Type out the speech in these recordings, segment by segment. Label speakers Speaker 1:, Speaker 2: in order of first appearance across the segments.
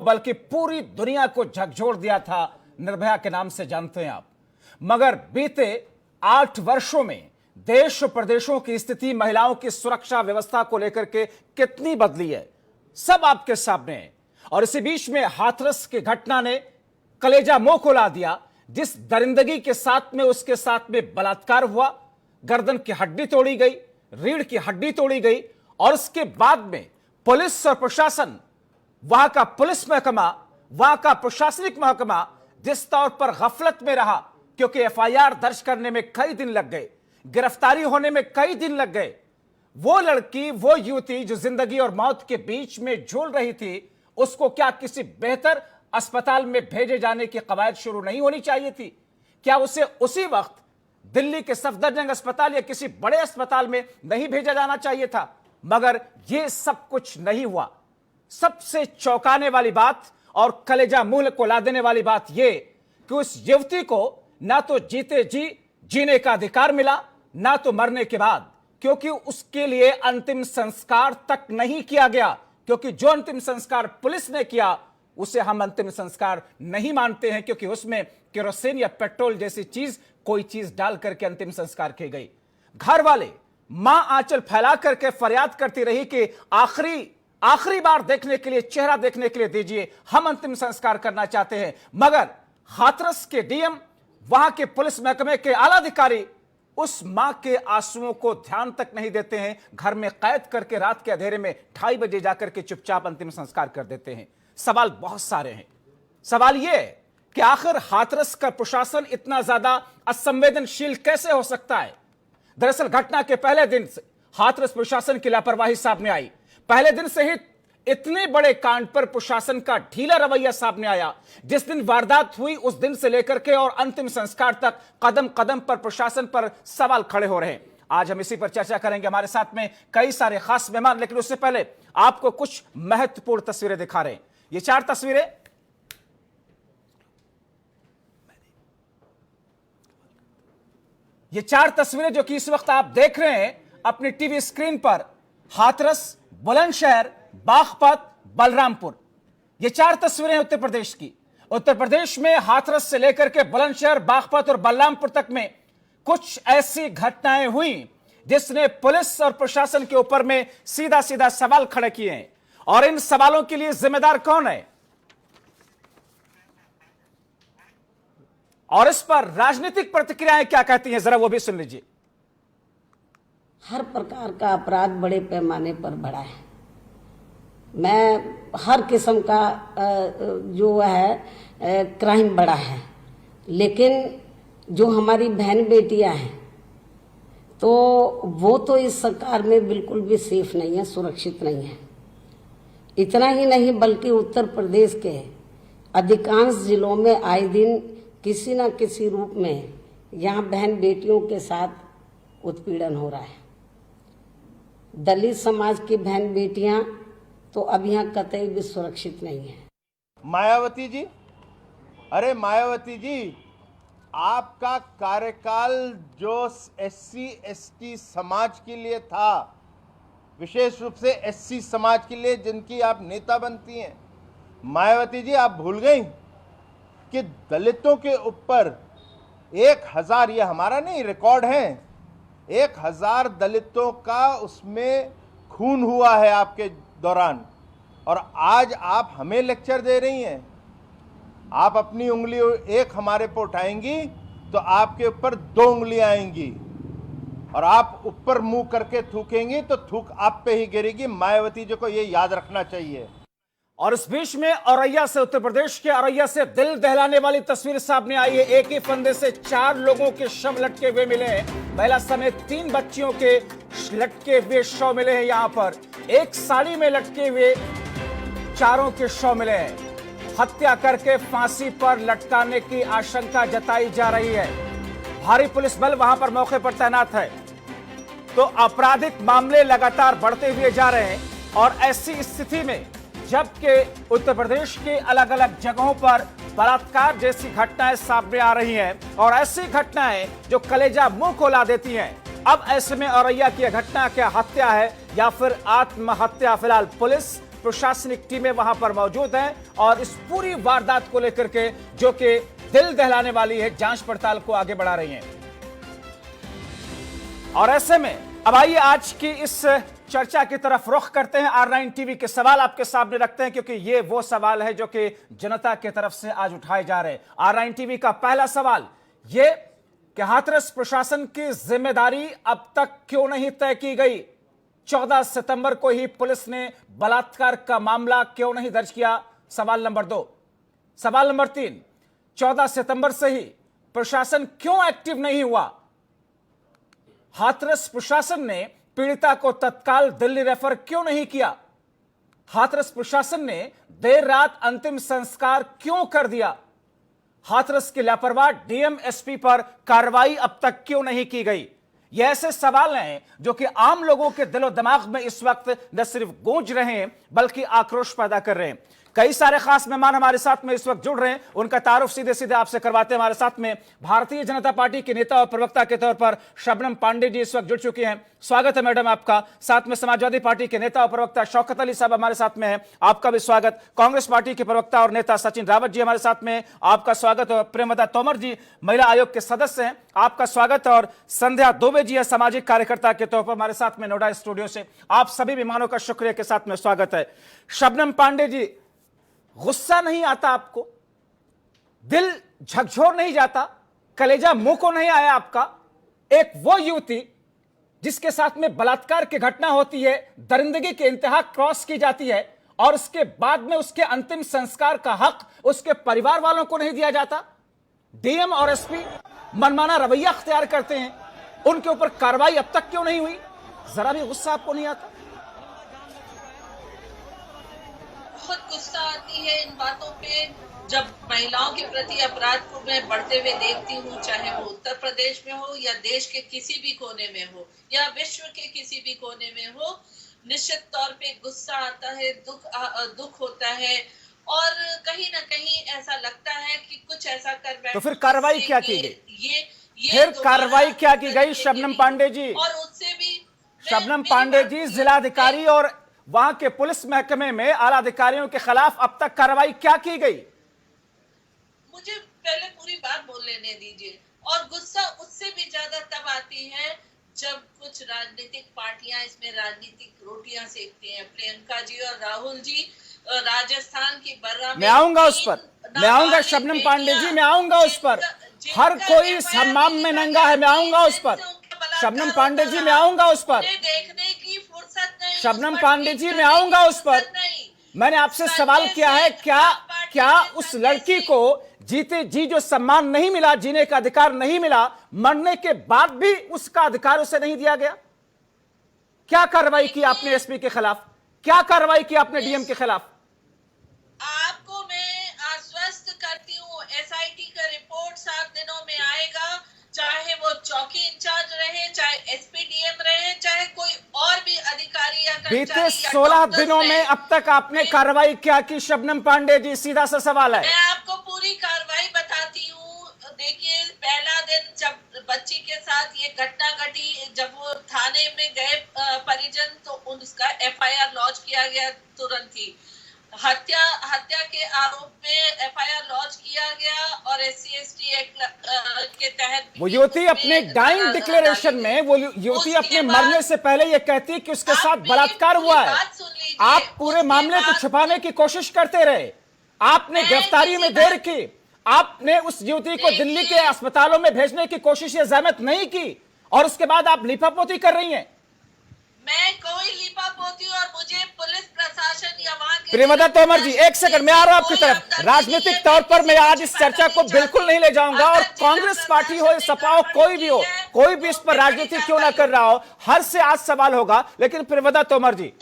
Speaker 1: बल्कि पूरी दुनिया को झकझोर दिया था निर्भया के नाम से, जानते हैं आप। मगर बीते 8 वर्षों में देश और प्रदेशों की स्थिति, महिलाओं की सुरक्षा व्यवस्था को लेकर के कितनी बदली है, सब आपके सामने है। और इसी बीच में हाथरस की घटना ने कलेजा मुंह को ला दिया। जिस दरिंदगी के साथ में उसके साथ में बलात्कार हुआ, गर्दन की हड्डी तोड़ी गई, रीढ़ की हड्डी तोड़ी गई, और उसके बाद में पुलिस और प्रशासन, वहां का पुलिस महकमा, वहां का प्रशासनिक महकमा जिस तौर पर गफलत में रहा, क्योंकि एफआईआर दर्ज करने में कई दिन लग गए, गिरफ्तारी होने में कई दिन लग गए। वो लड़की, वो युवती जो जिंदगी और मौत के बीच में झूल रही थी, उसको क्या किसी बेहतर अस्पताल में भेजे जाने की कवायद शुरू नहीं होनी चाहिए थी? क्या उसे उसी वक्त दिल्ली के सफदरजंग अस्पताल या किसी बड़े अस्पताल में नहीं भेजा जाना चाहिए था? मगर यह सब कुछ नहीं हुआ। सबसे चौंकाने वाली बात और कलेजा मुंह को ला देने वाली बात यह कि उस युवती को ना तो जीते जी जीने का अधिकार मिला, ना तो मरने के बाद, क्योंकि उसके लिए अंतिम संस्कार तक नहीं किया गया। क्योंकि जो अंतिम संस्कार पुलिस ने किया उसे हम अंतिम संस्कार नहीं मानते हैं, क्योंकि उसमें केरोसिन या पेट्रोल जैसी चीज, कोई चीज डाल करके अंतिम संस्कार की गई। घर वाले, मां आंचल फैला करके फरियाद करती रही कि आखिरी बार देखने के लिए, चेहरा देखने के लिए दीजिए, हम अंतिम संस्कार करना चाहते हैं। मगर हाथरस के डीएम, वहां के पुलिस महकमे के आला अधिकारी उस मां के आंसुओं को ध्यान तक नहीं देते हैं। घर में कैद करके रात के अंधेरे में 2:30 बजे जाकर के चुपचाप अंतिम संस्कार कर देते हैं। सवाल बहुत सारे हैं। सवाल यह है कि आखिर हाथरस का प्रशासन इतना ज्यादा असंवेदनशील कैसे हो सकता है? दरअसल घटना के पहले दिन से हाथरस प्रशासन की लापरवाही सामने आई। पहले दिन से ही इतने बड़े कांड पर प्रशासन का ढीला रवैया सामने आया। जिस दिन वारदात हुई उस दिन से लेकर के और अंतिम संस्कार तक कदम कदम पर प्रशासन पर सवाल खड़े हो रहे हैं। आज हम इसी पर चर्चा करेंगे। हमारे साथ में कई सारे खास मेहमान, लेकिन उससे पहले आपको कुछ महत्वपूर्ण तस्वीरें दिखा रहे हैं। ये 4 तस्वीरें, ये 4 तस्वीरें जो कि इस वक्त आप देख रहे हैं अपनी टीवी स्क्रीन पर, हाथरस, बुलंदशहर, बागपत, बलरामपुर, ये 4 तस्वीरें उत्तर प्रदेश की। उत्तर प्रदेश में हाथरस से लेकर के बुलंदशहर, बागपत और बलरामपुर तक में कुछ ऐसी घटनाएं हुई जिसने पुलिस और प्रशासन के ऊपर में सीधा सीधा सवाल खड़े किए हैं। और इन सवालों के लिए जिम्मेदार कौन है, और इस पर राजनीतिक प्रतिक्रियाएं क्या कहती हैं, जरा वो भी सुन लीजिए।
Speaker 2: हर प्रकार का अपराध बड़े पैमाने पर बढ़ा है। मैं हर किस्म का जो है क्राइम बढ़ा है, लेकिन जो हमारी बहन बेटियां हैं तो वो तो इस सरकार में बिल्कुल भी सेफ नहीं है, सुरक्षित नहीं है। इतना ही नहीं बल्कि उत्तर प्रदेश के अधिकांश जिलों में आए दिन किसी न किसी रूप में यहाँ बहन बेटियों के साथ उत्पीड़न हो रहा है। दलित समाज की बहन बेटियां तो अब यहाँ कतई भी सुरक्षित नहीं है।
Speaker 3: मायावती जी, अरे मायावती जी, आपका कार्यकाल जो SC ST समाज के लिए था, विशेष रूप से SC समाज के लिए जिनकी आप नेता बनती हैं, मायावती जी आप भूल गई कि दलितों के ऊपर 1000, ये हमारा नहीं रिकॉर्ड है, 1000 दलितों का उसमें खून हुआ है आपके दौरान। और आज आप हमें लेक्चर दे रही हैं। आप अपनी उंगली एक हमारे पर उठाएंगी तो आपके ऊपर 2 उंगलियां आएंगी, और आप ऊपर मुंह करके थूकेंगी तो थूक आप पे ही गिरेगी। मायावती जी को ये याद रखना चाहिए।
Speaker 1: और इस बीच में औरैया से, उत्तर प्रदेश के औरैया से दिल दहलाने वाली तस्वीर सामने आई है। एक ही फंदे से 4 लोगों के शव लटके हुए मिले हैं। महिला समेत 3 बच्चियों के लटके हुए शव मिले हैं। यहां पर एक साड़ी में लटके हुए 4 के शव मिले हैं। हत्या करके फांसी पर लटकाने की आशंका जताई जा रही है। भारी पुलिस बल वहां पर मौके पर तैनात है। तो आपराधिक मामले लगातार बढ़ते हुए जा रहे हैं। और ऐसी स्थिति में जबकि उत्तर प्रदेश के अलग अलग जगहों पर बलात्कार जैसी घटनाएं सामने आ रही हैं, और ऐसी घटनाएं जो कलेजा मुंह खोला देती हैं, अब ऐसे में औरैया की घटना क्या हत्या है या फिर आत्महत्या? फिलहाल पुलिस प्रशासनिक टीमें वहां पर मौजूद हैं और इस पूरी वारदात को लेकर के जो कि दिल दहलाने वाली है जांच पड़ताल को आगे बढ़ा रही हैं। और ऐसे में अब आइए आज की इस चर्चा की तरफ रुख करते हैं। R9 टीवी के सवाल आपके सामने रखते हैं क्योंकि ये वो सवाल है जो कि जनता की तरफ से आज उठाए जा रहे हैं। R9 टीवी का पहला सवाल ये कि हाथरस प्रशासन की जिम्मेदारी अब तक क्यों नहीं तय की गई? 14 सितंबर को ही पुलिस ने बलात्कार का मामला क्यों नहीं दर्ज किया? सवाल नंबर 2। सवाल नंबर 3, 14 सितंबर से ही प्रशासन क्यों एक्टिव नहीं हुआ? हाथरस प्रशासन ने पीड़िता को तत्काल दिल्ली रेफर क्यों नहीं किया? हाथरस प्रशासन ने देर रात अंतिम संस्कार क्यों कर दिया? हाथरस के लापरवाह डीएम एसपी पर कार्रवाई अब तक क्यों नहीं की गई? ये ऐसे सवाल हैं जो कि आम लोगों के दिलो दिमाग में इस वक्त न सिर्फ गूंज रहे हैं बल्कि आक्रोश पैदा कर रहे हैं। कई सारे खास मेहमान हमारे साथ में इस वक्त जुड़ रहे हैं, उनका तारुफ सीधे सीधे आपसे करवाते हैं। हमारे साथ में भारतीय जनता पार्टी के नेता और प्रवक्ता के तौर पर शबनम पांडे जी इस वक्त जुड़ चुकी हैं। स्वागत है मैडम आपका। साथ में समाजवादी पार्टी के नेता और प्रवक्ता शौकत अली साहब हमारे साथ में हैं, आपका भी स्वागत। कांग्रेस पार्टी के प्रवक्ता और नेता सचिन रावत जी हमारे साथ में, आपका स्वागत। और प्रेमदा तोमर जी महिला आयोग के सदस्य हैं, आपका स्वागत। और संध्या दुबे जी है सामाजिक कार्यकर्ता के तौर पर हमारे साथ में नोएडा स्टूडियो से, आप सभी मेहमानों का शुक्रिया के साथ में स्वागत है। शबनम पांडे जी, गुस्सा नहीं आता आपको? दिल झकझोर नहीं जाता? कलेजा मुंह को नहीं आया आपका? एक वो युवती जिसके साथ में बलात्कार की घटना होती है, दरिंदगी की इंतहा क्रॉस की जाती है और उसके बाद में उसके अंतिम संस्कार का हक उसके परिवार वालों को नहीं दिया जाता। डीएम और एसपी मनमाना रवैया अख्तियार करते हैं, उनके ऊपर कार्रवाई अब तक क्यों नहीं हुई? जरा भी गुस्सा आपको नहीं आता?
Speaker 4: बहुत गुस्सा आती है इन बातों पे जब महिलाओं के प्रति अपराध को मैं बढ़ते हुए देखती हूँ, चाहे वो उत्तर प्रदेश में हो या देश के किसी भी कोने में हो या विश्व के किसी भी कोने में हो। निश्चित तौर पे गुस्सा आता है, दुख होता है और कहीं ना कहीं ऐसा लगता है कि कुछ ऐसा कर बैठे।
Speaker 1: तो फिर कार्रवाई क्या की गई?
Speaker 4: ये
Speaker 1: फिर कार्रवाई क्या की गई शबनम पांडे जी?
Speaker 4: और उससे भी
Speaker 1: शबनम पांडे जी, जिलाधिकारी और वहां के पुलिस महकमे में आला अधिकारियों के खिलाफ अब तक कार्रवाई क्या की गई?
Speaker 4: मुझे पहले पूरी बात बोल लेने दीजिए। और गुस्सा उससे भी ज्यादा तब आती है जब कुछ राजनीतिक पार्टियां इसमें राजनीतिक रोटियां सेकती हैं। प्रियंका जी और राहुल जी राजस्थान की बर्रा में,
Speaker 1: मैं आऊंगा उस पर, मैं आऊंगा शबनम पांडे जी, मैं आऊंगा उस पर। हर कोई इस हमाम में नंगा है, मैं आऊंगा उस पर। शबनम पांडे जी, मैं आऊंगा उस पर।
Speaker 4: देखने की फुर्सत नहीं।
Speaker 1: शबनम पांडे जी, मैं आऊंगा उस पर। मैंने आपसे सवाल किया है, क्या उस लड़की को जीते जी जो सम्मान नहीं मिला, जीने का अधिकार नहीं मिला, मरने के बाद भी उसका अधिकार उसे नहीं दिया गया? क्या कार्रवाई की आपने एसपी के खिलाफ? क्या कार्रवाई की आपने डीएम के खिलाफ?
Speaker 4: आपको मैं आश्वस्त करती हूँ, एसआईटी का रिपोर्ट 7 दिनों में आएगा। चाहे वो चौकी इंचार्ज रहे, चाहे एसपीडीएम रहे, चाहे कोई और भी अधिकारी या
Speaker 1: बीते 16 दिनों में अब तक आपने कार्रवाई क्या की शबनम पांडे जी? सीधा सा सवाल है।
Speaker 4: मैं आपको पूरी कार्रवाई बताती हूँ। देखिए, पहला दिन जब बच्ची के साथ ये घटना घटी, जब वो थाने में गए परिजन, तो उसका एफआईआर लॉन्च किया गया तुरंत ही। हत्या के आरोप में एफआईआर लॉन्च किया गया और SC/ST एक्ट के तहत
Speaker 1: वो युवती अपने डाइंग डिक्लेरेशन में, वो युवती अपने मरने से पहले ये कहती है कि उसके साथ बलात्कार हुआ है। आप पूरे मामले को छुपाने की कोशिश करते रहे, आपने गिरफ्तारी में देर की, आपने उस युवती को दिल्ली के अस्पतालों में भेजने की कोशिश या जहमत नहीं की और उसके बाद आप लीपापोती कर रही हैं।
Speaker 4: मैं कोई लीपापोती और मुझे पुलिस प्रशासन या वहां के
Speaker 1: प्रेमदा तोमर जी, एक सेकंड, मैं आ रहा हूं आपकी तरफ। राजनीतिक तौर पर मैं आज इस चर्चा को बिल्कुल नहीं ले जाऊंगा और कांग्रेस पार्टी हो, सपा हो, कोई भी हो, कोई भी इस पर राजनीति क्यों ना कर रहा हो, हर से आज सवाल होगा। लेकिन प्रेमदा तोमर जी,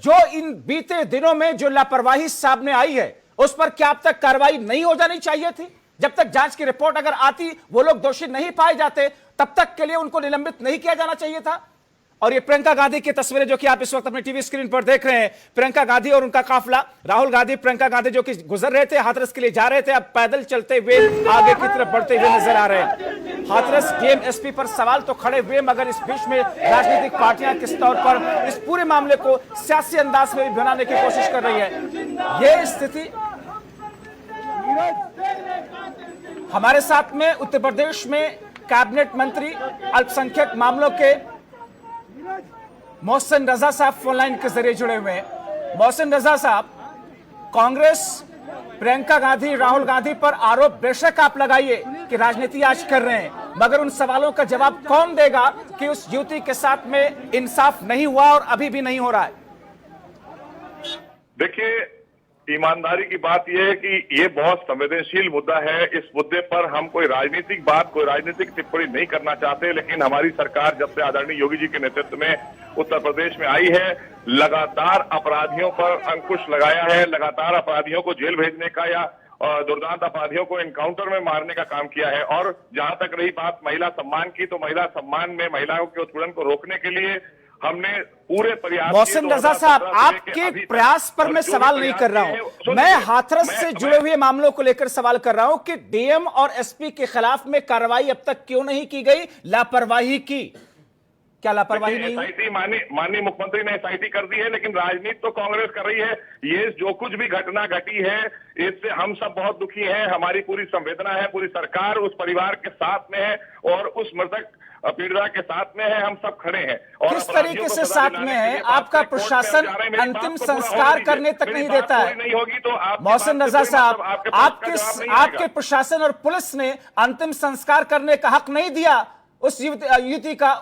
Speaker 1: जो इन बीते दिनों में जो लापरवाही सामने आई है, उस पर क्या अब तक कार्रवाई नहीं हो जानी चाहिए थी? जब तक जांच की रिपोर्ट अगर आती, वो लोग दोषी नहीं पाए जाते, तब तक के लिए उनको निलंबित नहीं किया जाना चाहिए था? और ये प्रियंका गांधी की तस्वीरें जो कि आप इस वक्त अपने टीवी स्क्रीन पर देख रहे हैं, प्रियंका गांधी और उनका काफिला, राहुल गांधी, प्रियंका गांधी जो कि गुजर रहे थे, हाथरस के लिए जा रहे थे, अब पैदल चलते हुए आगे की तरफ बढ़ते हुए नजर आ रहे हैं। हाथरस डीएम एसपी पर सवाल तो खड़े हुए, मगर इस बीच में राजनीतिक पार्टियां किस तौर पर इस पूरे मामले को सियासी अंदाज में भी बनाने की कोशिश कर रही है। ये स्थिति हमारे साथ में उत्तर प्रदेश में कैबिनेट मंत्री अल्पसंख्यक मामलों के मोहसिन रजा साहब फोन लाइन के जरिए जुड़े हुए हैं। मोहसिन रजा साहब, कांग्रेस प्रियंका गांधी, राहुल गांधी पर आरोप बेशक आप लगाइए कि राजनीति आज कर रहे हैं, मगर उन सवालों का जवाब कौन देगा कि उस युवती के साथ में इंसाफ नहीं हुआ और अभी भी नहीं हो रहा है?
Speaker 5: देखिए, ईमानदारी की बात यह है कि ये बहुत संवेदनशील मुद्दा है। इस मुद्दे पर हम कोई राजनीतिक बात, कोई राजनीतिक टिप्पणी नहीं करना चाहते, लेकिन हमारी सरकार जब से आदरणीय योगी जी के नेतृत्व में उत्तर प्रदेश में आई है, लगातार अपराधियों पर अंकुश लगाया है, लगातार अपराधियों को जेल भेजने का या दुर्दांत अपराधियों को एनकाउंटर में मारने का काम किया है। और जहां तक रही बात महिला सम्मान की, तो महिला सम्मान में महिलाओं के उत्पीड़न को रोकने के लिए हमने पूरे प्रयास।
Speaker 1: मोहसिन रजा साहब, आपके प्रयास पर मैं सवाल नहीं कर रहा हूं, मैं हाथरस से जुड़े हुए मामलों को लेकर सवाल कर रहा हूं कि डीएम और एसपी के खिलाफ में कार्रवाई अब तक क्यों नहीं की गई? लापरवाही की, क्या लापरवाही नहीं?
Speaker 5: एसआईटी माननीय मुख्यमंत्री ने एसआईटी कर दी है, लेकिन राजनीति तो कांग्रेस कर रही है। ये जो कुछ भी घटना घटी है, इससे हम सब बहुत दुखी हैं। हमारी पूरी संवेदना है, पूरी सरकार उस परिवार के साथ में है और उस मृतक पीड़िता के साथ में है। हम सब खड़े हैं। और
Speaker 1: किस तरीके से साथ में है? आपका प्रशासन अंतिम संस्कार करने तक नहीं देता है।
Speaker 5: नहीं होगी तो आप
Speaker 1: मोहसिन रजा साहब, आपके प्रशासन और पुलिस ने अंतिम संस्कार करने का हक नहीं दिया उस युवती का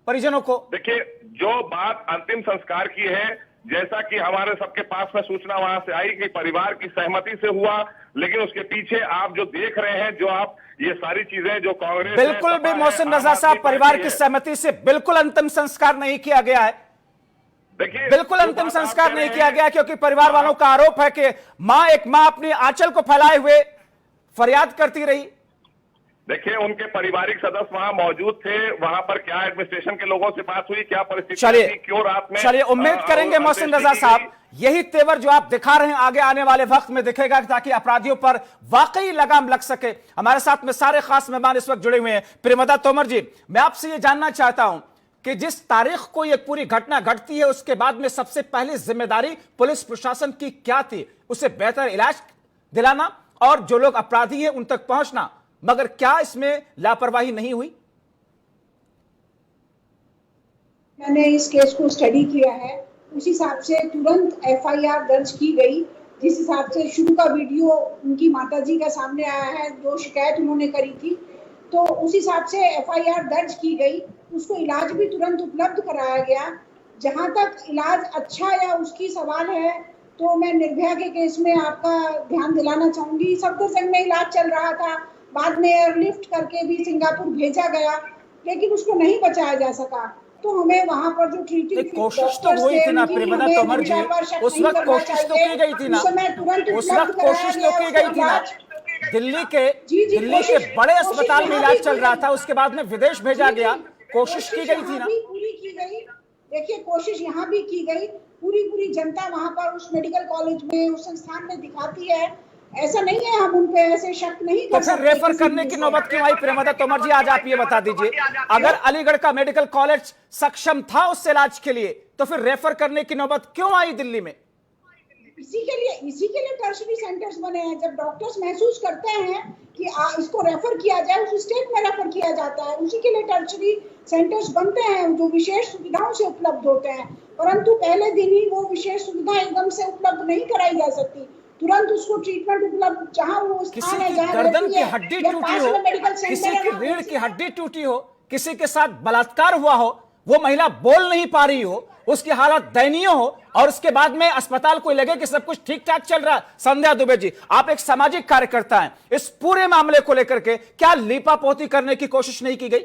Speaker 1: परिजनों को।
Speaker 5: देखिए, जो बात अंतिम संस्कार की है, जैसा कि हमारे सबके पास में सूचना वहां से आई कि परिवार की सहमति से हुआ, लेकिन उसके पीछे आप जो देख रहे हैं, जो आप ये सारी चीजें जो कांग्रेस,
Speaker 1: बिल्कुल भी मोहसिन रजा साहब, परिवार की सहमति से बिल्कुल अंतिम संस्कार नहीं किया गया है।
Speaker 5: देखिए,
Speaker 1: बिल्कुल अंतिम संस्कार नहीं किया गया, क्योंकि परिवार वालों का आरोप है कि एक मां अपनी आंचल को फैलाए हुए फरियाद करती रही।
Speaker 5: देखिए, उनके पारिवारिक सदस्य वहां मौजूद थे। वहां पर क्या एडमिनिस्ट्रेशन के लोगों से बात हुई, क्या परिस्थिति थी, क्यों रात में?
Speaker 1: चलिए, उम्मीद करेंगे मोहसिन रजा साहब यही तेवर जो आप दिखा रहे हैं आगे आने वाले वक्त में दिखेगा, ताकि अपराधियों पर वाकई लगाम लग सके। हमारे साथ में सारे खास मेहमान इस वक्त जुड़े हुए हैं। प्रेमदा तोमर जी, मैं आपसे ये जानना चाहता हूं कि जिस तारीख को ये पूरी घटना घटती है, उसके बाद में सबसे पहली जिम्मेदारी पुलिस प्रशासन की क्या थी? उसे बेहतर इलाज दिलाना और जो लोग अपराधी है उन तक पहुंचना, मगर क्या इसमें लापरवाही नहीं हुई?
Speaker 6: मैंने इस केस को स्टडी किया है, उस हिसाब से तुरंत एफआईआर दर्ज की गई। जिस हिसाब से शुरू का वीडियो उनकी माताजी का सामने आया है, जो शिकायत उन्होंने करी थी, तो उस हिसाब से एफआईआर दर्ज की गई। उसको इलाज भी तुरंत उपलब्ध कराया गया। जहां तक इलाज अच्छा या उसकी सवाल है, तो मैं निर्भया के केस में आपका ध्यान दिलाना चाहूंगी। सफदरजंग में इलाज चल रहा था, बाद में एयरलिफ्ट करके भी सिंगापुर भेजा गया, लेकिन उसको नहीं बचाया जा सका। तो हमें वहां पर जो ट्रीटिंग
Speaker 1: कोशिश तो हुई थी ना प्रेमदा तोमर जी, उस वक्त कोशिश तो की गई थी ना, उस वक्त कोशिश तो की गई थी ना। दिल्ली के बड़े अस्पताल में इलाज चल रहा था, उसके बाद में विदेश भेजा गया, कोशिश की गई थी ना।
Speaker 6: पूरी की गई। देखिए, कोशिश यहाँ भी की गई। पूरी जनता वहां पर उस मेडिकल कॉलेज में, उस संस्थान में दिखाती है। ऐसा नहीं है, हम उन पे ऐसे शक नहीं कर सकते।
Speaker 1: तो फिर रेफर करने की नौबत क्यों आई? प्रेमदा तोमर जी, आज आप ये बता दीजिए, अगर अलीगढ़ का मेडिकल कॉलेज सक्षम था उस इलाज के लिए, तो फिर रेफर करने की नौबत क्यों आई दिल्ली में?
Speaker 6: इसी के लिए टर्शरी सेंटर्स बने हैं। जब डॉक्टर्स महसूस करते हैं कि इसको रेफर किया जाए, उस स्टेट में रेफर किया जाता है, उसी के लिए टर्शरी सेंटर्स बनते हैं, जो विशेष सुविधाओं से उपलब्ध होते हैं। परंतु पहले दिन ही वो विशेष सुविधा एकदम से उपलब्ध नहीं कराई जा सकती। तुरंत उसको ट्रीटमेंट उपलब्ध, जहां वो स्थान है, जहां
Speaker 1: गर्दन की हड्डी टूटी हो, किसी की रीढ़ की हड्डी टूटी हो, किसी के साथ बलात्कार हुआ हो, वो महिला बोल नहीं पा रही हो, उसकी हालत दयनीय हो, और उसके बाद में अस्पताल को लगे कि सब कुछ ठीक ठाक चल रहा है। संध्या दुबे जी, आप एक सामाजिक कार्यकर्ता हैं, इस पूरे मामले को लेकर के क्या लीपापोती करने की कोशिश नहीं की गई?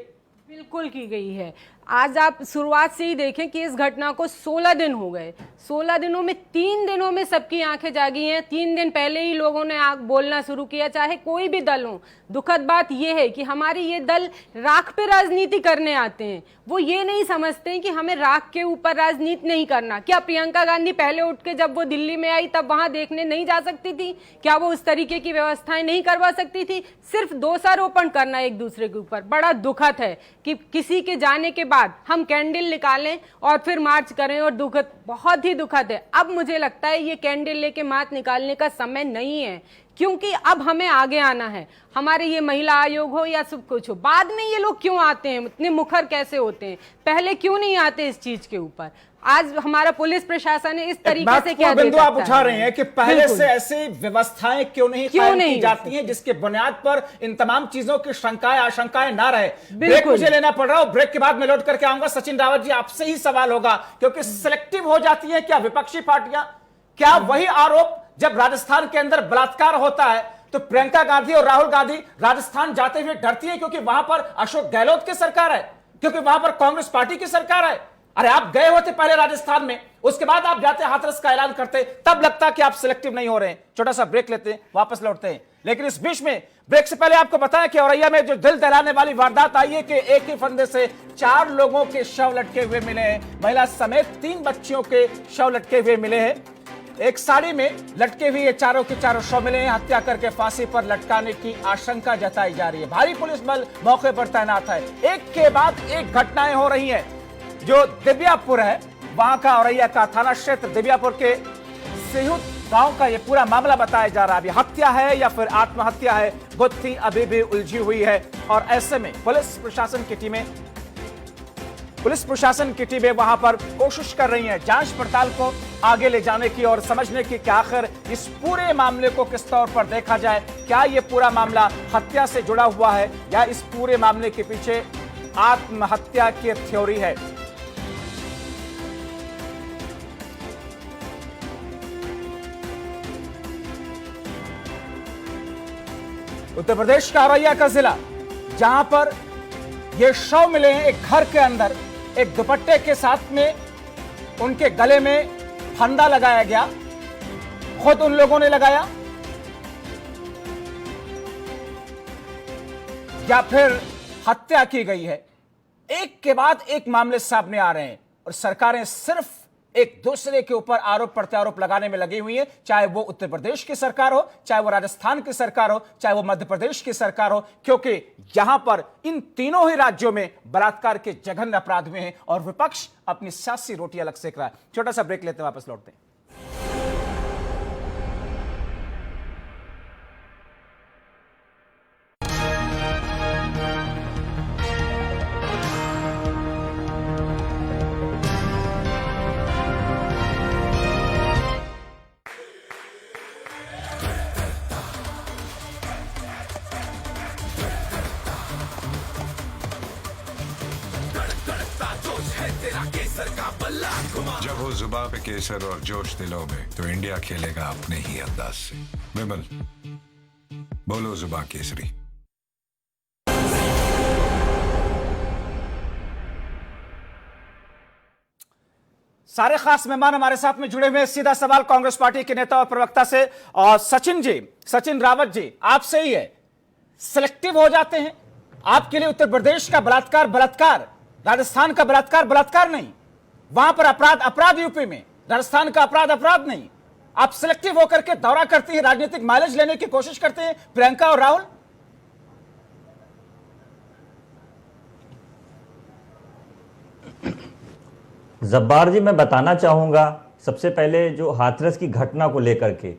Speaker 7: बिल्कुल की गई है। आज आप शुरुआत से ही देखें कि इस घटना को 16 दिन हो गए। 16 दिनों में 3 दिनों में सबकी आंखें जागी हैं। 3 दिन पहले ही लोगों ने बोलना शुरू किया, चाहे कोई भी दल हो। दुखद बात यह है कि हमारे ये दल राख पे राजनीति करने आते हैं। वो ये नहीं समझते हैं कि हमें राख के ऊपर राजनीति नहीं करना। क्या प्रियंका गांधी पहले उठ के जब वो दिल्ली में आई तब वहां देखने नहीं जा सकती थी? क्या वो उस तरीके की व्यवस्थाएं नहीं करवा सकती थी? सिर्फ दोषारोपण करना एक दूसरे के ऊपर बड़ा दुखद है कि किसी के जाने के बाद हम कैंडल निकालें और फिर मार्च करें, और दुखद, बहुत ही दुखद है। अब मुझे लगता है ये कैंडल लेके मार्च निकालने का समय नहीं है, क्योंकि अब हमें आगे आना है। हमारे ये महिला आयोग हो या सब कुछ हो, बाद में ये लोग क्यों आते हैं, इतने मुखर कैसे होते हैं, पहले क्यों नहीं आते इस चीज के ऊपर? आज हमारा पुलिस प्रशासन है इस तरीके से क्या
Speaker 1: बिंदु आप उठा रहे हैं कि पहले से ऐसी व्यवस्थाएं क्यों नहीं की जाती हैं जिसके बुनियाद पर इन तमाम चीजों की शंकाएं आशंकाएं ना रहे। ब्रेक मुझे लेना पड़ रहा है, ब्रेक के बाद मैं लौट करके आऊंगा। सचिन रावत जी, आपसे ही सवाल होगा, क्योंकि सिलेक्टिव हो जाती है क्या विपक्षी पार्टियां? क्या वही आरोप जब राजस्थान के अंदर बलात्कार होता है तो प्रियंका गांधी और राहुल गांधी राजस्थान जाते हुए डरती है क्योंकि वहां पर अशोक गहलोत की सरकार है, क्योंकि वहां पर कांग्रेस पार्टी की सरकार है? अरे आप गए होते पहले राजस्थान में, उसके बाद आप जाते हाथरस का ऐलान करते, तब लगता कि आप सिलेक्टिव नहीं हो रहे हैं। छोटा सा ब्रेक लेते हैं, वापस लौटते हैं। लेकिन इस बीच में ब्रेक से पहले आपको बताएं कि औरैया में जो दिल दहलाने वाली वारदात आई है कि एक ही फंदे से 4 लोगों के शव लटके हुए मिले हैं। महिला समेत 3 बच्चियों के शव लटके हुए मिले हैं। एक साड़ी में लटके हुए चारों के चारों शव मिले हैं। हत्या करके फांसी पर लटकाने की आशंका जताई जा रही है। भारी पुलिस बल मौके पर तैनात है। एक के बाद एक घटनाएं हो रही हैं। जो दिव्यापुर है, वहां का औरैया का थाना क्षेत्र दिव्यापुर के सिहुत गांव का ये पूरा मामला बताया जा रहा है। अभी हत्या है या फिर आत्महत्या है, गुत्थी अभी भी उलझी हुई है। और ऐसे में पुलिस प्रशासन की टीमें वहां पर कोशिश कर रही हैं जांच पड़ताल को आगे ले जाने की और समझने की कि आखिर इस पूरे मामले को किस तौर पर देखा जाए। क्या ये पूरा मामला हत्या से जुड़ा हुआ है या इस पूरे मामले के पीछे आत्महत्या की थ्योरी है? उत्तर प्रदेश का औरैया का जिला, जहां पर ये शव मिले हैं एक घर के अंदर, एक दुपट्टे के साथ में उनके गले में फंदा लगाया गया, खुद उन लोगों ने लगाया या फिर हत्या की गई है। एक के बाद एक मामले सामने आ रहे हैं और सरकारें सिर्फ एक दूसरे के ऊपर आरोप प्रत्यारोप लगाने में लगी हुई है, चाहे वो उत्तर प्रदेश की सरकार हो, चाहे वो राजस्थान की सरकार हो, चाहे वो मध्य प्रदेश की सरकार हो, क्योंकि यहां पर इन तीनों ही राज्यों में बलात्कार के जघन्य अपराध हुए हैं और विपक्ष अपनी सियासी रोटी अलग सेक रहा है। छोटा सा ब्रेक लेते हैं, वापस लौटते हैं।
Speaker 8: जब हो जुबां पे केसर और जोश दिलों में, तो इंडिया खेलेगा अपने ही अंदाज से। विमल, बोलो जुबां केसरी।
Speaker 1: सारे खास मेहमान हमारे साथ में जुड़े हुए। सीधा सवाल कांग्रेस पार्टी के नेता और प्रवक्ता से, और सचिन रावत जी, आपसे ही है। सिलेक्टिव हो जाते हैं आपके लिए उत्तर प्रदेश का बलात्कार, राजस्थान का बलात्कार नहीं, वहां पर अपराध यूपी में, राजस्थान का अपराध नहीं। आप सिलेक्टिव होकर के दौरा करते हैं, राजनीतिक माइलेज लेने की कोशिश करते हैं प्रियंका और राहुल।
Speaker 9: जब्बार जी, मैं बताना चाहूंगा सबसे पहले जो हाथरस की घटना को लेकर के,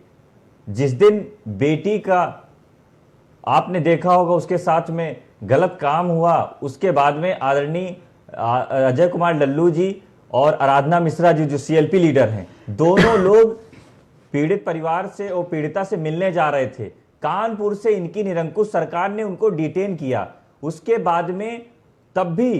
Speaker 9: जिस दिन बेटी का आपने देखा होगा उसके साथ में गलत काम हुआ, उसके बाद में आदरणीय अजय कुमार लल्लू जी और आराधना मिश्रा जी जो सीएलपी लीडर हैं, दोनों लोग पीड़ित परिवार से और पीड़िता से मिलने जा रहे थे। कानपुर से इनकी निरंकुश सरकार ने उनको डिटेन किया। उसके बाद में तब भी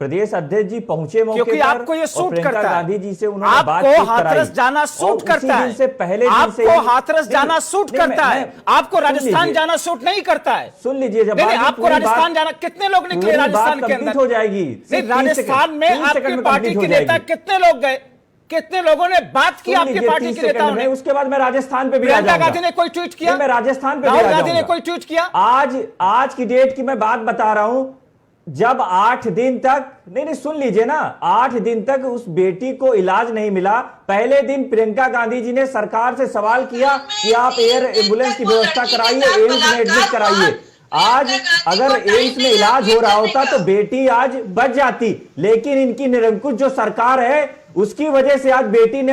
Speaker 9: प्रदेश अध्यक्ष जी पहुंचे मौके
Speaker 1: क्योंकि
Speaker 9: पर
Speaker 1: आपको ये सूट
Speaker 9: प्रियंका
Speaker 1: करता है।
Speaker 9: गांधी जी से उन्होंने
Speaker 1: आपको
Speaker 9: बातचीत कराई।
Speaker 1: हाथरस जाना सूट
Speaker 9: और
Speaker 1: करता
Speaker 9: उसी
Speaker 1: है।
Speaker 9: दिन से पहले दिन से
Speaker 1: आपको
Speaker 9: ही-
Speaker 1: हाथरस जाना
Speaker 9: नहीं,
Speaker 1: सूट
Speaker 9: नहीं,
Speaker 1: करता है, आपको
Speaker 9: सुन
Speaker 1: राजस्थान
Speaker 9: लीजिए।
Speaker 1: जाना सूट नहीं करता है।
Speaker 9: सुन लीजिए, जब
Speaker 1: नहीं, आपको राजस्थान जाना, कितने लोग निकले राजस्थान के अंदर
Speaker 9: हो जाएगी।
Speaker 1: नहीं, राजस्थान में आपकी पार्टी के नेता कितने लोग गए, कितने लोगों ने बात की आपकी पार्टी के नेताओं ने?
Speaker 9: उसके बाद मैं राजस्थान पे भी आ
Speaker 1: प्रियंका
Speaker 9: जाऊंगा।
Speaker 1: गांधी ने कोई ट्वीट किया?
Speaker 9: मैं राजस्थान पे भी
Speaker 1: राहुल
Speaker 9: आ
Speaker 1: गांधी ने
Speaker 9: जाऊंगा।
Speaker 1: कोई ट्वीट किया?
Speaker 9: आज की डेट की मैं बात बता रहा हूं, जब 8 दिन तक नहीं सुन लीजिए ना, 8 दिन तक उस बेटी को इलाज नहीं मिला। पहले दिन प्रियंका गांधी जी ने सरकार से सवाल किया कि आप एयर एम्बुलेंस की व्यवस्था कराइए, एम्स में एडमिट कराइए। आज अगर एम्स में इलाज हो रहा होता तो बेटी आज बच जाती, लेकिन इनकी निरंकुश जो सरकार है उसकी वजह से आज बेटी ने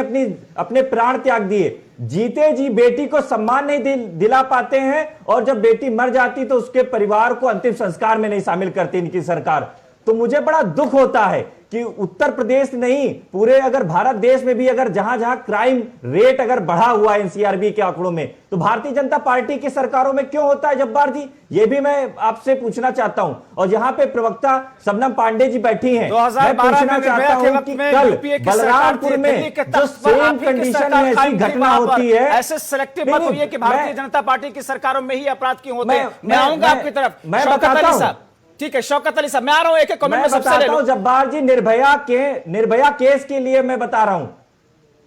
Speaker 9: अपने प्राण त्याग दिए। जीते जी बेटी को सम्मान नहीं दिला पाते हैं, और जब बेटी मर जाती तो उसके परिवार को अंतिम संस्कार में नहीं शामिल करती इनकी सरकार। तो मुझे बड़ा दुख होता है कि उत्तर प्रदेश नहीं, पूरे अगर भारत देश में भी अगर जहां जहां क्राइम रेट अगर बढ़ा हुआ है एनसीआरबी के आंकड़ों में, तो भारतीय जनता पार्टी की सरकारों में क्यों होता है जब्बार जी? ये भी मैं आपसे पूछना चाहता हूं। और यहाँ पे प्रवक्ता शबनम पांडे जी बैठी हैं, मैं पूछना चाहता हूं कि कल बलरामपुर में जो सेम कंडीशन में ऐसी घटना होती है,
Speaker 1: ऐसे सिलेक्टिव मत होइए कि भारतीय जनता पार्टी की सरकारों में ही अपराध क्यों होते हैं। मैं आऊंगा आपकी तरफ।
Speaker 9: मैं बताता हूं।
Speaker 1: ठीक है शौकत अली साहब, मैं आ रहा हूं, एक कमेंट में सबसे ले लो।
Speaker 9: जब्बार जी, निर्भया केस के लिए मैं बता रहा हूं,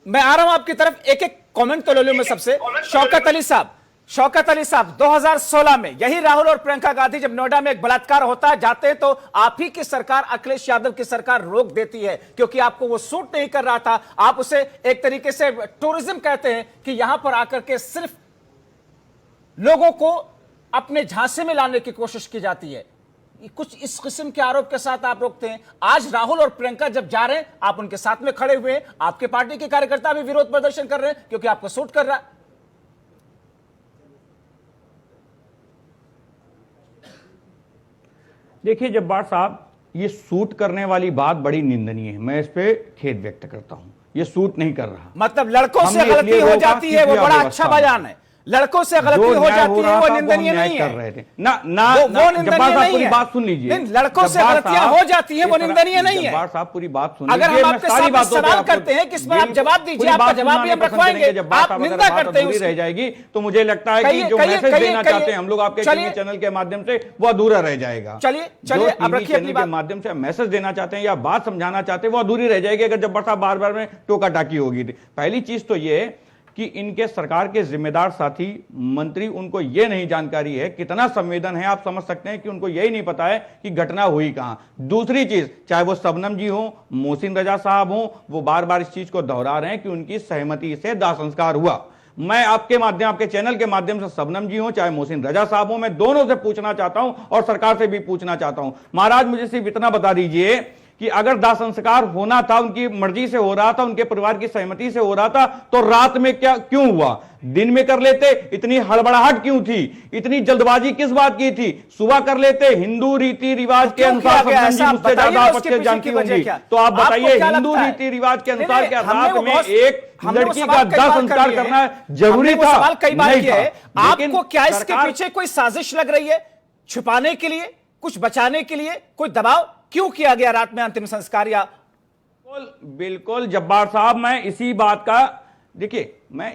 Speaker 1: मैं आ रहा हूं आपकी तरफ, एक कमेंट तो ले लो मैं सबसे। शौकत अली साहब 2016 में यही राहुल और प्रियंका गांधी जब नोएडा में एक बलात्कार होता है, जाते हैं तो आप ही की सरकार, अखिलेश यादव की सरकार रोक देती है क्योंकि आपको वो सूट नहीं कर रहा था। आप उसे एक तरीके से टूरिज्म कहते हैं कि यहां पर आकर के सिर्फ लोगों को अपने झांसे में लाने की कोशिश की जाती है। कुछ इस किस्म के आरोप के साथ आप रोकते हैं। आज राहुल और प्रियंका जब जा रहे हैं, आप उनके साथ में खड़े हुए हैं, आपके पार्टी के कार्यकर्ता भी विरोध प्रदर्शन कर रहे हैं क्योंकि आपको सूट कर रहा है।
Speaker 10: देखिए जब्बार साहब, ये सूट करने वाली बात बड़ी निंदनीय है, मैं इस पे खेद व्यक्त करता हूं। ये सूट नहीं कर रहा।
Speaker 1: मतलब लड़कों से गलती हो जाती है, वो बड़ा अच्छा बयान है। लड़कों से गलती हो जाती है वो निंदनीय नहीं है।
Speaker 10: कर रहे थे ना
Speaker 1: वो निंदनीय नहीं
Speaker 10: पूरी
Speaker 1: है।
Speaker 10: बात सुन लीजिए।
Speaker 1: लड़कों से गलतियां हो जाती है वो निंदनीय नहीं है।
Speaker 10: जब्बार साहब पूरी बात सुन
Speaker 1: अगर
Speaker 10: लीजिए।
Speaker 1: हम आपके सामने सवाल करते हैं कि इसमें आप जवाब दीजिए, आपका जवाब भी हम रखवाएंगे। आप निंदा करते हैं
Speaker 10: रह जाएगी तो मुझे लगता है कि जो मैसेज देना चाहते हैं हम लोग आपके चैनल के माध्यम से वो अधूरा रह जाएगा।
Speaker 1: चलिए अब रखिए अपनी
Speaker 10: बात। माध्यम से मैसेज देना चाहते हैं या बात समझाना चाहते हैं वो अधूरी रह जाएगी अगर जब्बार साहब बार बार में टोका टाकी होगी। पहली चीज तो ये कि इनके सरकार के जिम्मेदार साथी मंत्री, उनको यह नहीं जानकारी है, कितना संवेदन है आप समझ सकते हैं कि उनको यही नहीं पता है कि घटना हुई कहां। दूसरी चीज, चाहे वो शबनम जी हो, मोहसिन रजा साहब हो, वो बार बार इस चीज को दोहरा रहे हैं कि उनकी सहमति से दाह संस्कार हुआ। मैं आपके चैनल के माध्यम से शबनम जी हो चाहे मोहसिन रजा साहब हो, मैं दोनों से पूछना चाहता हूं और सरकार से भी पूछना चाहता हूं, महाराज मुझे सिर्फ इतना बता दीजिए कि अगर दाह संस्कार होना था, उनकी मर्जी से हो रहा था, उनके परिवार की सहमति से हो रहा था, तो रात में क्यों हुआ? दिन में कर लेते, इतनी हड़बड़ाहट क्यों थी? इतनी जल्दबाजी किस बात की थी? सुबह कर लेते। हिंदू रीति रिवाज के अनुसार मुझसे ज्यादा आप जानती होंगी, तो आप बताइए हिंदू रीति रिवाज के अनुसार क्या रात में एक लड़की का दाह संस्कार करना जरूरी था?
Speaker 1: आपको क्या इसके पीछे कोई साजिश लग रही है? छुपाने के लिए, कुछ बचाने के लिए कोई दबाव क्यों किया गया रात में अंतिम संस्कार? या
Speaker 10: बिल्कुल जब्बार साहब, मैं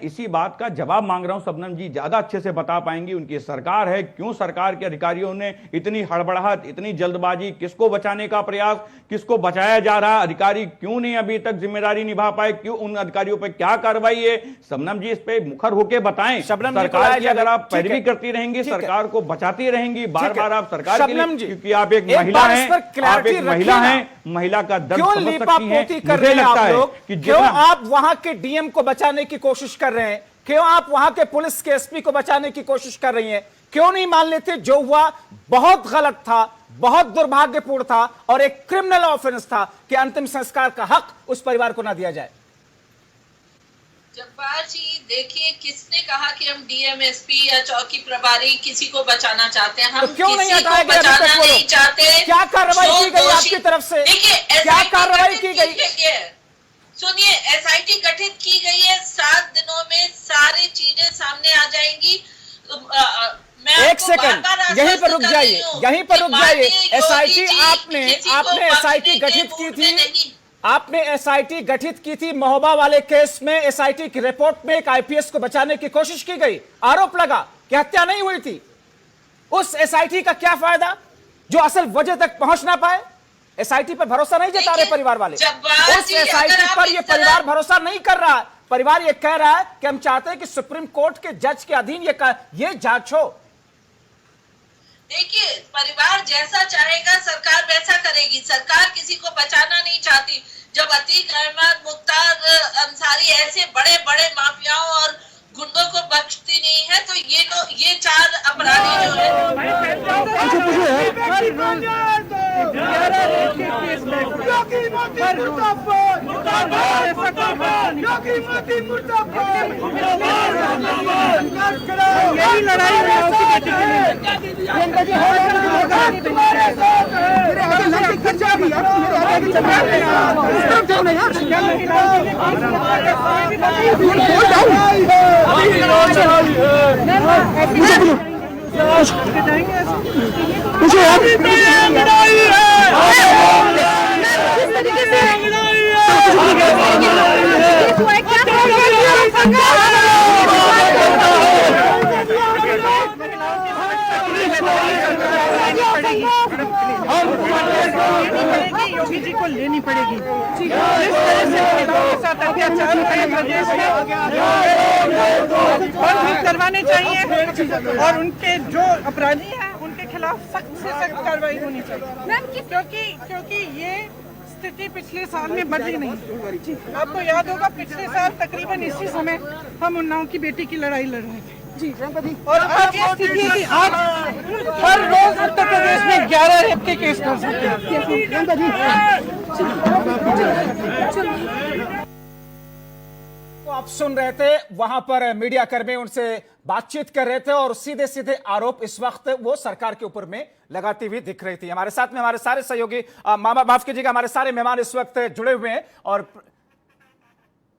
Speaker 10: इसी बात का जवाब मांग रहा हूं। शबनम जी ज्यादा अच्छे से बता पाएंगी, उनकी सरकार है, क्यों सरकार के अधिकारियों ने इतनी हड़बड़ाहट, इतनी जल्दबाजी, किसको बचाने का प्रयास, किसको बचाया जा रहा, अधिकारी क्यों नहीं अभी तक जिम्मेदारी निभा पाए, क्यों उन अधिकारियों पर क्या कार्रवाई है? शबनम जी इस पे मुखर होकर बताएं। सरकार की अगर आप पैरवी करती रहेंगी, सरकार को बचाती रहेंगी, बार बार आप सरकार के लिए, क्योंकि आप एक महिला हैं, आप एक महिला हैं, महिला का दर्द समझ सकती हैं। मुझे लगता है कि
Speaker 1: क्यों आप वहां के डीएम को बचाने की कोशिश कर रहे हैं, क्यों आप वहां के पुलिस के एसपी को बचाने की कोशिश कर रही हैं? क्यों नहीं मान लेते जो हुआ बहुत गलत था, बहुत दुर्भाग्यपूर्ण था और एक क्रिमिनल ऑफेंस था कि अंतिम संस्कार का हक उस परिवार को ना दिया जाए?
Speaker 4: जब्बार जी देखिए, किसने कहा कि हम डीएम एसपी या चौकी प्रभारी किसी को बचाना चाहते हैं? हम
Speaker 1: तो क्यों
Speaker 4: किसी
Speaker 1: नहीं
Speaker 4: को बचाना नहीं चाहते।
Speaker 1: क्या कार्रवाई की गई आपकी तरफ से?
Speaker 4: देखिए
Speaker 1: क्या कार्रवाई की गई?
Speaker 4: सुनिए, एसआईटी गठित की गई है, 7 दिनों में सारी चीजें सामने आ जाएंगी। मैं
Speaker 1: सेकंड यहीं पर रुक जाइए, यहीं पर रुक जाइए। एसआईटी आपने एसआईटी गठित की थी, आपने एसआईटी गठित की थी महोबा वाले केस में। एसआईटी की रिपोर्ट में एक आईपीएस को बचाने की कोशिश की गई, आरोप लगा कि हत्या नहीं हुई थी। उस एसआईटी का क्या फायदा जो असल वजह तक पहुंच ना पाए? एसआईटी पर भरोसा नहीं जता रहे परिवार वाले। उस एसआईटी पर यह परिवार भरोसा नहीं कर रहा है। परिवार यह कह रहा है कि हम चाहते हैं कि सुप्रीम कोर्ट के जज के अधीन ये जांच हो।
Speaker 4: देखिए, परिवार जैसा चाहेगा सरकार वैसा करेगी। सरकार किसी को बचाना नहीं चाहती। जब अतीक अहमद, मुख्तार अंसारी ऐसे बड़े बड़े माफियाओं और गुंडों को बख्शती नहीं है, तो ये चार अपराधी जो
Speaker 11: यही लड़ाई योगी जी को लेनी पड़ेगी। जिस तरह से महिलाओं के साथ अत्याचार प्रदेश में बंद करवाने चाहिए और उनके जो अपराधी हैं उनके खिलाफ सख्त से सख्त कार्रवाई होनी चाहिए, क्योंकि ये स्थिति पिछले साल में बदली नहीं। आपको याद होगा पिछले साल तकरीबन इसी समय हम उन्नाव की बेटी की लड़ाई लड़ रहे थे जी। और आज ये स्थिति है कि आज हर रोज उत्तर प्रदेश में 11 रेप के केस कर सकते हैं।
Speaker 1: तो आप सुन रहे थे, वहां पर मीडिया कर्मी उनसे बातचीत कर रहे थे और सीधे सीधे आरोप इस वक्त वो सरकार के ऊपर में लगाती हुई दिख रही थी। हमारे साथ में हमारे सारे सहयोगी, माफ कीजिएगा, हमारे सारे मेहमान इस वक्त जुड़े हुए हैं और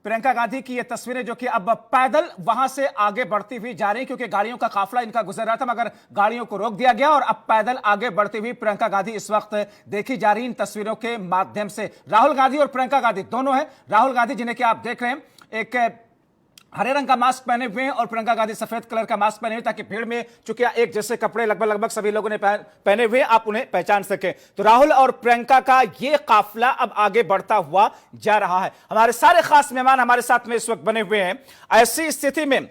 Speaker 1: प्रियंका गांधी की ये तस्वीरें जो कि अब पैदल वहां से आगे बढ़ती हुई जा रही, क्योंकि गाड़ियों का काफिला इनका गुजर रहा था मगर गाड़ियों को रोक दिया गया और अब पैदल आगे बढ़ती हुई प्रियंका गांधी इस वक्त देखी जा रही इन तस्वीरों के माध्यम से। राहुल गांधी और प्रियंका गांधी दोनों हैं। राहुल गांधी जिन्हें कि आप देख रहे हैं, एक हरे रंग का मास्क पहने हुए हैं और प्रियंका गांधी सफेद कलर का मास्क पहने हुए, ताकि भीड़ में चूंकि एक जैसे कपड़े लगभग सभी लोगों ने पहने हुए, आप उन्हें पहचान सके। तो राहुल और प्रियंका का ये काफिला अब आगे बढ़ता हुआ जा रहा है। हमारे सारे खास मेहमान हमारे साथ में इस वक्त बने हुए हैं। ऐसी स्थिति में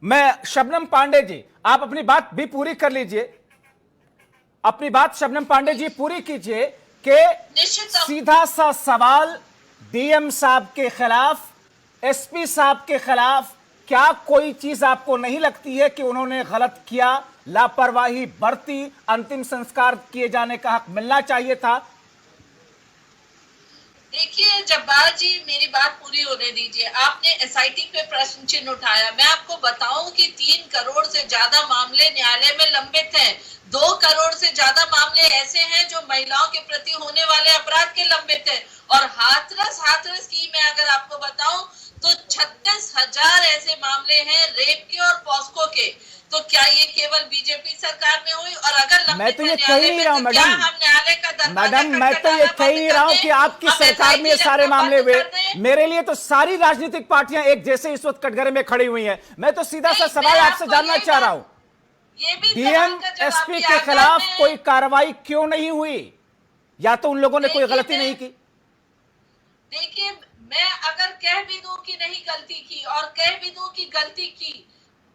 Speaker 1: मैं शबनम पांडे जी, आप अपनी बात भी पूरी कर लीजिए, अपनी बात शबनम पांडे जी पूरी कीजिए कि सीधा सा सवाल डीएम साहब के खिलाफ, एसपी साहब के खिलाफ क्या कोई चीज आपको नहीं लगती है कि उन्होंने गलत किया, लापरवाही बरती, अंतिम संस्कार किए जाने का हक मिलना चाहिए था?
Speaker 4: देखिए जब्बार जी, मेरी बात पूरी होने दीजिए। आपने एसआईटी पे प्रश्न चिन्ह उठाया। मैं आपको बताऊं कि 3 करोड़ से ज्यादा मामले न्यायालय में लंबित हैं। 2 करोड़ से ज्यादा मामले ऐसे हैं जो महिलाओं के प्रति होने वाले अपराध के लंबित हैं। और हाथरस की मैं अगर आपको बताऊं तो 36,000 ऐसे मामले हैं रेप के और पॉस्को के। तो क्या ये केवल बीजेपी सरकार में हुई? और अगर
Speaker 1: मैं तो ये कह ही नहीं रहा हूं मैडम, मैं तो ये कह ही नहीं रहा हूं कि आपकी सरकार में ये सारे मामले हुए। मेरे लिए तो सारी राजनीतिक पार्टियां एक जैसे इस वक्त कटघरे में खड़ी हुई हैं। मैं तो सीधा सा सवाल आपसे जानना चाह रहा हूं, डीएम एसपी के खिलाफ कोई कार्रवाई क्यों नहीं हुई? या तो उन लोगों ने कोई गलती नहीं की?
Speaker 4: देखिए, मैं अगर कह भी दूं कि नहीं गलती की और कह भी दूं कि गलती की,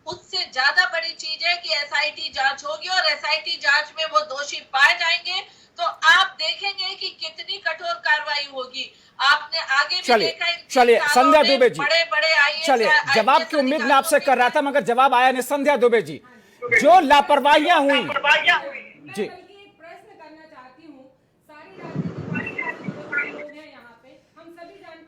Speaker 4: उससे ज्यादा बड़ी चीज है कि एसआईटी जांच होगी और एसआईटी जांच में वो दोषी पाए जाएंगे तो आप देखेंगे कि कितनी कठोर कार्रवाई होगी। आपने आगे भी देखा,
Speaker 1: चलिए संध्या दुबे जी,
Speaker 4: बड़े
Speaker 1: चलिए जवाब की उम्मीद मैं आपसे कर रहा था मगर जवाब आया नहीं। संध्या दुबे जी, जो लापरवाहियां हुई जी,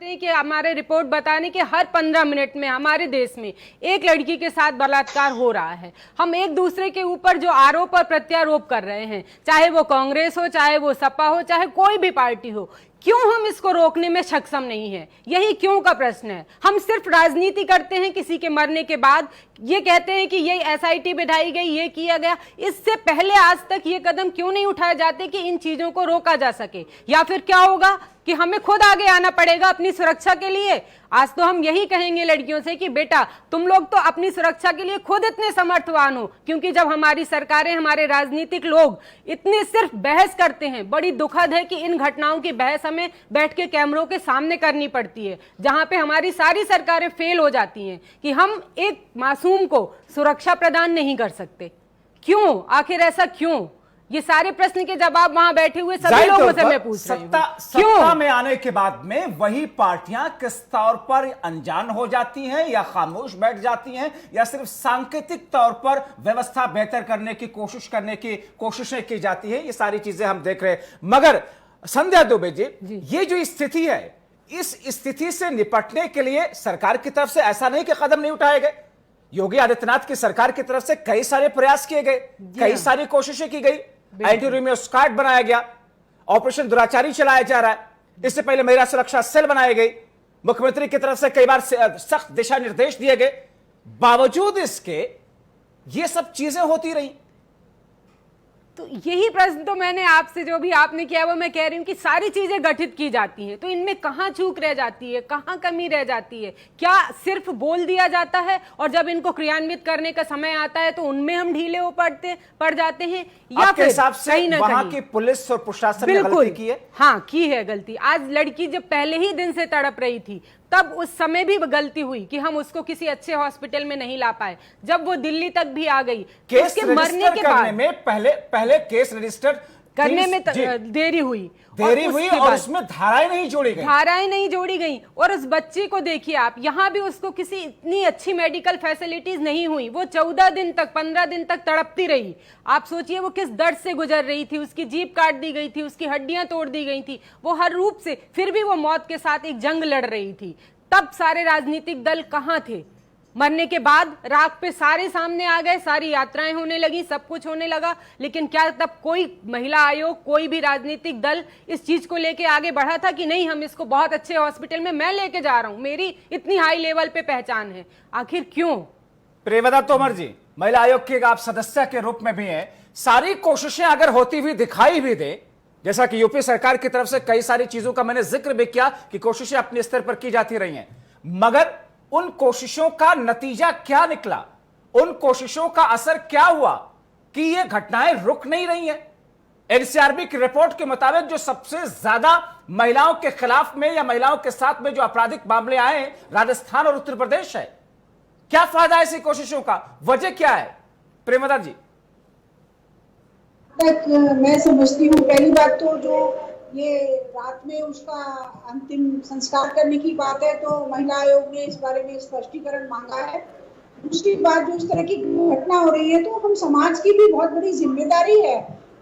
Speaker 7: कि हमारे रिपोर्ट बताने कि हर 15 मिनट में हमारे देश में एक लड़की के साथ बलात्कार हो रहा है। हम एक दूसरे के ऊपर जो आरोप और प्रत्यारोप कर रहे हैं, चाहे वो कांग्रेस हो, चाहे वो सपा हो, चाहे कोई भी पार्टी हो, क्यों हम इसको रोकने में सक्षम नहीं है? यही क्यों का प्रश्न है। हम सिर्फ राजनीति करते हैं किसी के मरने के बाद, ये कहते हैं कि ये एसआईटी बिठाई गई, ये किया गया। इससे पहले आज तक ये कदम क्यों नहीं उठाए जाते कि इन चीजों को रोका जा सके? या फिर क्या होगा कि हमें खुद आगे आना पड़ेगा अपनी सुरक्षा के लिए? आज तो हम यही कहेंगे लड़कियों से कि बेटा तुम लोग तो अपनी सुरक्षा के लिए खुद इतने समर्थवान हो, क्योंकि जब हमारी सरकारें, हमारे राजनीतिक लोग इतने सिर्फ बहस करते हैं, बड़ी दुखद है कि इन घटनाओं की बहस हमें बैठ के कैमरों के सामने करनी पड़ती है, जहां पे हमारी सारी सरकारें फेल हो जाती हैं कि हम एक मासूम को सुरक्षा प्रदान नहीं कर सकते। क्यों? आखिर ऐसा क्यों? ये सारे प्रश्न के जवाब वहां बैठे हुए सभी लोगों से मैं पूछ रही हूं।
Speaker 1: सत्ता में आने के बाद में वही पार्टियां किस तौर पर अनजान हो जाती हैं या खामोश बैठ जाती हैं या सिर्फ सांकेतिक तौर पर व्यवस्था बेहतर करने की कोशिशें की जाती है, ये सारी चीजें हम देख रहे हैं। मगर संध्या दुबे जी, ये जो स्थिति है, इस स्थिति से निपटने के लिए सरकार की तरफ से ऐसा नहीं कि कदम नहीं उठाए गए। योगी आदित्यनाथ की सरकार की तरफ से कई सारे प्रयास किए गए, कई सारी कोशिशें की गई, एंटी रोमियो स्क्वाड बनाया गया, ऑपरेशन दुराचारी चलाया जा रहा है, इससे पहले महिला सुरक्षा सेल बनाई गई, मुख्यमंत्री की तरफ से कई बार सख्त दिशा निर्देश दिए गए। बावजूद इसके ये सब चीजें होती रही।
Speaker 7: तो यही प्रश्न तो मैंने आपसे, जो भी आपने किया वो मैं कह रही हूँ कि सारी चीजें गठित की जाती हैं, तो इनमें कहाँ चूक रह जाती है, कहाँ कमी रह जाती है? क्या सिर्फ बोल दिया जाता है और जब इनको क्रियान्वित करने का समय आता है तो उनमें हम ढीले हो पड़ जाते हैं? या फिर
Speaker 1: हिसाब से वहां की पुलिस और प्रशासन ने गलती की है?
Speaker 7: हाँ, की है गलती। आज लड़की जब पहले ही दिन से तड़प रही थी, तब उस समय भी गलती हुई कि हम उसको किसी अच्छे हॉस्पिटल में नहीं ला पाए। जब वो दिल्ली तक भी आ गई,
Speaker 1: केस मरने के बाद में पहले केस रजिस्टर
Speaker 7: करने में देरी हुई
Speaker 1: और उसमें धाराएं नहीं जोड़ी गई। और उस बच्ची को देखिए आप, यहां भी उसको किसी इतनी अच्छी मेडिकल फैसिलिटीज नहीं हुई। वो 14 दिन तक, 15 दिन तक तड़पती रही। आप सोचिए वो किस दर्द से गुजर रही थी। उसकी जीभ काट दी गई थी, उसकी हड्डियां तोड़ दी गई थी, वो हर रूप से, फिर भी वो मौत के साथ एक जंग लड़ रही थी। तब सारे राजनीतिक दल कहां थे? मरने के बाद राख पे सारे सामने आ गए, सारी यात्राएं होने लगी, सब कुछ होने लगा, लेकिन क्या तब कोई महिला आयोग, कोई भी राजनीतिक दल इस चीज को लेके आगे बढ़ा था कि नहीं हम इसको बहुत अच्छे हॉस्पिटल में मैं लेके जा रहा हूं, मेरी इतनी हाई लेवल पे पहचान है? आखिर क्यों? प्रियव्रता तोमर जी, महिला आयोग के आप सदस्य के रूप में भी हैं, सारी कोशिशें अगर होती हुई दिखाई भी दे, जैसा कि यूपी सरकार की तरफ से कई सारी चीजों का मैंने जिक्र भी किया कि कोशिशें अपने स्तर पर की जाती रही हैं, मगर उन कोशिशों का नतीजा क्या निकला? उन कोशिशों का असर क्या हुआ कि ये घटनाएं रुक नहीं रही हैं? एनसीआरबी की रिपोर्ट के मुताबिक जो सबसे ज्यादा महिलाओं के खिलाफ में या महिलाओं के साथ में जो आपराधिक मामले आए हैं, राजस्थान और उत्तर प्रदेश है। क्या फायदा है ऐसी कोशिशों का? वजह क्या है प्रेमदा जी?
Speaker 6: मैं समझती हूँ, पहली बात तो जो ये रात में उसका अंतिम संस्कार करने की बात है, तो महिला आयोग ने इस बारे में स्पष्टीकरण मांगा है। दूसरी बात, जो इस तरह की घटना हो रही है, तो हम समाज की भी बहुत बड़ी जिम्मेदारी है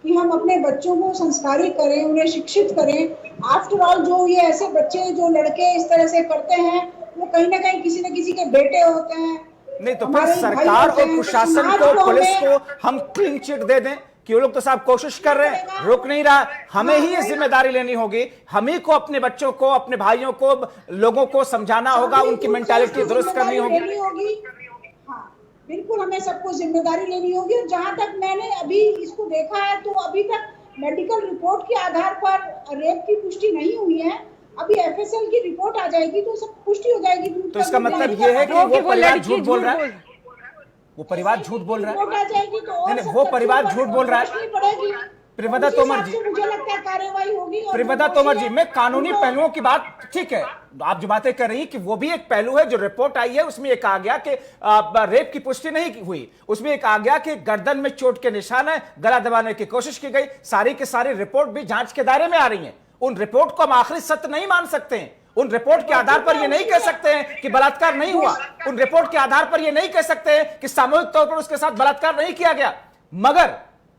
Speaker 6: कि हम अपने बच्चों को संस्कारित करें, उन्हें शिक्षित करें। आफ्टर ऑल जो ये ऐसे बच्चे, जो लड़के इस तरह से करते हैं, वो कहीं ना कहीं किसी न किसी के बेटे होते हैं।
Speaker 1: नहीं तो फिर सरकार और प्रशासन को, पुलिस को हम क्लीन चिट दे दें कि वो लोग तो साहब कोशिश कर रहे हैं, रुक नहीं रहा। हमें ही ये जिम्मेदारी लेनी होगी, हम ही को अपने बच्चों को, अपने भाइयों को, लोगों को समझाना होगा, उनकी मेंटालिटी दुरुस्त करनी होगी।
Speaker 6: हाँ, बिल्कुल हमें सबको जिम्मेदारी लेनी होगी। और जहां तक मैंने अभी इसको देखा है, तो अभी तक मेडिकल रिपोर्ट के आधार पर रेप की पुष्टि नहीं हुई है। अभी एफएसएल की रिपोर्ट आ जाएगी तो सब पुष्टि हो जाएगी।
Speaker 1: तो इसका मतलब ये है कि वो परिवार झूठ बोल रहा है, वो परिवार झूठ बोल रहा है, नहीं, वो परिवार झूठ बोल रहा है। प्रियव्रता तोमर जी,
Speaker 6: मुझे लगता है कार्रवाई होगी।
Speaker 1: प्रियव्रता तोमर जी, मैं कानूनी पहलुओं की बात, ठीक है, आप जो बातें कर रही कि वो भी एक पहलू है। जो रिपोर्ट आई है उसमें एक आ गया कि रेप की पुष्टि नहीं हुई, उसमें एक आ गया कि गर्दन में चोट के निशान है, गला दबाने की कोशिश की गई। सारी की सारी रिपोर्ट भी जांच के दायरे में आ रही है। उन रिपोर्ट को हम आखिरी सत्य नहीं मान सकते हैं। उन रिपोर्ट के आधार पर यह नहीं कह सकते हैं कि बलात्कार नहीं हुआ। उन रिपोर्ट के आधार पर यह नहीं कह सकते हैं कि सामूहिक तौर पर उसके साथ बलात्कार नहीं किया गया। मगर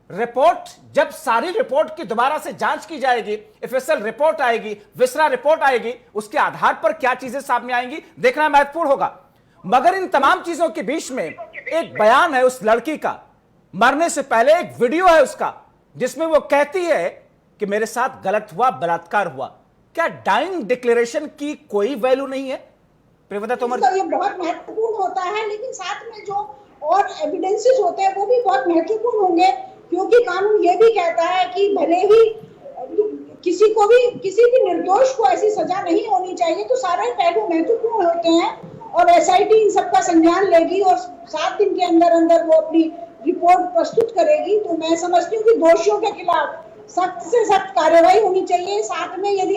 Speaker 1: रिपोर्ट, जब सारी रिपोर्ट की दोबारा से जांच की जाएगी, एफएसएल रिपोर्ट आएगी, विसरा रिपोर्ट आएगी, उसके आधार पर क्या चीजें सामने आएंगी देखना महत्वपूर्ण होगा। मगर इन तमाम चीजों के बीच में एक बयान है उस लड़की का, मरने से पहले एक वीडियो है उसका, जिसमें वो कहती है कि मेरे साथ गलत हुआ, बलात्कार हुआ। क्या डाइंग डिक्लेरेशन की कोई वैल्यू नहीं है प्रियव्रता तोमर?
Speaker 6: तो ये बहुत महत्वपूर्ण होता है, लेकिन साथ में जो और एविडेंसेस होते हैं वो भी बहुत महत्वपूर्ण होंगे, क्योंकि कानून ये भी कहता है कि भले ही किसी भी निर्दोष को ऐसी सजा नहीं होनी चाहिए। तो सारे पहलू महत्वपूर्ण होते हैं और एसआईटी इन सबका संज्ञान लेगी और 7 दिन के अंदर अंदर वो अपनी रिपोर्ट प्रस्तुत करेगी। तो मैं समझती हूँ कि दोषियों के खिलाफ सख्त से सख्त कार्रवाई होनी चाहिए। साथ में यदि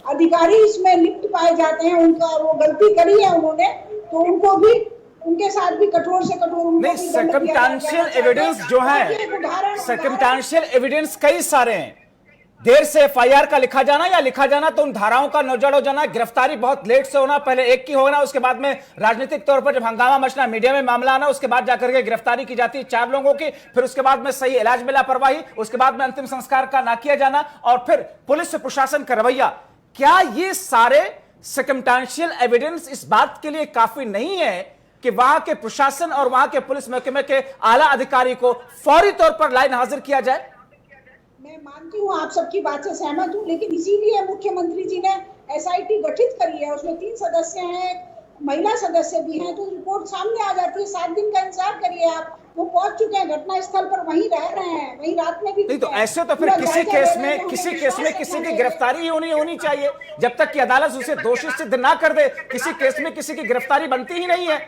Speaker 6: अधिकारी इसमें लिप्त पाए जाते हैं, उनका वो गलती करी है उन्होंने, तो उनको भी उनके साथ भी कठोर से कठोर
Speaker 1: नहीं, सर्कमस्टेंशियल एविडेंस जो है, सर्कमस्टेंशियल एविडेंस कई सारे हैं। देर से एफआईआर का लिखा जाना या लिखा जाना तो उन धाराओं का नोजड़ हो जाना, गिरफ्तारी बहुत लेट से होना, पहले एक की होना, उसके बाद में राजनीतिक तौर पर जब हंगामा मचना, मीडिया में मामला आना, उसके बाद जाकर के गिरफ्तारी की जाती है 4 लोगों की, फिर उसके बाद में सही इलाज में लापरवाही, उसके बाद में अंतिम संस्कार का ना किया जाना, और फिर पुलिस प्रशासन का रवैया। क्या ये सारे सर्कमस्टेंशियल एविडेंस इस बात के लिए काफी नहीं है कि वहां के प्रशासन और वहां के पुलिस महकमे के आला अधिकारी को फौरी तौर पर लाइन हाजिर किया जाए?
Speaker 6: मैं मानती हूँ, आप सबकी बात से सहमत हूँ, लेकिन इसीलिए मुख्यमंत्री जी ने एसआईटी गठित करी है। उसमें 3 सदस्य हैं, महिला सदस्य भी हैं, तो रिपोर्ट सामने आ जाती है। 7 दिन का इंतजार करिए आप। वो पहुंच चुके हैं घटना स्थल पर, वहीं रह रहे हैं, वहीं रात में भी।
Speaker 1: नहीं तो ऐसे तो फिर किसी केस में किसी की गिरफ्तारी ही होनी चाहिए। जब तक कि अदालत उसे दोषी सिद्ध ना कर दे, किसी केस में किसी की गिरफ्तारी बनती ही नहीं है।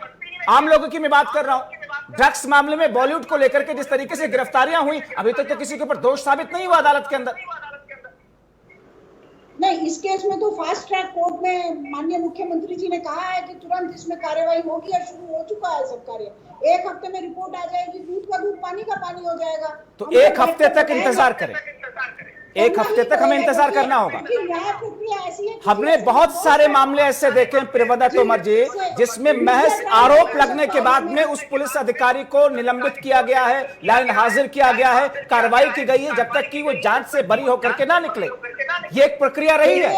Speaker 1: आम लोगों की मैं बात कर रहा हूं। ड्रग्स मामले में बॉलीवुड को लेकर के जिस तरीके से गिरफ्तारियां हुई, अभी तक तो किसी के ऊपर दोष साबित नहीं हुआ अदालत के अंदर।
Speaker 6: नहीं, इस केस में तो फास्ट ट्रैक कोर्ट में माननीय मुख्यमंत्री जी ने कहा है कि तुरंत इसमें कार्यवाही होगी और शुरू हो चुका है सब कार्य। 1 हफ्ते में रिपोर्ट आ जाएगी, दूध का दूध पानी का पानी हो जाएगा।
Speaker 1: तो 1 हफ्ते तक इंतजार करें, 1 हफ्ते तक हमें इंतजार करना होगा। हमने बहुत सारे मामले ऐसे देखे हैं प्रियव्रता तोमर जी, जिसमें महज आरोप लगने के बाद में उस पुलिस अधिकारी को निलंबित किया गया है, लाइन हाजिर किया गया है, कार्रवाई की गई है, जब तक कि वो जांच से बरी होकर के ना निकले। ये एक प्रक्रिया रही है।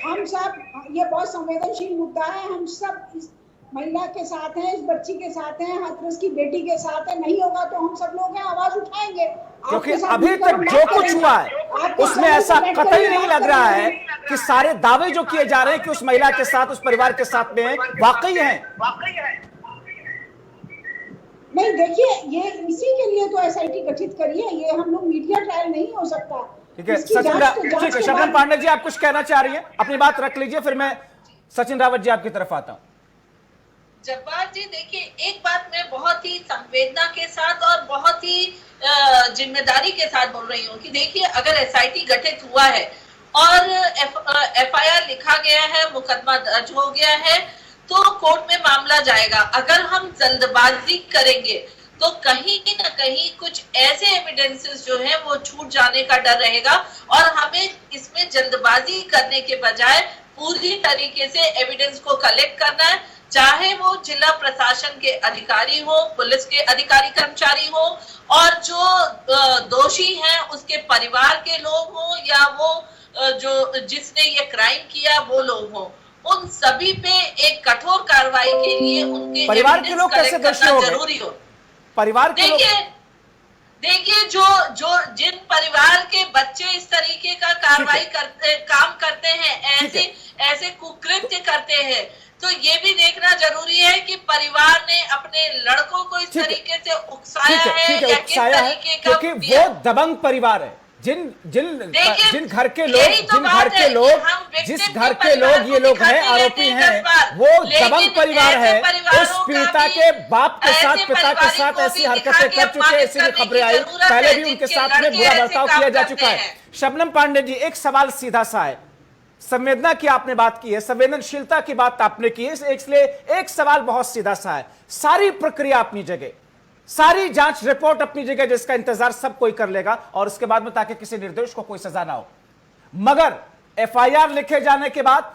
Speaker 6: हम सब, ये बहुत संवेदनशील मुद्दा है, हम सब इस महिला के साथ हैं, इस बच्ची के साथ हैं, हाथरस की बेटी के साथ है। नहीं होगा तो हम सब लोग हैं, आवाज उठाएंगे।
Speaker 1: क्योंकि अभी तक जो कुछ हुआ है उसमें ऐसा कतई नहीं लग रहा है कि सारे दावे जो किए जा रहे हैं कि उस महिला के साथ, उस परिवार के साथ में हैं, वाकई हैं।
Speaker 6: नहीं, देखिए, ये इसी के लिए तो एसआईटी गठित करी है। ये हम लोग मीडिया ट्रायल नहीं हो सकता।
Speaker 1: ठीक है, शबनम पांडे जी, आप कुछ कहना चाह रही हैं? अपनी बात रख लीजिए, फिर मैं सचिन रावत जी आपकी तरफ आता हूं।
Speaker 4: जब्बार जी, देखिए, एक बात मैं बहुत ही संवेदना के साथ और बहुत ही जिम्मेदारी के साथ बोल रही हूँ कि देखिए, अगर एसआईटी गठित हुआ है और एफआईआर लिखा गया है, मुकदमा दर्ज हो गया है, तो कोर्ट में मामला जाएगा। अगर हम जल्दबाजी करेंगे तो कहीं न कहीं कुछ ऐसे एविडेंसेस जो है वो छूट जाने का डर रहेगा, और हमें इसमें जल्दबाजी करने के बजाय पूरी तरीके से एविडेंस को कलेक्ट करना है, चाहे वो जिला प्रशासन के अधिकारी हो, पुलिस के अधिकारी कर्मचारी हो, और जो दोषी हैं उसके परिवार के लोग हो, या वो जो जिसने ये क्राइम किया वो लोग हो, उन सभी पे एक कठोर कार्रवाई के लिए उनके
Speaker 1: परिवार के लोग कैसे दोषी हो
Speaker 4: जरूरी हो।
Speaker 1: परिवार के लोग,
Speaker 4: देखिए, जो जिन परिवार के बच्चे इस तरीके का काम करते हैं, ऐसे कुकृत्य करते हैं, तो ये भी देखना जरूरी है कि परिवार ने अपने लड़कों को इस तरीके से उकसाया है या किस तरीके का,
Speaker 1: क्योंकि वो दबंग परिवार है। जिन घर के लोग जिस घर के लोग ये लोग हैं, आरोपी हैं, वो दबंग परिवार है। उस पीड़िता के बाप के साथ, पिता के साथ ऐसी हरकतें कर चुके हैं, ऐसी खबरें आई, पहले भी उनके साथ में बुरा बर्ताव किया जा चुका है। शबनम पांडे जी, एक सवाल सीधा सा है। संवेदना की आपने बात की है, संवेदनशीलता की बात आपने की है, इसलिए एक सवाल बहुत सीधा सा है। सारी प्रक्रिया अपनी जगह, सारी जांच रिपोर्ट अपनी जगह, जिसका इंतजार सब कोई कर लेगा, और उसके बाद में ताकि किसी निर्दोष को कोई सजा ना हो। मगर एफआईआर लिखे जाने के बाद,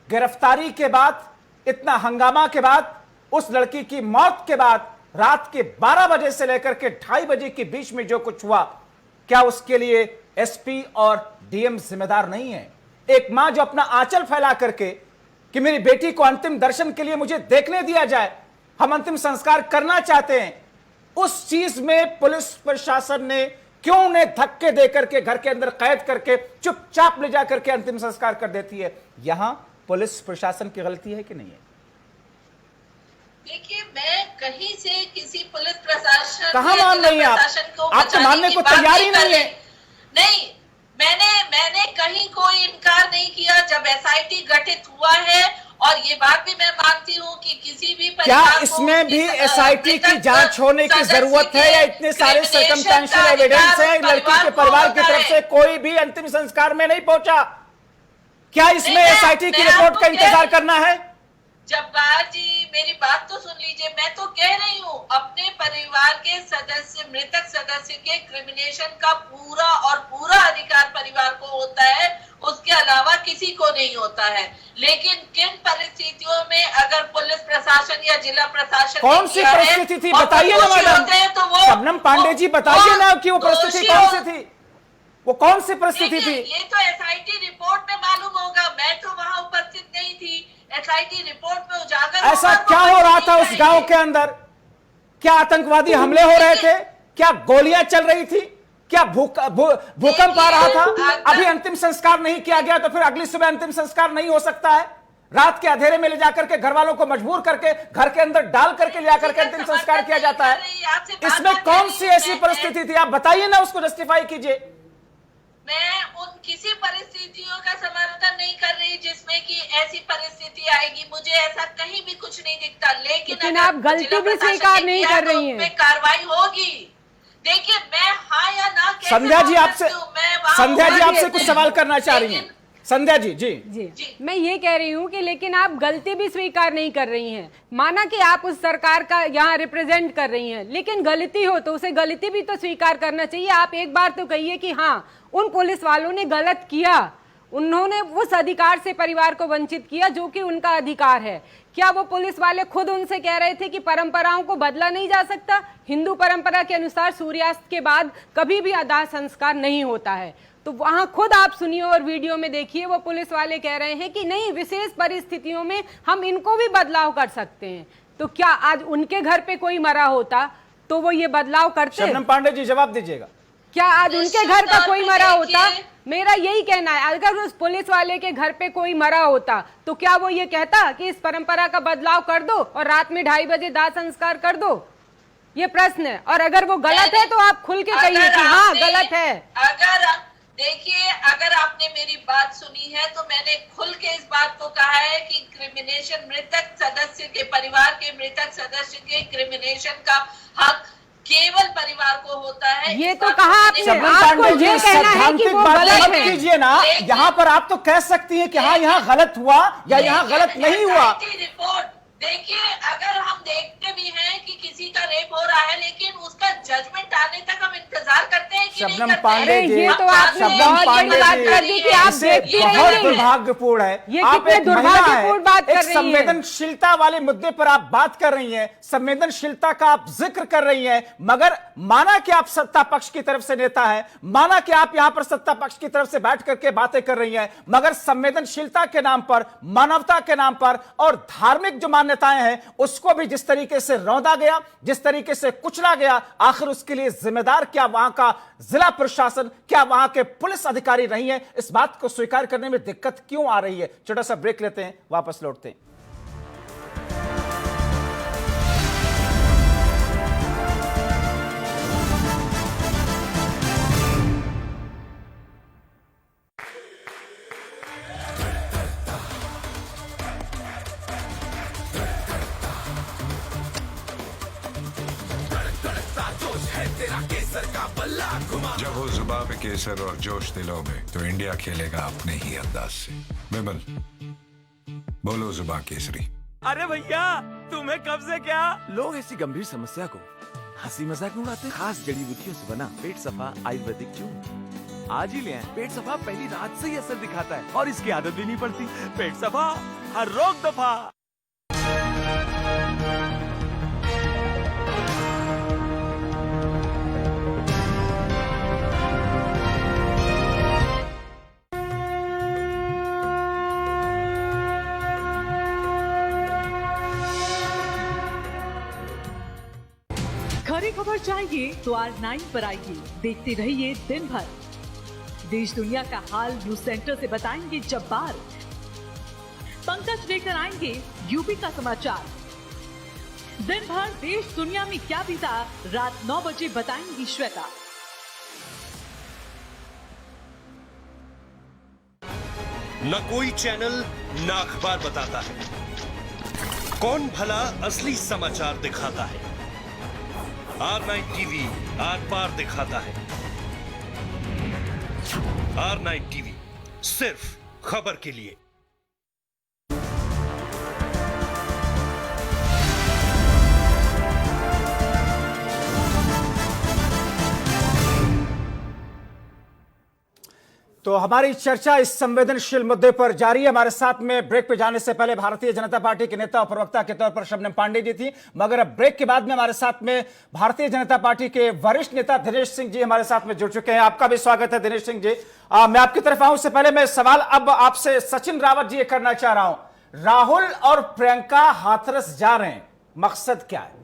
Speaker 1: गिरफ्तारी के बाद, इतना हंगामा के बाद, उस लड़की की मौत के बाद, रात के 12 बजे से लेकर के 2:30 बजे के बीच में जो कुछ हुआ, क्या उसके लिए एसपी और डीएम जिम्मेदार नहीं है? एक मां जो अपना आंचल फैला करके कि मेरी बेटी को अंतिम दर्शन के लिए मुझे देखने दिया जाए, हम अंतिम संस्कार करना चाहते हैं, उस चीज में पुलिस प्रशासन ने क्यों उन्हें धक्के दे करके घर के अंदर कैद करके चुपचाप ले जा करके अंतिम संस्कार कर देती है? यहां पुलिस प्रशासन की गलती है कि नहीं है?
Speaker 4: देखिए, मैं कहीं से किसी पुलिस प्रशासन
Speaker 1: कहां मान रही हैं आप तो मानने को तैयार ही नहीं है।
Speaker 4: नहीं, मैंने कहीं कोई इनकार नहीं किया जब एसआईटी गठित हुआ है, और ये बात भी मैं मानती हूँ कि किसी भी
Speaker 1: क्या इसमें भी एसआईटी की जांच होने की जरूरत है, या इतने सारे सर्कमस्टेंशियल एविडेंस है लड़की के परिवार की तरफ से कोई भी अंतिम संस्कार में नहीं पहुंचा? क्या इसमें एसआईटी की रिपोर्ट का इंतजार करना है?
Speaker 4: जब्बार जी, मेरी बात तो सुन लीजिए। मैं तो कह रही हूँ, अपने परिवार के सदस्य, मृतक सदस्य के क्रिमिनेशन का पूरा अधिकार परिवार को होता है, उसके अलावा किसी को नहीं होता है। लेकिन किन परिस्थितियों में अगर पुलिस प्रशासन या जिला प्रशासन
Speaker 1: कौन सी परिस्थिति थी बताइए ना मैडम,
Speaker 4: तो वो
Speaker 1: शबनम पांडे जी बताइए ना कि वो परिस्थिति कौन सी थी, वो कौन सी परिस्थिति थी?
Speaker 4: ये तो एसआईटी रिपोर्ट में मालूम होगा, मैं तो वहां उपस्थित नहीं थी। एसआईटी रिपोर्ट में उजागर
Speaker 1: ऐसा क्या हो रहा था उस गांव के अंदर? क्या आतंकवादी हमले हो रहे थे? क्या गोलियां चल रही थी? क्या भूकंप आ रहा था? अभी अंतिम संस्कार नहीं किया गया तो फिर अगली सुबह अंतिम संस्कार नहीं हो सकता है? रात के अंधेरे में ले जाकर के घर वालों को मजबूर करके घर के अंदर डाल करके ले जाकर के अंतिम संस्कार किया जाता है। इसमें कौन सी ऐसी परिस्थिति थी? आप बताइए ना, उसको जस्टिफाई कीजिए।
Speaker 4: मैं उन किसी परिस्थितियों का समर्थन नहीं कर रही जिसमें कि ऐसी परिस्थिति आएगी, मुझे ऐसा कहीं भी कुछ नहीं दिखता। लेकिन
Speaker 7: आप गलती भी स्वीकार नहीं कर रही हैं।
Speaker 4: कार्रवाई होगी। देखिए, मैं हाँ या ना
Speaker 1: संध्या जी आपसे कुछ सवाल करना चाह रही हैं। संध्या जी
Speaker 7: जी मैं ये कह रही हूँ कि लेकिन आप गलती भी स्वीकार नहीं कर रही हैं। माना कि आप उस सरकार का यहाँ रिप्रेजेंट कर रही हैं, लेकिन गलती हो तो उसे गलती भी तो स्वीकार करना चाहिए। आप एक बार तो कहिए कि हाँ, उन पुलिस वालों ने गलत किया, उन्होंने उस अधिकार से परिवार को वंचित किया जो कि उनका अधिकार है। क्या वो पुलिस वाले खुद उनसे कह रहे थे कि परंपराओं को बदला नहीं जा सकता? हिंदू परंपरा के अनुसार सूर्यास्त के बाद कभी भी अदाह संस्कार नहीं होता है। तो वहां खुद आप सुनिए और वीडियो में देखिए, वो पुलिस वाले कह रहे हैं कि नहीं, विशेष परिस्थितियों में हम इनको भी बदलाव कर सकते हैं। तो क्या आज उनके घर पे कोई मरा होता तो वो ये बदलाव करते?
Speaker 1: शबनम पांडे जी जवाब दीजिएगा।
Speaker 7: क्या आज उनके घर का कोई मरा होता? मेरा यही कहना है, अगर उस पुलिस वाले के घर पे कोई मरा होता तो क्या वो ये कहता कि इस परंपरा का बदलाव कर दो और रात में 2:30 बजे दाह संस्कार कर दो? ये प्रश्न है। और अगर वो गलत है तो आप खुल के कहिए कि हाँ गलत है।
Speaker 4: देखिए, अगर आपने मेरी बात सुनी है तो मैंने खुल के इस बात को कहा है कि क्रिमिनेशन, मृतक सदस्य के परिवार के मृतक सदस्य के क्रिमिनेशन का हक केवल परिवार को होता है।
Speaker 7: ये तो कहा आपने, आपको ये कहना है कि वो गलत है।
Speaker 1: कीजिए ना, यहाँ पर आप तो कह सकती हैं कि हाँ यहाँ गलत हुआ या यहाँ गलत नहीं हुआ।
Speaker 4: रिपोर्ट देखिए, अगर हम देखते भी हैं कि किसी का रेप हो रहा है, लेकिन उसका जजमेंट आने तक हम इंतजार करते हैं कि नहीं करते हैं?
Speaker 1: पांडे जी,
Speaker 7: ये तो आपने बहुत बड़ी बात कर दी कि आप देखती
Speaker 1: बहुत दुर्भाग्यपूर्ण है।
Speaker 7: ये
Speaker 1: आप एक
Speaker 7: दुर्भाग्यपूर्ण बात कर रही हैं।
Speaker 1: संवेदनशीलता वाले मुद्दे पर आप बात कर रही हैं, संवेदनशीलता का आप जिक्र कर रही हैं, मगर माना कि आप सत्ता पक्ष की तरफ से नेता है, माना कि आप यहां पर सत्ता पक्ष की तरफ से बैठ करके बातें कर रही हैं, मगर संवेदनशीलता के नाम पर, मानवता के नाम पर और धार्मिक जो मान्यताएं हैं उसको भी जिस तरीके से रौंदा गया, जिस तरीके से कुचला गया, आखिर उसके लिए जिम्मेदार क्या वहां का जिला प्रशासन, क्या वहां के पुलिस अधिकारी नहीं है? इस बात को स्वीकार करने में दिक्कत क्यों आ रही है? छोटा सा ब्रेक लेते हैं, वापस लौटते हैं।
Speaker 8: जब हो जुबां पे केसर और जोश दिलों में, तो इंडिया खेलेगा अपने ही अंदाज से। विमल, बोलो जुबां केसरी।
Speaker 12: अरे भैया, तुम्हें कब से क्या? लोग ऐसी गंभीर समस्या को हंसी मजाक में उड़ाते हैं। खास जड़ी बूटियों से बना पेट सफा आयुर्वेदिक चूर्ण आज ही ले आए। पेट सफा पहली रात से ही असर दिखाता है और इसकी आदत भी नहीं पड़ती। पेट सफा, हर रोग दफा।
Speaker 13: सारी खबर चाहिए तो R9 पर आइए, देखते रहिए दिन भर। देश दुनिया का हाल न्यूज सेंटर से बताएंगे जब्बार। पंकज लेकर आएंगे यूपी का समाचार। दिन भर देश दुनिया में क्या बीता, रात 9 बजे बताएंगी श्वेता।
Speaker 14: न कोई चैनल न अखबार बताता है, कौन भला असली समाचार दिखाता है। R9 टीवी आर पार दिखाता है। R9 टीवी सिर्फ खबर के लिए।
Speaker 1: तो हमारी चर्चा इस संवेदनशील मुद्दे पर जारी है। हमारे साथ में ब्रेक पे जाने से पहले भारतीय जनता पार्टी के नेता और प्रवक्ता के तौर पर शबनम पांडे जी थी, मगर अब ब्रेक के बाद में हमारे साथ में भारतीय जनता पार्टी के वरिष्ठ नेता दिनेश सिंह जी हमारे साथ में जुड़ चुके हैं। आपका भी स्वागत है दिनेश सिंह जी। मैं आपकी तरफ आऊं उससे पहले मैं सवाल अब आपसे सचिन रावत जी करना चाह रहा हूं। राहुल और प्रियंका हाथरस जा रहे हैं, मकसद क्या है?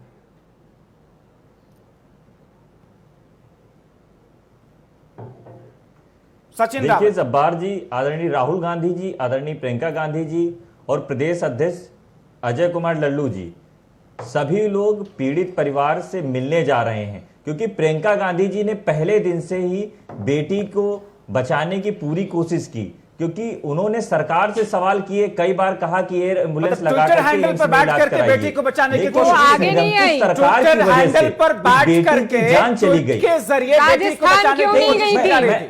Speaker 9: देखिए जब्बार जी, आदरणीय राहुल गांधी जी, आदरणीय प्रियंका गांधी जी और प्रदेश अध्यक्ष अजय कुमार लल्लू जी, सभी लोग पीड़ित परिवार से मिलने जा रहे हैं, क्योंकि प्रियंका गांधी जी ने पहले दिन से ही बेटी को बचाने की पूरी कोशिश की, क्योंकि उन्होंने सरकार से सवाल किए, कई बार कहा कि एयर एम्बुलेंस लगा करके
Speaker 1: बेटी को बचाने की
Speaker 9: कोशिश
Speaker 7: आगे नहीं आई।
Speaker 9: सरकार की वजह से बेटी की जान चली गई।
Speaker 7: राजस्थान क्यों नहीं गई थी?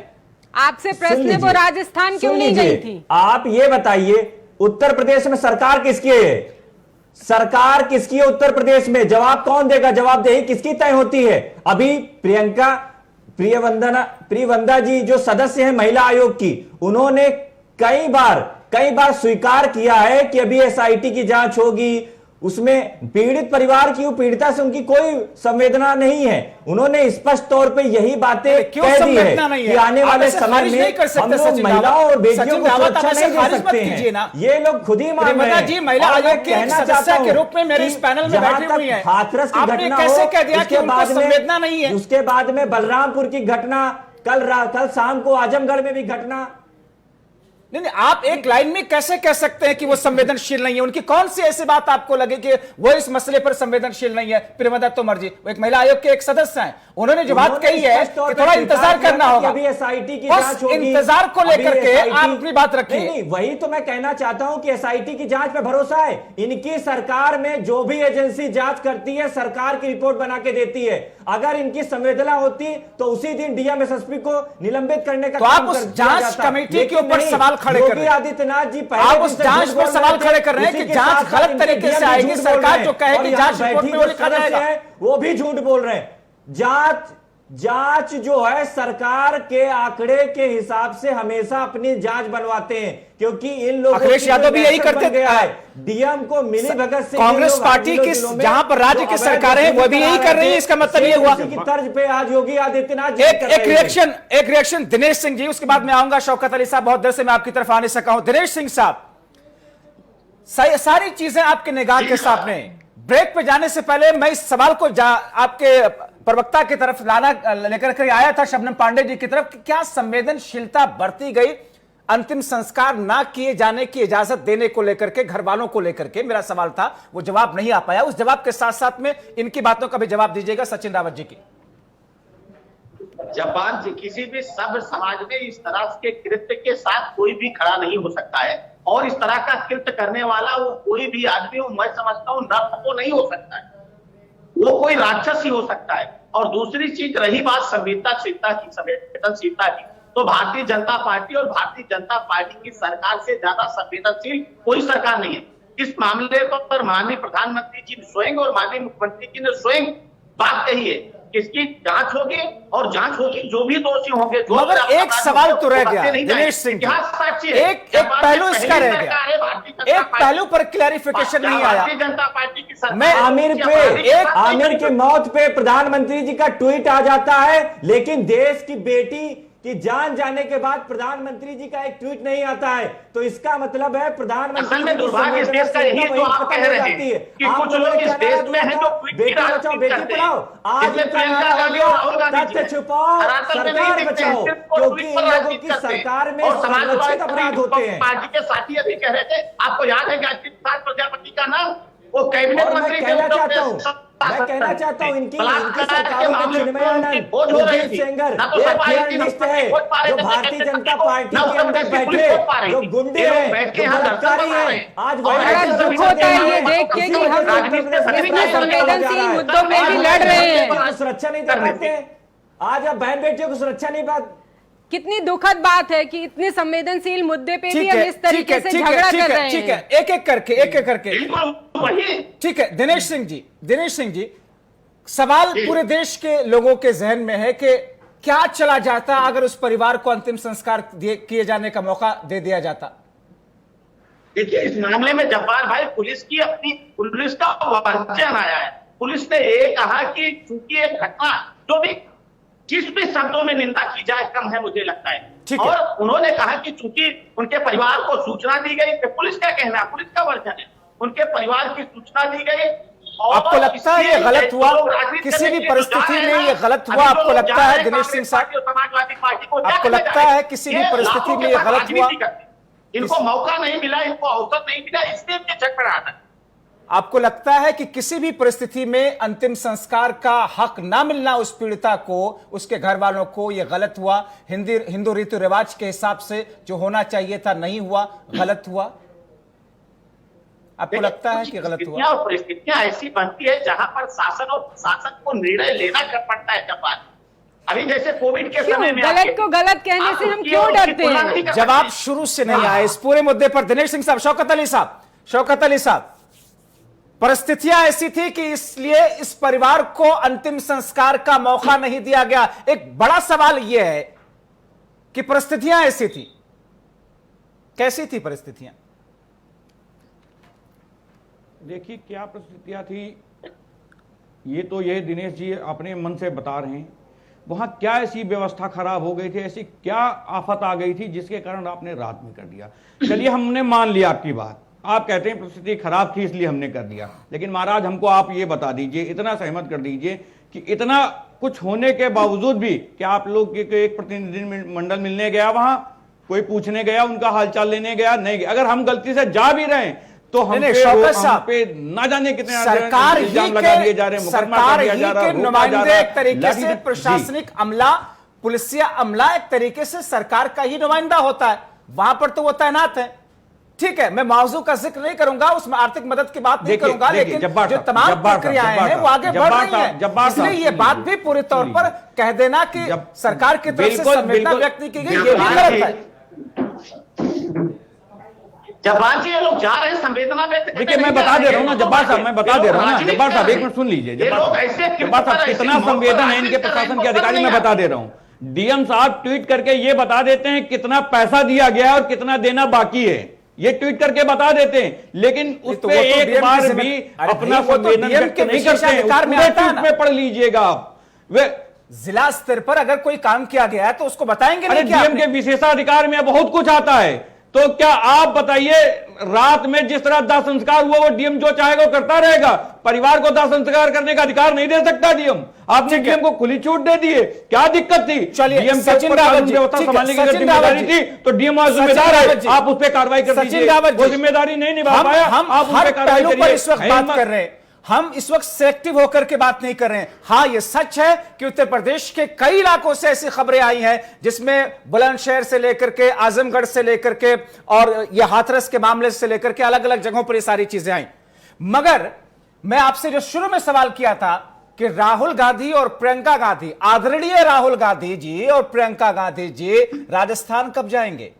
Speaker 7: आपसे प्रश्न है, वो राजस्थान क्यों नहीं गई थी?
Speaker 9: आप ये बताइए, उत्तर प्रदेश में सरकार किसकी है? सरकार किसकी है उत्तर प्रदेश में? जवाब कौन देगा? जवाबदेही किसकी तय होती है? अभी प्रियवंदा जी जो सदस्य हैं महिला आयोग की, उन्होंने कई बार स्वीकार किया है कि अभी एसआईटी की जांच होगी, उसमें पीड़ित परिवार की पीड़िता से उनकी कोई संवेदना नहीं है। उन्होंने स्पष्ट तौर पे यही बातें कह दी है कि आने वाले समय में हम लोग महिलाओं और बेटियों को सुरक्षा नहीं दे सकते हैं। ये लोग खुद ही मान रहे हैं।
Speaker 1: महिला आयोग के सदस्य के रूप में मेरे इस पैनल में बैठी हुई हैं।
Speaker 9: हाथरस की घटना
Speaker 1: कैसे कह दिया कि उनको संवेदना नहीं है?
Speaker 9: उसके बाद में बलरामपुर की घटना, कल शाम को आजमगढ़ में भी घटना।
Speaker 1: नहीं, आप एक लाइन में कैसे कह सकते हैं कि वो संवेदनशील नहीं है? उनकी कौन सी ऐसी बात आपको लगे कि वो इस मसले पर संवेदनशील नहीं है? प्रियवंदा तोमर जी, वो एक महिला आयोग के एक सदस्य हैं, उन्होंने जो बात कही है कि थोड़ा इंतजार करना होगा,
Speaker 9: अभी एसआईटी की जांच होगी,
Speaker 1: इंतजार को लेकर के आप अपनी बात रखिए।
Speaker 9: नहीं, वही तो मैं कहना चाहता हूं कि एसआईटी की जांच पे भरोसा है। इनकी सरकार में जो भी एजेंसी जांच करती है, सरकार की रिपोर्ट बना के देती है। अगर इनकी संवेदना होती तो उसी दिन डीएम एसएसपी को निलंबित करने का
Speaker 1: काम कर दिया जाता। जांच कमेटी के ऊपर सवाल खड़े कर रहे हैं।
Speaker 9: आदित्यनाथ जी
Speaker 1: आप उस जांच पर सवाल खड़े कर रहे हैं कि जांच गलत तरीके से आएगी। सरकार जो कहेगी जांच रिपोर्ट में वो लिखा जाएगा,
Speaker 9: वो भी झूठ बोल रहे हैं। जांच जो है सरकार के आंकड़े के हिसाब से हमेशा अपनी जांच बनवाते हैं, क्योंकि इन लोगों
Speaker 1: अखिलेश यादव भी यही करते
Speaker 9: हैं। डीएम को मिली भगत से
Speaker 1: कांग्रेस पार्टी की जहां पर राज्य की सरकारें हैं वो भी यही कर रही है। इसका मतलब ये हुआ
Speaker 9: की तर्ज पे आज योगी आदित्यनाथ जी
Speaker 1: एक रिएक्शन दिनेश सिंह जी, उसके बाद मैं आऊंगा शौकत अली साहब। बहुत देर से मैं आपकी तरफ आ नहीं सका हूं। दिनेश सिंह साहब, सारी चीजें आपके निगाह के सामने। ब्रेक पे जाने से पहले मैं इस सवाल को आपके प्रवक्ता की तरफ लेकर के आया था, शबनम पांडे जी की तरफ, क्या संवेदनशीलता बरती गई अंतिम संस्कार ना किए जाने की इजाजत देने को लेकर के, घर वालों को लेकर के? मेरा सवाल था, वो जवाब नहीं आ पाया। उस जवाब के साथ साथ में इनकी बातों का भी जवाब दीजिएगा सचिन रावत जी की।
Speaker 15: जापान से किसी भी सभ्य समाज में इस तरह के कृत्य के साथ कोई भी खड़ा नहीं हो सकता है, और इस तरह का कृत्य करने वाला वो कोई भी आदमी हो, मैं समझता हूँ नर तो नहीं हो सकता है, वो कोई राक्षस ही हो सकता है। और दूसरी चीज, रही बात संवेदनशीलता की, तो भारतीय जनता पार्टी और भारतीय जनता पार्टी की सरकार से ज्यादा संवेदनशील कोई सरकार नहीं है। इस मामले पर माननीय प्रधानमंत्री जी स्वयं और माननीय मुख्यमंत्री जी ने स्वयं बात कही है कि इसकी जांच होगी, और जांच होगी, जो भी दोषी होंगे।
Speaker 1: मगर एक सवाल तो रह गया दिनेश सिंह जी, एक पहलू इसका रह गया, एक पहलू पर क्लैरिफिकेशन नहीं आया।
Speaker 15: भारतीय जनता पार्टी की सरकार
Speaker 9: मैं आमिर की मौत पे प्रधानमंत्री जी का ट्वीट आ जाता है, लेकिन देश की बेटी कि जान जाने के बाद प्रधानमंत्री जी का एक ट्वीट नहीं आता है, तो इसका मतलब है प्रधानमंत्री
Speaker 15: में दुर्भाग्य इस देश का यही जो आप कह रहे हैं कि कुछ लोग इस देश में हैं जो
Speaker 9: बेटी बचाओ बेटी पढ़ाओ, आज तथ्य छुपाओ सरकार बचाओ, क्योंकि इन लोगों की सरकार में संरक्षित अपराध होते हैं।
Speaker 15: पार्टी के साथी अभी कह रहे थे, आपको याद है कि प्रजापति का नाम वो कैबिनेट मंत्री थे।
Speaker 9: मैं कहना चाहता हूं इनकी सरकारों के चिन्मयानंद, कुलदीप सेंगर एक फेयरलिस्ट है जो भारतीय जनता पार्टी के अंदर बैठे जो गुंडे हैं, जो बलात्कारी हैं, आज
Speaker 7: बड़ा दुख होता है ये देख के कि हम इतने संवेदनशील मुद्दों में भी लड़ रहे हैं,
Speaker 9: सुरक्षा नहीं दे पाते। आज आप बहन बेटियों को सुरक्षा नहीं पाते।
Speaker 7: कितनी दुखद बात है कि इतने संवेदनशील मुद्दे पे भी हम इस तरीके से झगड़ा कर रहे हैं।
Speaker 1: ठीक है, एक एक करके ठीक है। दिनेश सिंह जी, सवाल पूरे देश के लोगों के जहन में है कि क्या चला जाता अगर उस परिवार को अंतिम संस्कार किए जाने का मौका दे दिया जाता।
Speaker 15: देखिए, इस मामले में जब्बार भाई पुलिस का वर्चन आया है। पुलिस ने ये कहा कि चूंकि एक घटना जो भी जिस भी शब्दों में निंदा की जाए कम है मुझे लगता है। और उन्होंने कहा कि चूंकि उनके परिवार को सूचना दी गई, तो पुलिस क्या कहना है, पुलिस का वर्जन है, उनके परिवार की सूचना दी गई।
Speaker 1: आपको लगता है ये गलत हुआ, किसी भी परिस्थिति में ये गलत हुआ? आपको लगता है दिनेश सिंह साहब,
Speaker 15: समाजवादी पार्टी को
Speaker 1: आपको लगता है किसी भी परिस्थिति में ये गलत हुआ?
Speaker 15: इनको मौका नहीं मिला, इनको अवसर नहीं मिला, इसलिए इनके चक्कर आता है।
Speaker 1: आपको लगता है कि किसी भी परिस्थिति में अंतिम संस्कार का हक ना मिलना उस पीड़िता को, उसके घर वालों को, यह गलत हुआ? हिंदू रीति रिवाज के हिसाब से जो होना चाहिए था नहीं हुआ, गलत हुआ? आपको लगता है कि गलत हुआ?
Speaker 15: और परिस्थितियां ऐसी बनती है जहां पर शासन और प्रशासन को निर्णय लेना कर पड़ता है। अभी जैसे कोविड के समय में
Speaker 7: गलत को गलत कहने से हम क्यों डरते हैं?
Speaker 1: जवाब शुरू से नहीं आए इस पूरे मुद्दे पर। दिनेश सिंह साहब, शौकत अली साहब, परिस्थितियां ऐसी थी कि इसलिए इस परिवार को अंतिम संस्कार का मौका नहीं दिया गया। एक बड़ा सवाल यह है कि परिस्थितियां ऐसी थी, कैसी थी परिस्थितियां?
Speaker 10: देखिए क्या परिस्थितियां थी, ये दिनेश जी अपने मन से बता रहे हैं। वहां क्या ऐसी व्यवस्था खराब हो गई थी, ऐसी क्या आफत आ गई थी जिसके कारण आपने रात में कर दिया? चलिए हमने मान लिया आपकी बात, आप कहते हैं परिस्थिति खराब थी इसलिए हमने कर दिया, लेकिन महाराज हमको आप ये बता दीजिए, इतना सहमत कर दीजिए कि इतना कुछ होने के बावजूद भी क्या आप लोग एक प्रतिनिधि मंडल मिलने गया, वहां कोई पूछने गया, उनका हालचाल लेने गया? नहीं गया। अगर हम गलती से जा भी रहे तो हम पे ना जाने कितने
Speaker 1: सरकार लगा दिए जा रहे हैं, सरकार ही के नुमाइंदे एक तरीके से प्रशासनिक अमला, पुलिसिया अमला एक तरीके से सरकार का ही नुमाइंदा होता है, वहां पर तो वो तैनात है। ठीक है, मैं मौजू का जिक्र नहीं करूंगा, उसमें आर्थिक मदद की बात नहीं करूंगा, लेकिन जो तमाम प्रक्रियाएं हैं वो आगे बढ़ रही हैं। इसलिए ये बात भी पूरे तौर पर कह देना कि सरकार की तरफ से संवेदना व्यक्त की गई, ये भी गलत है।
Speaker 15: जब्बार जी, ये लोग जा रहे हैं संवेदना व्यक्त।
Speaker 10: देखिए मैं बता दे रहा हूं ना जब्बार साहब, मैं बता दे रहा हूं ना जब्बार साहब, एक मिनट सुन लीजिए। जब्बार साहब कितना संवेदन है इनके प्रशासन के अधिकारी, मैं बता दे रहा हूं। डीएम साहब ट्वीट करके ये बता देते हैं कितना पैसा दिया गया और कितना देना बाकी है, ये ट्वीट करके बता देते हैं, लेकिन उस पे एक बार भी अपना संवेदन व्यक्त नहीं करते हैं। में पढ़ लीजिएगा आप, वे
Speaker 1: जिला स्तर पर अगर कोई काम किया गया है तो उसको बताएंगे नहीं?
Speaker 10: डीएम के विशेषाधिकार में बहुत कुछ आता है, तो क्या आप बताइए रात में जिस तरह दाह संस्कार हुआ वो डीएम जो चाहेगा वो करता रहेगा? परिवार को दाह संस्कार करने का अधिकार नहीं दे सकता डीएम? आपने डीएम को खुली छूट दे दी है, क्या दिक्कत थी? डीएम के ऊपर कानून व्यवस्था संभालने की जिम्मेदारी थी तो डीएम जिम्मेदार है, आप उस पर कार्रवाई कर दीजिए। वो जिम्मेदारी नहीं निभा पाया, आप उस पर कार्रवाई करिए।
Speaker 1: इस वक्त बात कर रहे हैं हम, इस वक्त सिलेक्टिव होकर के बात नहीं कर रहे हैं। हां, यह सच है कि उत्तर प्रदेश के कई इलाकों से ऐसी खबरें आई हैं जिसमें बुलंदशहर से लेकर के आजमगढ़ से लेकर के और यह हाथरस के मामले से लेकर के अलग अलग जगहों पर ये सारी चीजें आई। मगर मैं आपसे जो शुरू में सवाल किया था कि राहुल गांधी और प्रियंका गांधी, आदरणीय राहुल गांधी जी और प्रियंका गांधी जी राजस्थान कब जाएंगे?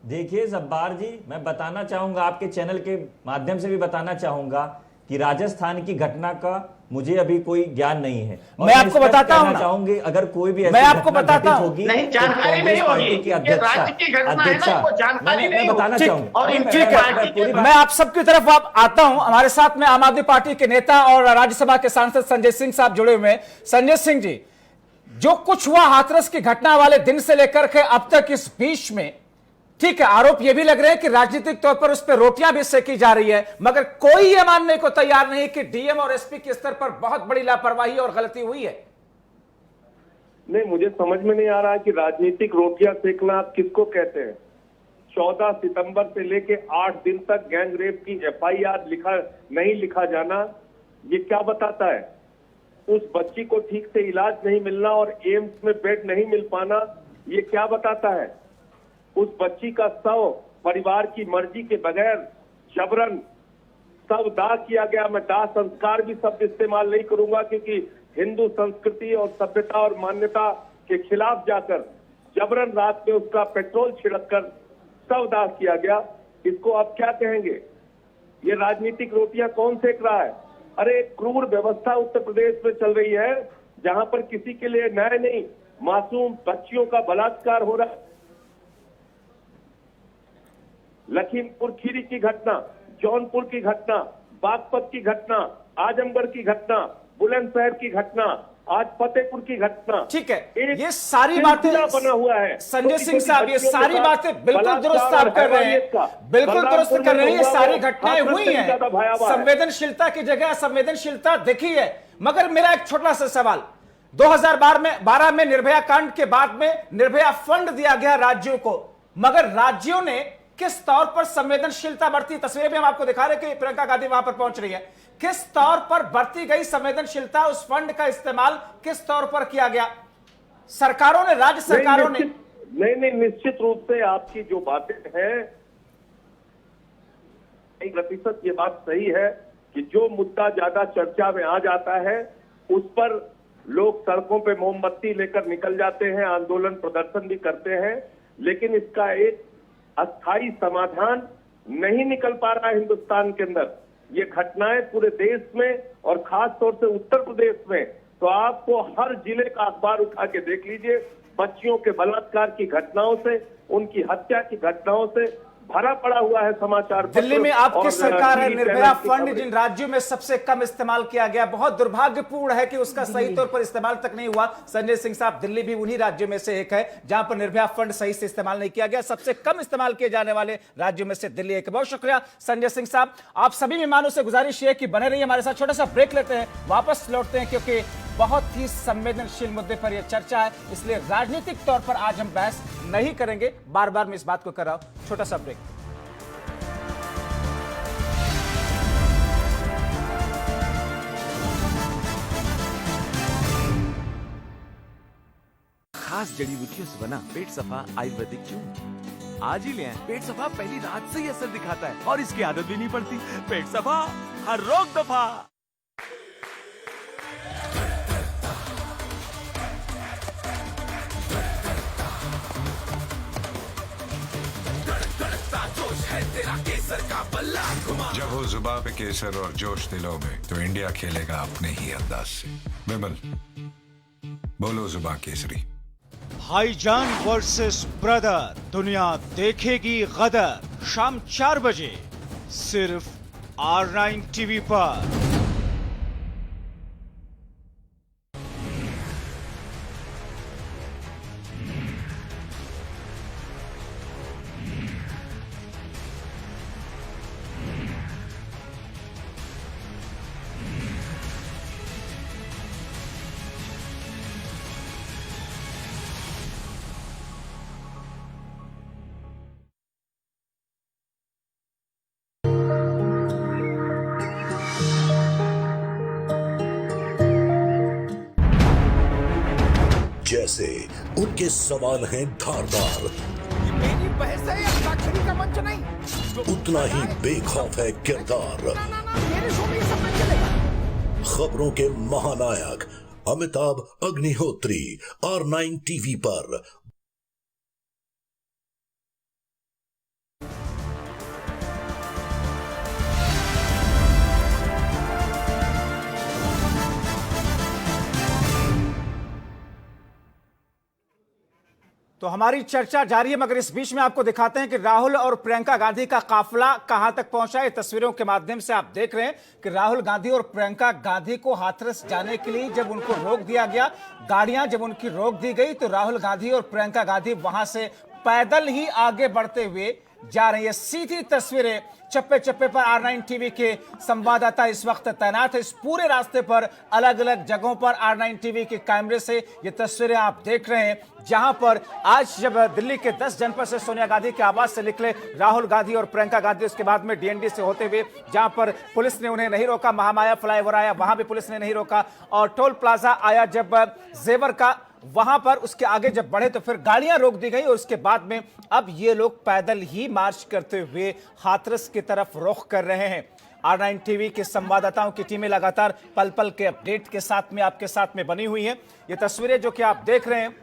Speaker 9: देखिए जब्बार जी, मैं बताना चाहूंगा, आपके चैनल के माध्यम से भी बताना चाहूंगा कि राजस्थान की घटना का मुझे अभी कोई ज्ञान नहीं है।
Speaker 1: मैं आपको बताता हूं ना,
Speaker 9: चाहूंगी अगर कोई भी
Speaker 1: मैं आपको बताता हूं,
Speaker 9: होगी
Speaker 15: नहीं, जानकारी नहीं होगी
Speaker 9: की
Speaker 15: ये राज्य की घटना है ना, वो जानकारी नहीं
Speaker 9: बताना
Speaker 15: होगी।
Speaker 9: चाहूंगा।
Speaker 15: और इनकी
Speaker 1: ठीक
Speaker 15: पार्टी के
Speaker 1: है, मैं आप सबकी तरफ आता हूं। हमारे साथ में आम आदमी पार्टी के नेता और राज्यसभा के सांसद संजय सिंह साहब जुड़े हुए हैं। संजय सिंह जी, जो कुछ हुआ हाथरस की घटना वाले दिन से लेकर के अब तक इस बीच में, ठीक है, आरोप ये भी लग रहे हैं कि राजनीतिक तौर पर उस पर रोटियां भी सेकी जा रही है, मगर कोई यह मानने को तैयार नहीं कि डीएम और एसपी के स्तर पर बहुत बड़ी लापरवाही और गलती हुई है।
Speaker 5: नहीं, मुझे समझ में नहीं आ रहा है कि राजनीतिक रोटियां सेकना आप किसको कहते हैं। 14 सितंबर से लेके 8 दिन तक गैंग रेप की एफआईआर नहीं लिखा जाना, ये क्या बताता है? उस बच्ची को ठीक से इलाज नहीं मिलना और एम्स में बेड नहीं मिल पाना, ये क्या बताता है? उस बच्ची का शव परिवार की मर्जी के बगैर जबरन शव दाह किया गया। मैं दाह संस्कार भी शब्द इस्तेमाल नहीं करूंगा, क्योंकि हिंदू संस्कृति और सभ्यता और मान्यता के खिलाफ जाकर जबरन रात में उसका पेट्रोल छिड़ककर शव दाह किया गया। इसको आप क्या कहेंगे? ये राजनीतिक रोटियां कौन सेक रहा है? अरे, एक क्रूर व्यवस्था उत्तर प्रदेश में चल रही है, जहां पर किसी के लिए न्याय नहीं, मासूम बच्चियों का बलात्कार हो रहा है। लखीमपुर खीरी की घटना, जौनपुर की घटना, बागपत की घटना, आजमगढ़ की घटना, बुलंदशहर की घटना, आज फतेहपुर की घटना।
Speaker 1: ठीक है, ये सारी बातें
Speaker 5: बना हुआ है।
Speaker 1: संजय सिंह साहब, ये सारी बातें बिल्कुल दुरुस्त आप कर रहे हैं, बिल्कुल दुरुस्त कर रहे हैं। ये सारी घटनाएं हुई हैं, संवेदनशीलता की जगह संवेदनशीलता देखी है। मगर मेरा एक छोटा सा सवाल, 2012 में निर्भया कांड के बाद में निर्भया फंड दिया गया राज्यों को, मगर राज्यों ने किस तौर पर संवेदनशीलता बरती? तस्वीरें भी हम आपको दिखा रहे हैं कि प्रियंका गांधी वहां पर पहुंच रही है। किस तौर पर बरती गई संवेदनशीलता? उस फंड का इस्तेमाल किस तौर पर किया गया? सरकारों ने, राज्य सरकारों ने
Speaker 5: नहीं, निश्चित रूप से आपकी जो बातें हैं, 1% ये बात सही है कि जो मुद्दा ज्यादा चर्चा में आ जाता है उस पर लोग सड़कों पे मोमबत्ती लेकर निकल जाते हैं, आंदोलन प्रदर्शन भी करते हैं, लेकिन इसका एक अस्थायी समाधान नहीं निकल पा रहा है हिंदुस्तान के अंदर। ये घटनाएं पूरे देश में और खास तौर से उत्तर प्रदेश में, तो आपको हर जिले का अखबार उठा के देख लीजिए, बच्चियों के बलात्कार की घटनाओं से, उनकी हत्या की घटनाओं से भरा पड़ा हुआ है समाचार।
Speaker 1: दिल्ली में आपकी सरकार है, निर्भया फंड जिन राज्यों में सबसे कम इस्तेमाल किया गया, बहुत दुर्भाग्यपूर्ण है कि उसका सही तौर पर इस्तेमाल तक नहीं हुआ। संजय सिंह साहब, दिल्ली भी उन्हीं राज्यों में से एक है जहां पर निर्भया फंड सही से इस्तेमाल नहीं किया गया। सबसे कम इस्तेमाल किए जाने वाले राज्यों में से दिल्ली एक। बहुत शुक्रिया संजय सिंह साहब। आप सभी मेहमानों से गुजारिश है कि बने रहिए हमारे साथ। छोटा सा ब्रेक लेते हैं, वापस लौटते हैं, क्योंकि बहुत ही संवेदनशील मुद्दे पर यह चर्चा है, इसलिए राजनीतिक तौर पर आज हम बहस नहीं करेंगे। बार बार मैं इस बात को कर रहा हूं। छोटा सा ब्रेक।
Speaker 12: खास जड़ी बूटियों से बना पेट सफा आयुर्वेदिक चूर्ण आज ही ले आए। पेट सफा पहली रात से ही असर दिखाता है और इसकी आदत भी नहीं पड़ती। पेट सफा, हर रोग दफा।
Speaker 8: जब हो जुबान पे केसर और जोश दिलों में, तो इंडिया खेलेगा अपने ही अंदाज से। विमल, बोलो जुबान केसरी।
Speaker 16: भाईजान वर्सेस ब्रदर, दुनिया देखेगी गदर। शाम 4 बजे सिर्फ R9 टीवी पर।
Speaker 17: जैसे उनके सवाल हैं धारदार,
Speaker 12: मेरी बहस है, अंताक्षरी का मंच नहीं।
Speaker 17: उतना ही बेखौफ है किरदार।
Speaker 12: मेरे शो में ये सब नहीं चलेगा।
Speaker 17: खबरों के महानायक अमिताभ अग्निहोत्री, R9 टीवी पर।
Speaker 1: तो हमारी चर्चा जारी है, मगर इस बीच में आपको दिखाते हैं कि राहुल और प्रियंका गांधी का काफिला कहां तक पहुंचा है। तस्वीरों के माध्यम से आप देख रहे हैं कि राहुल गांधी और प्रियंका गांधी को हाथरस जाने के लिए जब उनको रोक दिया गया, गाड़ियां जब उनकी रोक दी गई, तो राहुल गांधी और प्रियंका गांधी वहां से पैदल ही आगे बढ़ते हुए जा रही है। सीधी तस्वीरें चप्पे चप्पे पर R9 टीवी के संवाददाता इस वक्त तैनात है। इस पूरे रास्ते पर अलग अलग जगहों पर R9 टीवी के कैमरे से ये तस्वीरें आप देख रहे हैं, जहां पर आज जब दिल्ली के 10 जनपद से सोनिया गांधी के आवास से निकले राहुल गांधी और प्रियंका गांधी, उसके बाद में DND से होते हुए जहां पर पुलिस ने उन्हें नहीं रोका, महामाया फ्लाईओवर आया वहां भी पुलिस ने नहीं रोका, और टोल प्लाजा आया जब जेवर का, वहां पर उसके आगे जब बढ़े तो फिर गाड़ियां रोक दी गई, और उसके बाद में अब ये लोग पैदल ही मार्च करते हुए हाथरस की तरफ रुख कर रहे हैं। R9 टीवी के संवाददाताओं की टीमें लगातार पल पल के अपडेट के साथ में आपके साथ में बनी हुई हैं। ये तस्वीरें जो कि आप देख रहे हैं,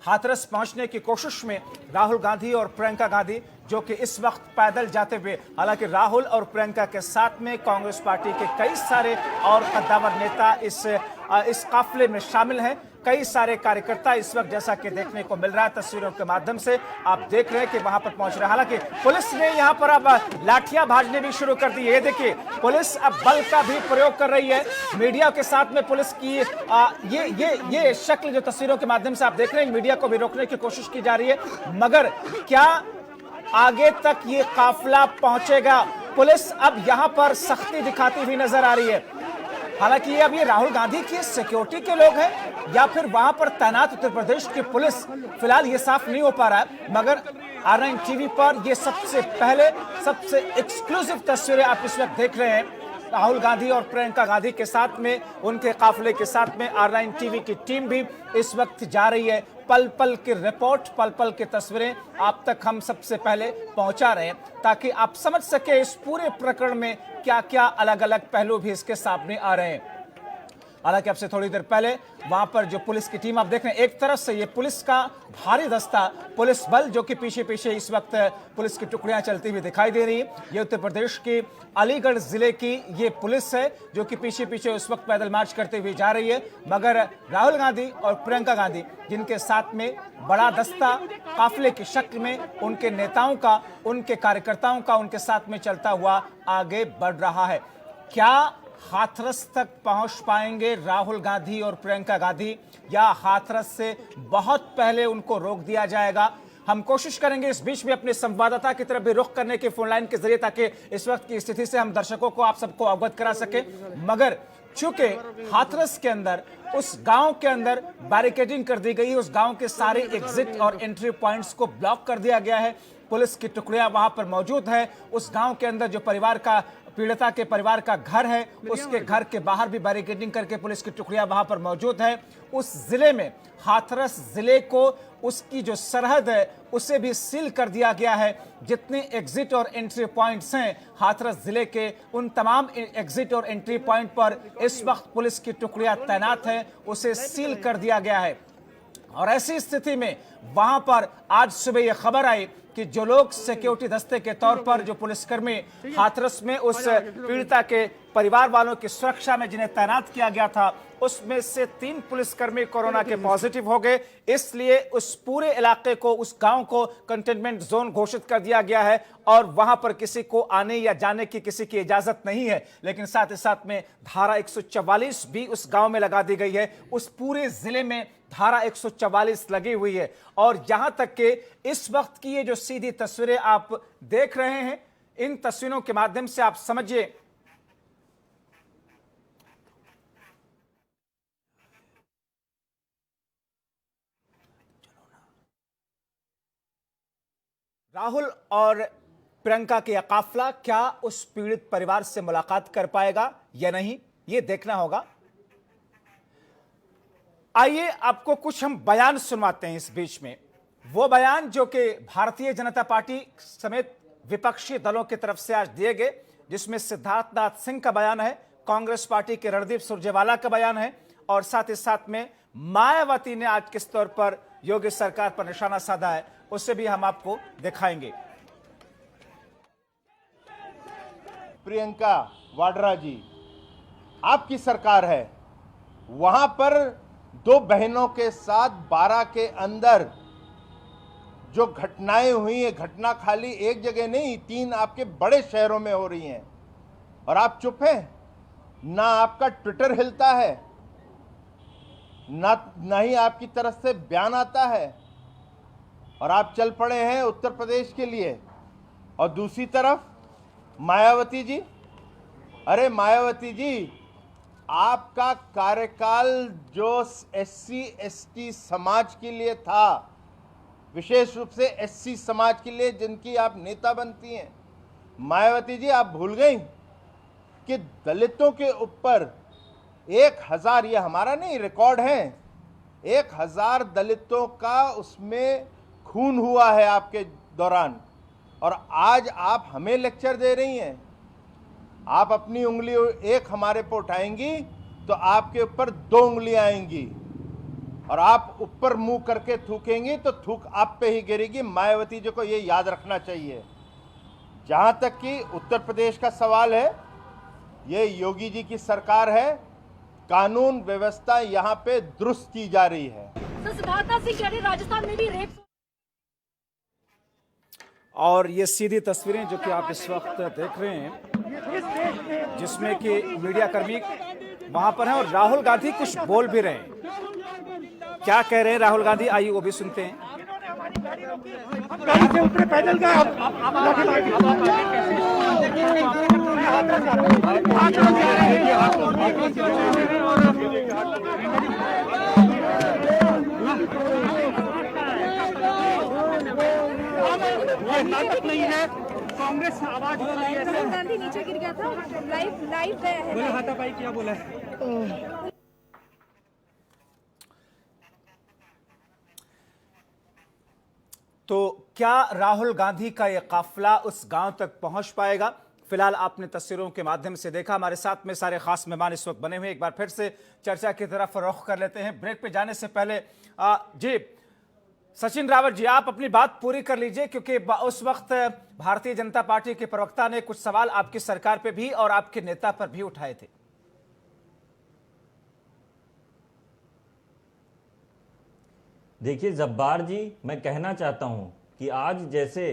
Speaker 1: हाथरस पहुंचने की कोशिश में राहुल गांधी और प्रियंका गांधी जो कि इस वक्त पैदल जाते हुए, हालांकि राहुल और प्रियंका के साथ में कांग्रेस पार्टी के कई सारे और कद्दावर नेता इस काफिले में शामिल हैं। कई सारे कार्यकर्ता इस वक्त, जैसा कि देखने को मिल रहा है तस्वीरों के माध्यम से आप देख रहे हैं कि वहां पर पहुंच रहे हैं। हालांकि पुलिस ने यहां पर अब लाठियां भाजने भी शुरू कर दी है। देखिए, पुलिस अब बल का भी प्रयोग कर रही है। मीडिया के साथ में पुलिस की ये शक्ल जो तस्वीरों के माध्यम से आप देख रहे हैं, मीडिया को भी रोकने की कोशिश की जा रही है, मगर क्या आगे तक ये काफिला पहुंचेगा? पुलिस अब यहां पर सख्ती दिखाती हुई नजर आ रही है। हालांकि ये अब ये राहुल गांधी की सिक्योरिटी के लोग हैं या फिर वहां पर तैनात उत्तर प्रदेश की पुलिस, फिलहाल ये साफ नहीं हो पा रहा है, मगर R9 टीवी पर ये सबसे पहले सबसे एक्सक्लूसिव तस्वीरें आप इस वक्त देख रहे हैं। राहुल गांधी और प्रियंका गांधी के साथ में, उनके काफिले के साथ में R9 टीवी की टीम भी इस वक्त जा रही है। पल पल की रिपोर्ट, पल पल की तस्वीरें आप तक हम सबसे पहले पहुंचा रहे हैं, ताकि आप समझ सके इस पूरे प्रकरण में क्या क्या अलग अलग पहलू भी इसके सामने आ रहे हैं। हालांकि अब से थोड़ी देर पहले वहां पर जो पुलिस की टीम आप देख रहे हैं, एक तरफ से ये पुलिस का भारी दस्ता, पुलिस बल जो कि पीछे पीछे इस वक्त पुलिस की टुकड़ियां चलती हुई दिखाई दे रही है। ये उत्तर प्रदेश की अलीगढ़ जिले की ये पुलिस है जो कि पीछे पीछे उस वक्त पैदल मार्च करते हुए जा रही है, मगर राहुल गांधी और प्रियंका गांधी जिनके साथ में बड़ा दस्ता काफिले की शक्ल में उनके नेताओं का, उनके कार्यकर्ताओं का उनके साथ में चलता हुआ आगे बढ़ रहा है। क्या हाथरस तक पहुंच पाएंगे राहुल गांधी और प्रियंका गांधी, या हाथरस से बहुत पहले उनको रोक दिया जाएगा? हम कोशिश करेंगे इस बीच में अपने संवाददाता की तरफ भी रुख करने के फोन लाइन के जरिए, ताकि इस वक्त की स्थिति से हम दर्शकों को, आप सबको अवगत करा सके। मगर चूंकि हाथरस के अंदर, उस गांव के अंदर बैरिकेडिंग कर दी गई है, उस गांव के सारे एग्जिट और एंट्री पॉइंट्स को ब्लॉक कर दिया गया है, पुलिस की टुकड़ियां वहां पर मौजूद है। उस गांव के अंदर जो परिवार का, पीड़िता के परिवार का घर है, उसके घर के बाहर भी बैरिकेडिंग करके पुलिस की टुकड़ियां वहां पर मौजूद है। उस जिले में, हाथरस जिले को, उसकी जो सरहद है उसे भी सील कर दिया गया है। जितने एग्जिट और एंट्री पॉइंट्स हैं हाथरस जिले के, उन तमाम एग्जिट और एंट्री पॉइंट पर इस वक्त पुलिस की टुकड़ियां तैनात हैं, उसे सील कर दिया गया है। और ऐसी स्थिति में वहां पर आज सुबह यह खबर आई कि जो लोग सिक्योरिटी दस्ते के तौर पर, जो पुलिसकर्मी हाथरस में उस पीड़िता के परिवार वालों की सुरक्षा में जिन्हें तैनात किया गया था, उसमें से 3 पुलिसकर्मी कोरोना के पॉजिटिव हो गए। इसलिए उस पूरे इलाके को, उस गांव को कंटेनमेंट जोन घोषित कर दिया गया है, और वहां पर किसी को आने या जाने की किसी की इजाजत नहीं है। लेकिन साथ ही साथ में धारा 144 भी उस गांव में लगा दी गई है। उस पूरे जिले में धारा 144 लगी हुई है। और यहां तक कि इस वक्त की ये जो सीधी तस्वीरें आप देख रहे हैं, इन तस्वीरों के माध्यम से आप समझिए राहुल और प्रियंका के काफिला क्या उस पीड़ित परिवार से मुलाकात कर पाएगा या नहीं, यह देखना होगा। आइए आपको कुछ हम बयान सुनवाते हैं इस बीच में, वो बयान जो कि भारतीय जनता पार्टी समेत विपक्षी दलों की तरफ से आज दिए गए, जिसमें सिद्धार्थनाथ सिंह का बयान है, कांग्रेस पार्टी के रणदीप सुरजेवाला का बयान है, और साथ ही साथ में मायावती ने आज किस तौर पर योगी सरकार पर निशाना साधा है, उससे भी हम आपको दिखाएंगे।
Speaker 3: प्रियंका वाड्रा जी, आपकी सरकार है, वहां पर 2 बहनों के साथ 12 के अंदर जो घटनाएं हुई हैं, घटना खाली एक जगह नहीं, 3 आपके बड़े शहरों में हो रही हैं और आप चुप हैं। ना आपका ट्विटर हिलता है, ना ही आपकी तरफ से बयान आता है और आप चल पड़े हैं उत्तर प्रदेश के लिए। और दूसरी तरफ मायावती जी, अरे मायावती जी, आपका कार्यकाल जो SC ST समाज के लिए था, विशेष रूप से SC समाज के लिए जिनकी आप नेता बनती हैं, मायावती जी आप भूल गई कि दलितों के ऊपर 1000, ये हमारा नहीं रिकॉर्ड है, 1000 दलितों का उसमें खून हुआ है आपके दौरान। और आज आप हमें लेक्चर दे रही हैं। आप अपनी उंगली एक हमारे पर उठाएंगी तो आपके ऊपर 2 उंगलियां आएंगी और आप ऊपर मुंह करके थूकेंगी तो थूक आप पे ही गिरेगी। मायावती जी को ये याद रखना चाहिए। जहां तक कि उत्तर प्रदेश का सवाल है, ये योगी जी की सरकार है, कानून व्यवस्था यहाँ पे दुरुस्त की जा रही है।
Speaker 18: सिद्धार्थ सिंह कह रहे राजस्थान में भी रेप।
Speaker 1: और ये सीधी तस्वीरें जो कि आप इस वक्त देख रहे हैं, जिसमें कि मीडिया कर्मी वहां पर हैं और राहुल गांधी कुछ बोल भी रहे हैं। क्या कह रहे हैं राहुल गांधी, आइए वो भी सुनते हैं।
Speaker 11: गाड़ी से उतरे पैदल का नाटक नहीं है। कांग्रेस आवाज उठा रही है।
Speaker 18: राहुल गांधी नीचे गिर गया था, लाइव गया है।
Speaker 11: बोले हाथापाई क्या बोला है?
Speaker 1: तो क्या राहुल गांधी का यह काफिला उस गांव तक पहुंच पाएगा? फिलहाल आपने तस्वीरों के माध्यम से देखा। हमारे साथ में सारे खास मेहमान इस वक्त बने हुए। एक बार फिर से चर्चा की तरफ रुख कर लेते हैं। ब्रेक पे जाने से पहले जी सचिन रावत जी, आप अपनी बात पूरी कर लीजिए, क्योंकि उस वक्त भारतीय जनता पार्टी के प्रवक्ता ने कुछ सवाल आपकी सरकार पे भी और आपके नेता पर भी उठाए थे।
Speaker 9: देखिए जब्बार जी, मैं कहना चाहता हूं कि आज जैसे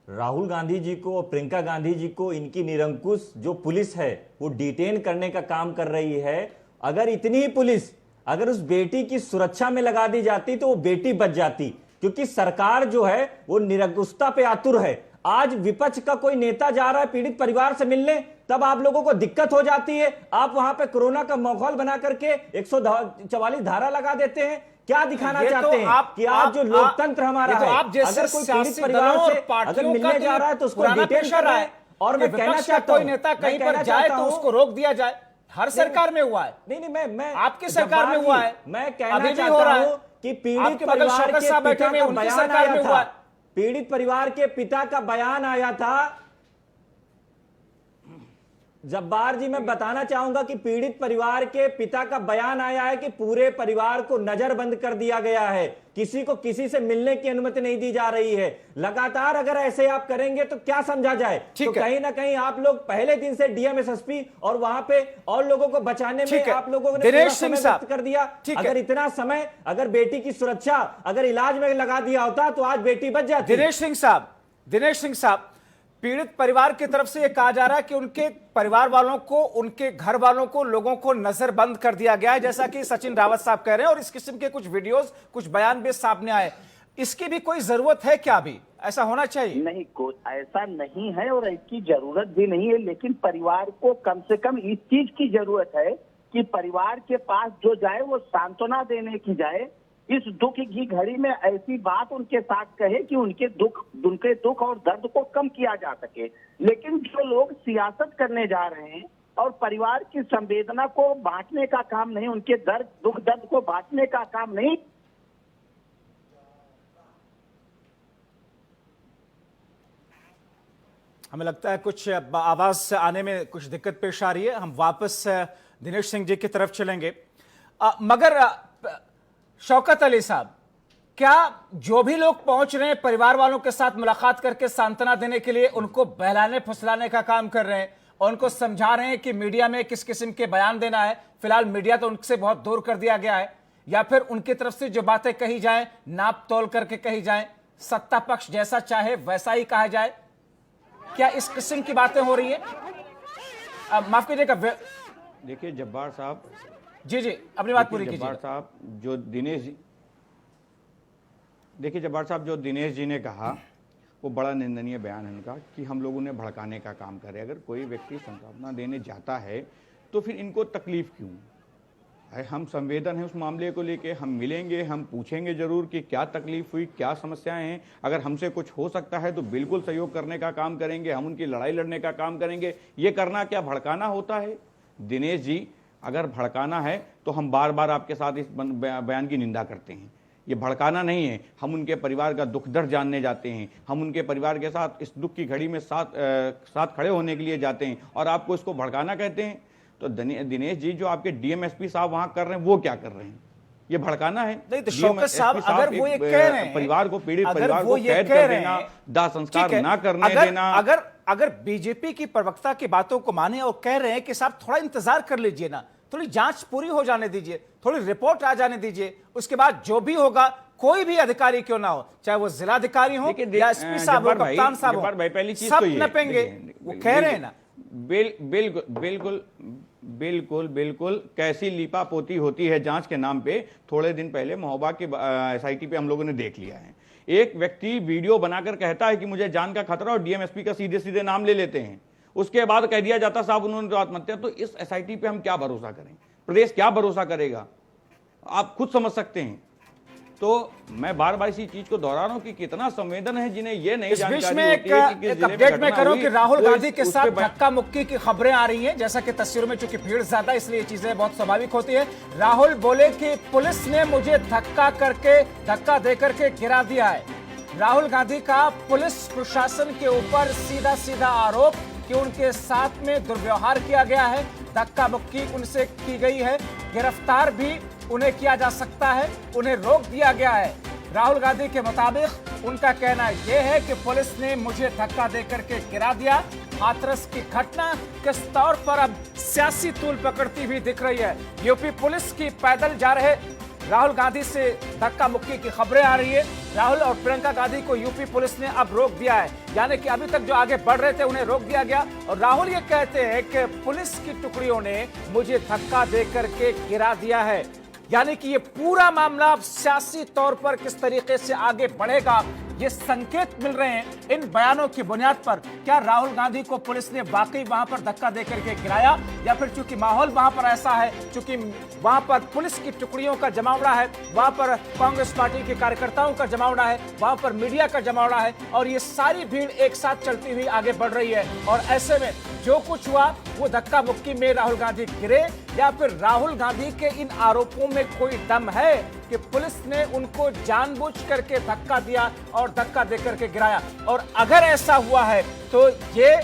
Speaker 9: राहुल गांधी जी को और प्रियंका गांधी जी को इनकी निरंकुश जो पुलिस है वो डिटेन करने का काम कर रही है, अगर इतनी ही पुलिस अगर उस बेटी की सुरक्षा में लगा दी जाती तो वो बेटी बच जाती, क्योंकि सरकार जो है वो निरंकुशता पे आतुर है। आज विपक्ष का कोई नेता जा रहा है पीड़ित परिवार से मिलने, तब आप लोगों को दिक्कत हो जाती है। आप वहां पे कोरोना का माहौल बना करके 144 धारा लगा देते हैं। क्या दिखाना चाहते हैं कि आज जो लोकतंत्र हमारा है, अगर कोई पीड़ित परिवार से अगर मिलने जा रहा है तो उसको डिटेन कर रहा है। और मैं कहना चाहता हूं,
Speaker 1: कोई नेता कहीं पर जाए तो उसको रोक दिया जाए। हर सरकार में हुआ है।
Speaker 9: नहीं, मैं
Speaker 1: आपकी सरकार में हुआ है,
Speaker 9: मैं कहना चाहता हूं कि पीड़ित परिवार के पिता का बयान आया था, पीड़ित परिवार के पिता का बयान आया था। जब्बार जी, मैं बताना चाहूंगा कि पीड़ित परिवार के पिता का बयान आया है कि पूरे परिवार को नजरबंद कर दिया गया है, किसी को किसी से मिलने की अनुमति नहीं दी जा रही है। लगातार अगर ऐसे आप करेंगे तो क्या समझा जाए? तो कहीं ना कहीं आप लोग पहले दिन से डीएम एसएसपी और वहां पे और लोगों को बचाने में आप लोगों ने
Speaker 1: दिनेश सिंह साहब
Speaker 9: कर दिया। अगर इतना समय अगर बेटी की सुरक्षा अगर इलाज में लगा दिया होता तो आज बेटी बच जाती।
Speaker 1: दिनेश सिंह साहब, पीड़ित परिवार की तरफ से यह कहा जा रहा है कि उनके परिवार वालों को, उनके घर वालों को, लोगों को नजरबंद कर दिया गया है, जैसा कि सचिन रावत साहब कह रहे हैं, और इस किस्म के कुछ वीडियोस, कुछ बयान भी सामने आए। इसकी भी कोई जरूरत है क्या? भी ऐसा होना चाहिए?
Speaker 15: नहीं, कोई ऐसा नहीं है और इसकी जरूरत भी नहीं है, लेकिन परिवार को कम से कम इस चीज की जरूरत है कि परिवार के पास जो जाए वो सांत्वना देने की जाए। इस दुख की घड़ी में ऐसी बात उनके साथ कहे कि उनके दुख और दर्द को कम किया जा सके। लेकिन जो लोग सियासत करने जा रहे हैं और परिवार की संवेदना को बांटने का काम नहीं, उनके दुख दर्द को बांटने का काम नहीं।
Speaker 1: हमें लगता है कुछ आवाज आने में कुछ दिक्कत पेश आ रही है। हम वापस दिनेश सिंह जी की तरफ चलेंगे। मगर शौकत अली साहब, क्या जो भी लोग पहुंच रहे हैं परिवार वालों के साथ मुलाकात करके सांत्वना देने के लिए, उनको बहलाने फुसलाने का काम कर रहे हैं और उनको समझा रहे हैं कि मीडिया में किस किस्म के बयान देना है? फिलहाल मीडिया तो उनसे बहुत दूर कर दिया गया है, या फिर उनकी तरफ से जो बातें कही जाएं नाप तोल करके कही जाएं, सत्ता पक्ष जैसा चाहे वैसा ही कहा जाए? क्या इस किस्म की बातें हो रही है? माफ कीजिएगा,
Speaker 10: देखिए जब्बार साहब,
Speaker 1: जी अपनी बात पूरी कीजिए।
Speaker 10: जब्बार साहब जो दिनेश जी ने कहा वो बड़ा निंदनीय बयान है उनका कि हम लोगों ने भड़काने का काम करे। अगर कोई व्यक्ति संतावना देने जाता है तो फिर इनको तकलीफ क्यों है? हम संवेदन है उस मामले को लेके, हम मिलेंगे, हम पूछेंगे जरूर कि क्या तकलीफ हुई, क्या समस्याएं हैं। अगर हमसे कुछ हो सकता है तो बिल्कुल सहयोग करने का काम करेंगे, हम उनकी लड़ाई लड़ने का काम करेंगे। ये करना क्या भड़काना होता है? दिनेश जी, अगर भड़काना है तो हम बार बार आपके साथ इस बयान की निंदा करते हैं। ये भड़काना नहीं है, हम उनके परिवार का दुख दर्द जानने जाते हैं, हम उनके परिवार के साथ इस दुख की घड़ी में साथ खड़े होने के लिए जाते हैं, और आपको इसको भड़काना कहते हैं? तो दिनेश जी, जो आपके डीएमएसपी साहब वहां कर रहे हैं वो क्या कर रहे हैं? ये भड़काना है?
Speaker 1: नहीं तो शौकत साहब, अगर वो ये कह रहे हैं,
Speaker 10: परिवार को, पीड़ित परिवार को कैद कर देना, दाह संस्कार ना करने देना,
Speaker 1: अगर बीजेपी की प्रवक्ता की बातों को माने और कह रहे हैं कि साहब थोड़ा इंतजार कर लीजिए ना, थोड़ी जांच पूरी हो जाने दीजिए, थोड़ी रिपोर्ट आ जाने दीजिए, उसके बाद जो भी होगा, कोई भी अधिकारी क्यों ना हो, चाहे वो जिलाधिकारी हो या एसपी साहब हो, कप्तान साहब हो,
Speaker 10: पहली चीज
Speaker 1: सब
Speaker 10: तो ये
Speaker 1: नपेंगे। वो कह रहे हैं ना,
Speaker 10: बिल्कुल कैसी लीपापोती होती है जांच के नाम पे। थोड़े दिन पहले महोबा के एसआईटी पे हम लोगों ने देख लिया है, एक व्यक्ति वीडियो बनाकर कहता है कि मुझे जान का खतरा, और डीएमएसपी का सीधे सीधे नाम ले लेते हैं। उसके बाद कह दिया जाता साहब उन्होंने तो आत्महत्या। तो इस एसआईटी पे हम क्या भरोसा करें? प्रदेश क्या भरोसा करेगा? आप खुद समझ सकते हैं। तो मैं बार बार इसी चीज को दोहरा रहा हूं कि कितना संवेदन है जिन्हें ये नहीं जानकारी होती है कि
Speaker 1: एक अपडेट मैं करूं कि राहुल गांधी के साथ धक्का मुक्की की खबरें आ रही हैं। जैसा कि तस्वीरों में चूंकि भीड़ ज्यादा, इसलिए ये चीजें बहुत स्वाभाविक होती है। राहुल बोले कि पुलिस ने मुझे धक्का देकर के गिरा दिया है। राहुल गांधी का पुलिस प्रशासन के ऊपर सीधा सीधा आरोप कि उनके साथ में दुर्व्यवहार किया गया है, धक्का मुक्की उनसे की गई है, गिरफ्तार भी उन्हें किया जा सकता है, उन्हें रोक दिया गया है। राहुल गांधी के मुताबिक उनका कहना यह है कि पुलिस ने मुझे धक्का देकर के गिरा दिया। हाथरस की घटना किस तौर पर अब सियासी तूल पकड़ती हुई दिख रही है। यूपी पुलिस की पैदल जा रहे राहुल गांधी से धक्का मुक्की की खबरें आ रही है। राहुल और प्रियंका गांधी को यूपी पुलिस ने अब रोक दिया है, यानी कि अभी तक जो आगे बढ़ रहे थे उन्हें रोक दिया गया। और राहुल ये कहते हैं कि पुलिस की टुकड़ियों ने मुझे धक्का देकर के गिरा दिया है, यानी कि ये पूरा मामला अब सियासी तौर पर किस तरीके से आगे बढ़ेगा, ये संकेत मिल रहे हैं इन बयानों की बुनियाद पर। क्या राहुल गांधी को पुलिस ने वाकई वहां पर धक्का देकर के गिराया, या फिर चूंकि माहौल वहां पर ऐसा है, चूंकि वहां पर पुलिस की टुकड़ियों का जमावड़ा है, वहां पर कांग्रेस पार्टी के कार्यकर्ताओं का जमावड़ा है, वहां पर मीडिया का जमावड़ा है, और ये सारी भीड़ एक साथ चलती हुई आगे बढ़ रही है। और ऐसे में जो कुछ हुआ वो धक्का मुक्की में राहुल गांधी गिरे, या फिर राहुल गांधी के इन आरोपों में कोई दम है कि पुलिस ने उनको जानबूझ करके धक्का दिया और धक्का देकर के गिराया। और अगर ऐसा हुआ है तो ये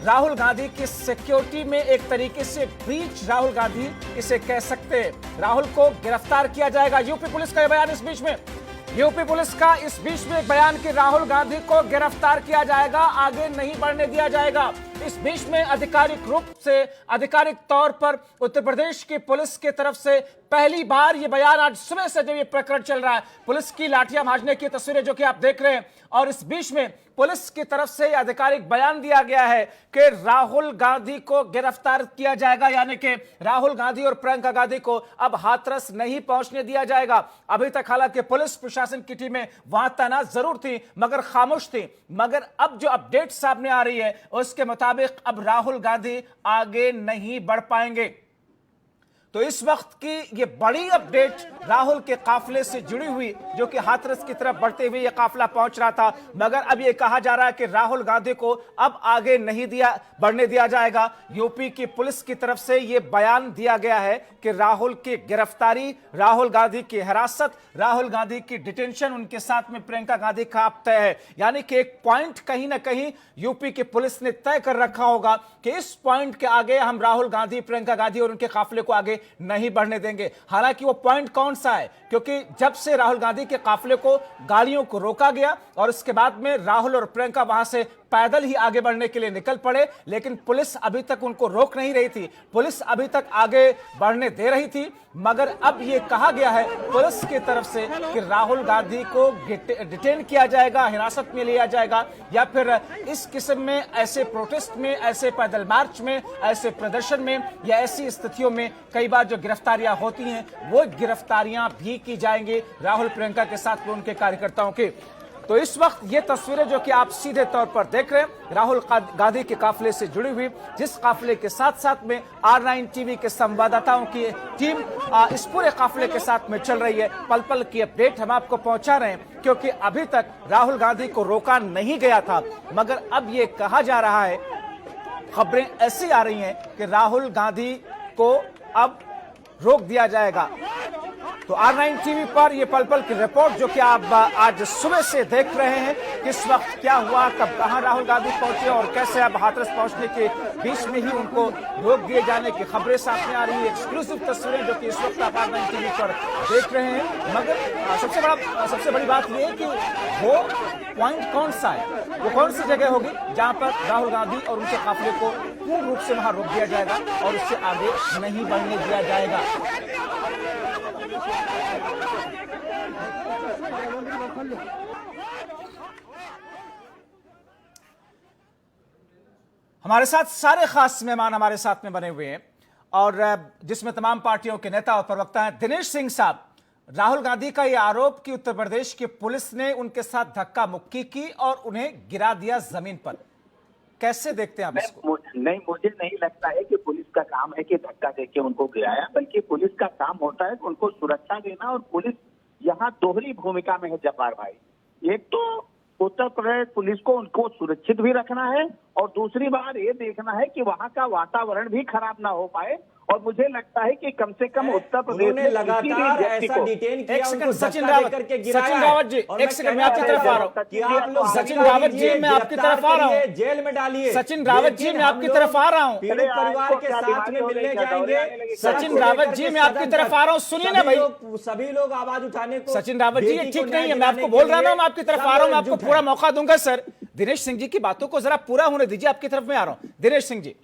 Speaker 1: राहुल गांधी की सिक्योरिटी में एक तरीके से ब्रीच राहुल गांधी इसे कह सकते हैं। राहुल को गिरफ्तार किया जाएगा। यूपी पुलिस का बयान इस बीच में, यूपी पुलिस का इस बीच में बयान कि राहुल गांधी को गिरफ्तार किया जाएगा, आगे नहीं बढ़ने दिया जाएगा। इस बीच में आधिकारिक रूप से, आधिकारिक तौर पर उत्तर प्रदेश की पुलिस की तरफ से पहली बार ये बयान, आज सुबह से जब ये प्रकरण चल रहा है, पुलिस की लाठियां भाजने की तस्वीरें जो कि आप देख रहे हैं, और इस बीच में पुलिस की तरफ से आधिकारिक बयान दिया गया है कि राहुल गांधी को गिरफ्तार किया जाएगा, यानी कि राहुल गांधी और प्रियंका गांधी को अब हाथरस नहीं पहुंचने दिया जाएगा। अभी तक हालांकि पुलिस प्रशासन की टीमें वहां तैनात जरूर थी मगर खामोश थी, मगर अब जो अपडेट सामने आ रही है उसके मुताबिक अब राहुल गांधी आगे नहीं बढ़ पाएंगे। तो इस वक्त की ये बड़ी अपडेट राहुल के काफिले से जुड़ी हुई, जो कि हाथरस की तरफ बढ़ते हुए ये काफिला पहुंच रहा था, मगर अब ये कहा जा रहा है कि राहुल गांधी को अब आगे नहीं बढ़ने दिया जाएगा। यूपी की पुलिस की तरफ से ये बयान दिया गया है कि राहुल की गिरफ्तारी, राहुल गांधी की हिरासत, राहुल गांधी की डिटेंशन, उनके साथ में प्रियंका गांधी का अब तय है। यानी कि एक पॉइंट कहीं ना कहीं यूपी की पुलिस ने तय कर रखा होगा कि इस पॉइंट के आगे हम राहुल गांधी, प्रियंका गांधी और उनके काफिले को आगे नहीं बढ़ने देंगे। हालांकि वो पॉइंट कौन सा है, क्योंकि जब से राहुल गांधी के काफिले को, गाड़ियों को रोका गया और उसके बाद में राहुल और प्रियंका वहां से पैदल ही आगे बढ़ने के लिए निकल पड़े, लेकिन पुलिस अभी तक उनको रोक नहीं रही थी, पुलिस अभी तक आगे बढ़ने दे रही थी। मगर अब ये कहा गया है पुलिस की तरफ से कि राहुल गांधी को डिटेन किया जाएगा, हिरासत में लिया जाएगा, या फिर इस किस्म में ऐसे प्रोटेस्ट में, ऐसे पैदल मार्च में, ऐसे प्रदर्शन में या ऐसी स्थितियों में कई बार जो गिरफ्तारियां होती हैं वो गिरफ्तारियां भी की जाएंगी राहुल प्रियंका के साथ में उनके कार्यकर्ताओं की। तो इस वक्त ये तस्वीरें जो कि आप सीधे तौर पर देख रहे हैं राहुल गांधी के काफिले से जुड़ी हुई, जिस काफिले के साथ साथ में R9 टीवी के संवाददाताओं की टीम इस पूरे काफिले के साथ में चल रही है। पल पल की अपडेट हम आपको पहुंचा रहे हैं, क्योंकि अभी तक राहुल गांधी को रोका नहीं गया था, मगर अब ये कहा जा रहा है, खबरें ऐसी आ रही हैं कि राहुल गांधी को अब रोक दिया जाएगा। तो R9 टीवी पर ये पल पल की रिपोर्ट जो कि आप आज सुबह से देख रहे हैं, किस वक्त क्या हुआ, कब कहां राहुल गांधी पहुंचे और कैसे अब हाथरस पहुंचने के बीच में ही उनको रोक दिए जाने की खबरें सामने आ रही है। एक्सक्लूसिव तस्वीरें जो कि इस वक्त आप R9 टीवी पर देख रहे हैं। मगर सबसे बड़ी बात यह है कि वो पॉइंट कौन सा है, वो कौन सी जगह होगी जहां पर राहुल गांधी और उनके काफिले को पूर्ण रूप से वहां रोक दिया जाएगा और उससे आगे नहीं बढ़ने दिया जाएगा। हमारे साथ सारे खास मेहमान हमारे साथ में बने हुए हैं और जिसमें तमाम पार्टियों के नेता और प्रवक्ता हैं। दिनेश सिंह साहब, राहुल गांधी का यह आरोप कि उत्तर प्रदेश की पुलिस ने उनके साथ धक्का मुक्की की और उन्हें गिरा दिया जमीन पर, कैसे देखते हैं आप इसको?
Speaker 19: नहीं, मुझे नहीं लगता है कि पुलिस का काम है कि धक्का देके उनको गिराया, बल्कि पुलिस का काम होता है उनको सुरक्षा देना। और पुलिस यहाँ दोहरी भूमिका में है जब्बार भाई। एक तो उत्तर प्रदेश पुलिस को उनको सुरक्षित भी रखना है और दूसरी बात ये देखना है कि वहाँ का वातावरण भी खराब ना हो पाए। और मुझे लगता है कि कम से कम उत्तर प्रदेश में
Speaker 9: लगातार ऐसा डिटेन किया,
Speaker 1: सचिन रावत जी, एक सेकंड मैं आपकी तरफ आ रहा हूँ। सचिन रावत जी मैं आपकी तरफ आ रहा हूँ।
Speaker 9: जेल में डालिए
Speaker 1: सचिन रावत जी मैं आपकी तरफ आ रहा हूँ।
Speaker 9: पीड़ित परिवार के साथ में मिलने जाएंगे।
Speaker 1: सचिन रावत जी मैं आपकी तरफ आ रहा हूँ, सुनिए ना भाई।
Speaker 9: सभी लोग आवाज उठाने को।
Speaker 1: सचिन रावत जी ये ठीक नहीं है, मैं आपको बोल रहा था, मैं आपकी तरफ आ रहा हूँ, मैं आपको पूरा मौका दूंगा। सर दिनेश सिंह जी की बातों को जरा पूरा होने दीजिए, आपकी तरफ में आ रहा हूँ। दिनेश सिंह जी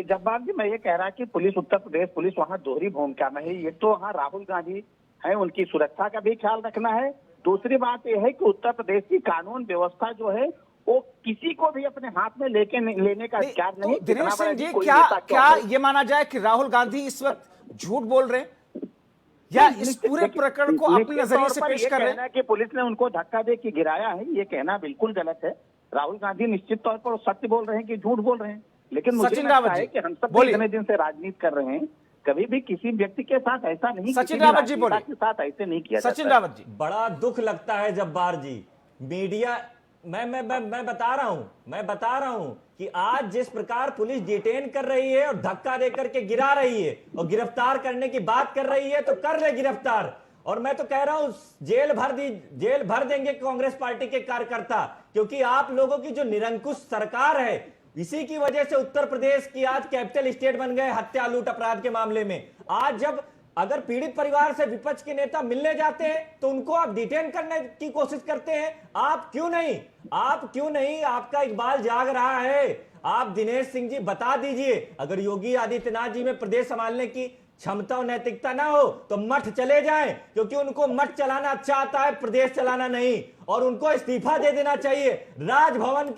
Speaker 19: जब्बार जी, मैं ये कह रहा कि पुलिस, उत्तर प्रदेश पुलिस वहाँ दोहरी भूमिका में है। ये तो वहाँ राहुल गांधी है, उनकी सुरक्षा का भी ख्याल रखना है। दूसरी बात यह है कि उत्तर प्रदेश की कानून व्यवस्था जो है वो किसी को भी अपने हाथ में लेने का अधिकार नहीं।
Speaker 1: दिनेश सिंह जी, क्या ये माना जाए कि राहुल गांधी इस वक्त झूठ बोल रहे हैं या इस पूरे प्रकरण को अपने नजरिए से पेश कर रहे हैं?
Speaker 19: कि पुलिस ने उनको धक्का दे के गिराया है, ये कहना बिल्कुल गलत है। राहुल गांधी निश्चित तौर पर सत्य बोल रहे हैं कि झूठ बोल रहे हैं, लेकिन मुझे लगता है कि हम सब इतने दिन से राजनीति कर रहे हैं, कभी भी किसी व्यक्ति के साथ ऐसा नहीं,
Speaker 1: सचिन रावत जी बोले,
Speaker 19: के साथ ऐसे नहीं किया।
Speaker 1: सचिन रावत जी,
Speaker 9: बड़ा दुख लगता है जब्बार जी, मीडिया मैं बता रहा हूं कि आज जिस प्रकार पुलिस डिटेन कर रही है और धक्का देकर के गिरा रही है और गिरफ्तार करने की बात कर रही है, तो कर ले गिरफ्तार। और मैं तो कह रहा हूं जेल भर देंगे कांग्रेस पार्टी के कार्यकर्ता, क्योंकि आप लोगों की जो निरंकुश सरकार है, इसी की वजह से उत्तर प्रदेश की आज कैपिटल स्टेट बन गए हत्या लूट अपराध के मामले में। आज जब अगर पीड़ित परिवार से विपक्ष के नेता मिलने जाते हैं तो उनको आप डिटेन करने की कोशिश करते हैं। आप क्यों नहीं? आपका इकबाल जाग रहा है। आप दिनेश सिंह जी बता दीजिए, अगर योगी आदित्यनाथ जी में प्रदेश संभालने की क्षमता और नैतिकता ना हो तो मठ चले जाएं, क्योंकि उनको मठ चलाना अच्छा आता है, प्रदेश चलाना नहीं। और उनको इस्तीफा दे देना चाहिए। राजभवन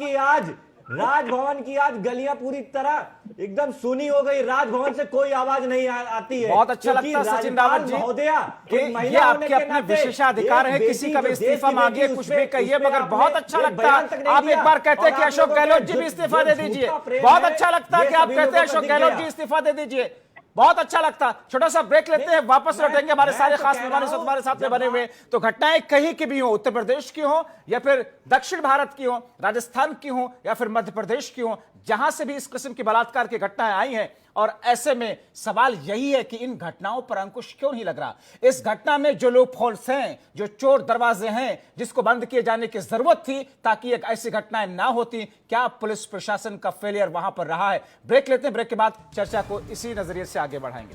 Speaker 9: की आज गलियां पूरी तरह एकदम सुनी हो गई, राजभवन से कोई आवाज नहीं आती है।
Speaker 1: बहुत अच्छा लगता है सचिन रावत जी
Speaker 9: महोदया,
Speaker 1: ये आपके अपने विशेषाधिकार है, किसी का भी इस्तीफा मांगिए, कुछ भी कहिए, मगर बहुत अच्छा लगता है आप एक बार कहते हैं कि अशोक गहलोत जी भी इस्तीफा दे दीजिए। बहुत अच्छा लगता है कि आप कहते हैं अशोक गहलोत जी इस्तीफा दे दीजिए, बहुत अच्छा लगता। छोटा सा ब्रेक लेते हैं, वापस लौटेंगे। हमारे सारे खास मेहमान हमारे साथ में बने हुए। तो घटनाएं कहीं की भी हो, उत्तर प्रदेश की हो या फिर दक्षिण भारत की हो, राजस्थान की हो या फिर मध्य प्रदेश की हो, जहां से भी इस किस्म की बलात्कार की घटनाएं आई हैं, और ऐसे में सवाल यही है कि इन घटनाओं पर अंकुश क्यों नहीं लग रहा? इस घटना में जो लूप होल्स हैं, जो चोर दरवाजे हैं, जिसको बंद किए जाने की जरूरत थी ताकि एक ऐसी घटनाएं ना होती, क्या पुलिस प्रशासन का फेलियर वहां पर रहा है? ब्रेक लेते हैं, ब्रेक के बाद चर्चा को इसी नजरिए से आगे बढ़ाएंगे।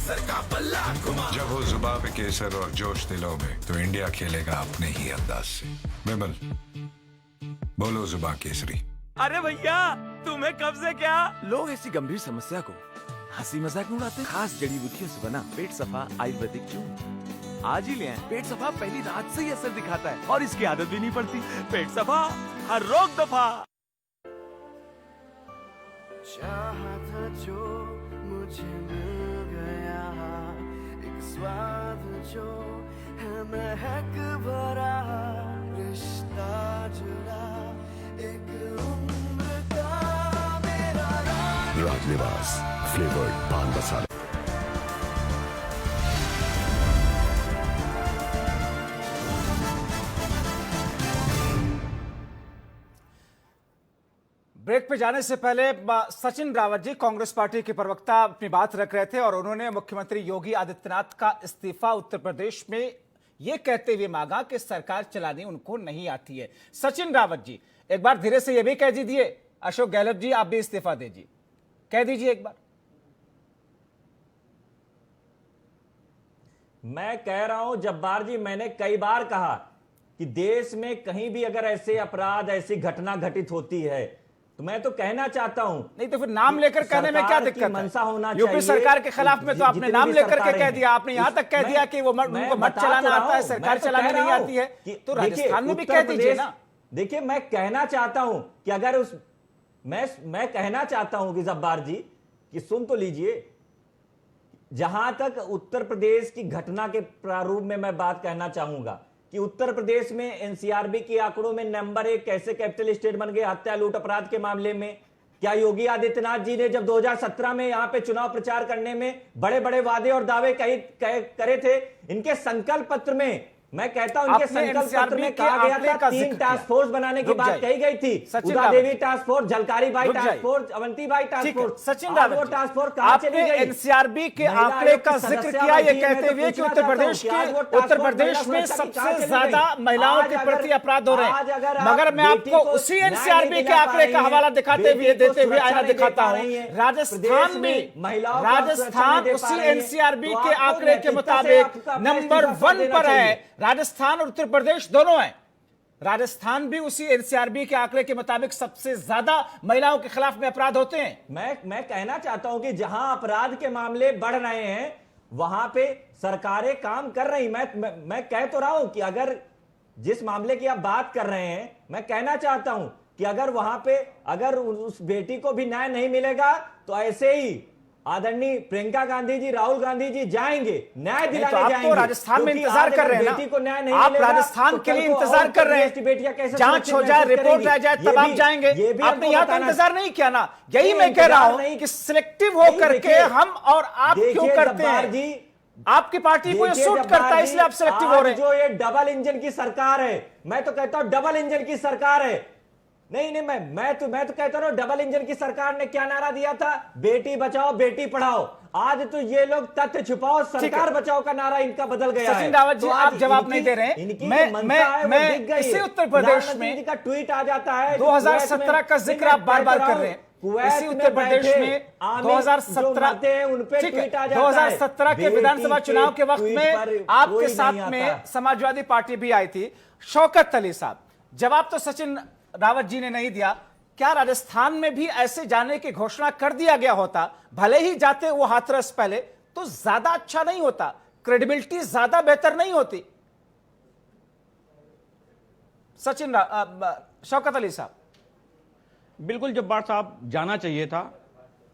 Speaker 17: केसर का बल्ला घुमा।
Speaker 8: जब हो जुबान पे केसर और जोश दिलों में, तो इंडिया खेलेगा अपने ही अंदाज से। विमल, बोलो जुबान केसरी।
Speaker 12: अरे भैया, तुम्हें कब से क्या? लोग ऐसी गंभीर समस्या को हंसी मजाक में उड़ाते हैं। खास जड़ी बूटियों से बना पेट सफा आयुर्वेदिक चूर्ण आज ही ले आएं। पेट सफा पहली रात से ही असर दिखाता है और इसकी आदत भी नहीं पड़ती। पेट सफा, हर रोग दफा।
Speaker 20: चाहा था जो मुझे मिल गया, एक स्वाद जो है महक भरा, रिश्ता जुड़ा एक उम्र का मेरा।
Speaker 17: राजनिवास फ्लेवर्ड पान मसाला।
Speaker 1: ब्रेक पे जाने से पहले सचिन रावत जी, कांग्रेस पार्टी के प्रवक्ता, अपनी बात रख रहे थे और उन्होंने मुख्यमंत्री योगी आदित्यनाथ का इस्तीफा उत्तर प्रदेश में यह कहते हुए मांगा कि सरकार चलानी उनको नहीं आती है। सचिन रावत जी, एक बार धीरे से यह भी कह दीजिए, अशोक गहलोत जी आप भी इस्तीफा दीजिए, कह दीजिए एक बार।
Speaker 9: मैं कह रहा हूं जब्बार जी, मैंने कई बार कहा कि देश में कहीं भी अगर ऐसे अपराध, ऐसी घटना घटित होती है तो मैं तो कहना चाहता हूं।
Speaker 1: नहीं तो फिर नाम लेकर कहने में क्या दिक्कत
Speaker 9: मनसा होना
Speaker 1: है? यूपी सरकार के खिलाफ में तो आपने नाम लेकर के कह दिया, आपने यहां तक कह दिया कि वो उनको मत चलाना आता है, सरकार चलानी नहीं आती है, तो राजस्थान में भी कह दीजिए ना।
Speaker 9: देखिए, मैं कहना चाहता हूं कि अगर उस मैं कहना चाहता हूं कि जब्बार जी कि सुन तो लीजिए, जहां तक उत्तर प्रदेश की घटना के प्रारूप में मैं बात कहना चाहूंगा कि उत्तर प्रदेश में एनसीआरबी के आंकड़ों में नंबर 1 कैसे कैपिटल स्टेट बन गए हत्या लूट अपराध के मामले में। क्या योगी आदित्यनाथ जी ने जब 2017 में यहां पे चुनाव प्रचार करने में बड़े बड़े वादे और दावे करे थे, इनके संकल्प पत्र में, मैं कहता हूं इनके संकल्प पत्र में कहा गया था 3 टास्क फोर्स बनाने की बात कही गई थी। Uda Devi task force, Jhalkari Bai task force, Avanti Bai task force.
Speaker 1: Sachin Rawat,
Speaker 9: task force कहां चली गई?
Speaker 1: एनसीआरबी के आंकड़े का जिक्र किया, ये कहते हुए कि उत्तर प्रदेश में सबसे ज्यादा महिलाओं के प्रति अपराध हो रहे हैं। मगर मैं आपको उसी एनसीआरबी के आंकड़े का हवाला दिखाते हुए देते हुए आईना दिखाता हूं। राजस्थान उसी एनसीआरबी के आंकड़े के मुताबिक नंबर 1 पर है। राजस्थान और उत्तर प्रदेश दोनों हैं। राजस्थान भी उसी एनसीआरबी के आंकड़े के मुताबिक सबसे ज्यादा महिलाओं के खिलाफ में अपराध होते हैं।
Speaker 9: मैं कहना चाहता हूं कि जहां अपराध के मामले बढ़ रहे हैं वहां पे सरकारें काम कर रही। मैं कह तो रहा हूं कि अगर जिस मामले की आप बात कर रहे हैं, मैं कहना चाहता हूं कि अगर वहां पे अगर उस बेटी को भी न्याय नहीं मिलेगा तो ऐसे ही आदरणीय प्रियंका गांधी जी, राहुल गांधी जी जाएंगे, न्याय दिलाने जाएंगे।
Speaker 1: तो राजस्थान में इंतजार कर रहे हैं
Speaker 9: बेटी को न्याय नहीं
Speaker 1: आप
Speaker 9: मिलेगा,
Speaker 1: राजस्थान के लिए इंतजार कर रहे हैं। जांच हो जाए, रिपोर्ट आ जाए, तब आप जाएंगे। आपने यहाँ तो इंतजार नहीं किया ना। यही मैं कह रहा हूं कि सिलेक्टिव होकर के हम और आप क्यों करते हैं? आपकी पार्टी को ये सूट करता है, इसलिए आप सिलेक्टिव हो रहे हैं।
Speaker 9: जो ये डबल इंजन की सरकार है, मैं तो कहता हूं डबल इंजन की सरकार है। नहीं, मैं तो कहता हूं डबल इंजन की सरकार ने क्या नारा दिया था? बेटी बचाओ बेटी पढ़ाओ। आज तो ये लोग तथ्य छुपाओ सरकार बचाओ का नारा इनका बदल गया है।
Speaker 1: सचिन रावत जी, आप जवाब नहीं दे रहे हैं। मैं इसी उत्तर प्रदेश में
Speaker 9: का ट्वीट आ जाता है,
Speaker 1: 2017 का जिक्र आप बार बार कर रहे हैं। इसी उत्तर प्रदेश में 2017 के विधानसभा चुनाव के वक्त में आपके साथ में समाजवादी पार्टी भी आई थी, शौकत अली साहब। जवाब तो सचिन रावत जी ने नहीं दिया। क्या राजस्थान में भी ऐसे जाने की घोषणा कर दिया गया होता, भले ही जाते वो हाथरस पहले, तो ज्यादा अच्छा नहीं होता? क्रेडिबिलिटी ज्यादा बेहतर नहीं होती? शौकत अली साहब।
Speaker 10: बिल्कुल जब्बार साहब जाना चाहिए था,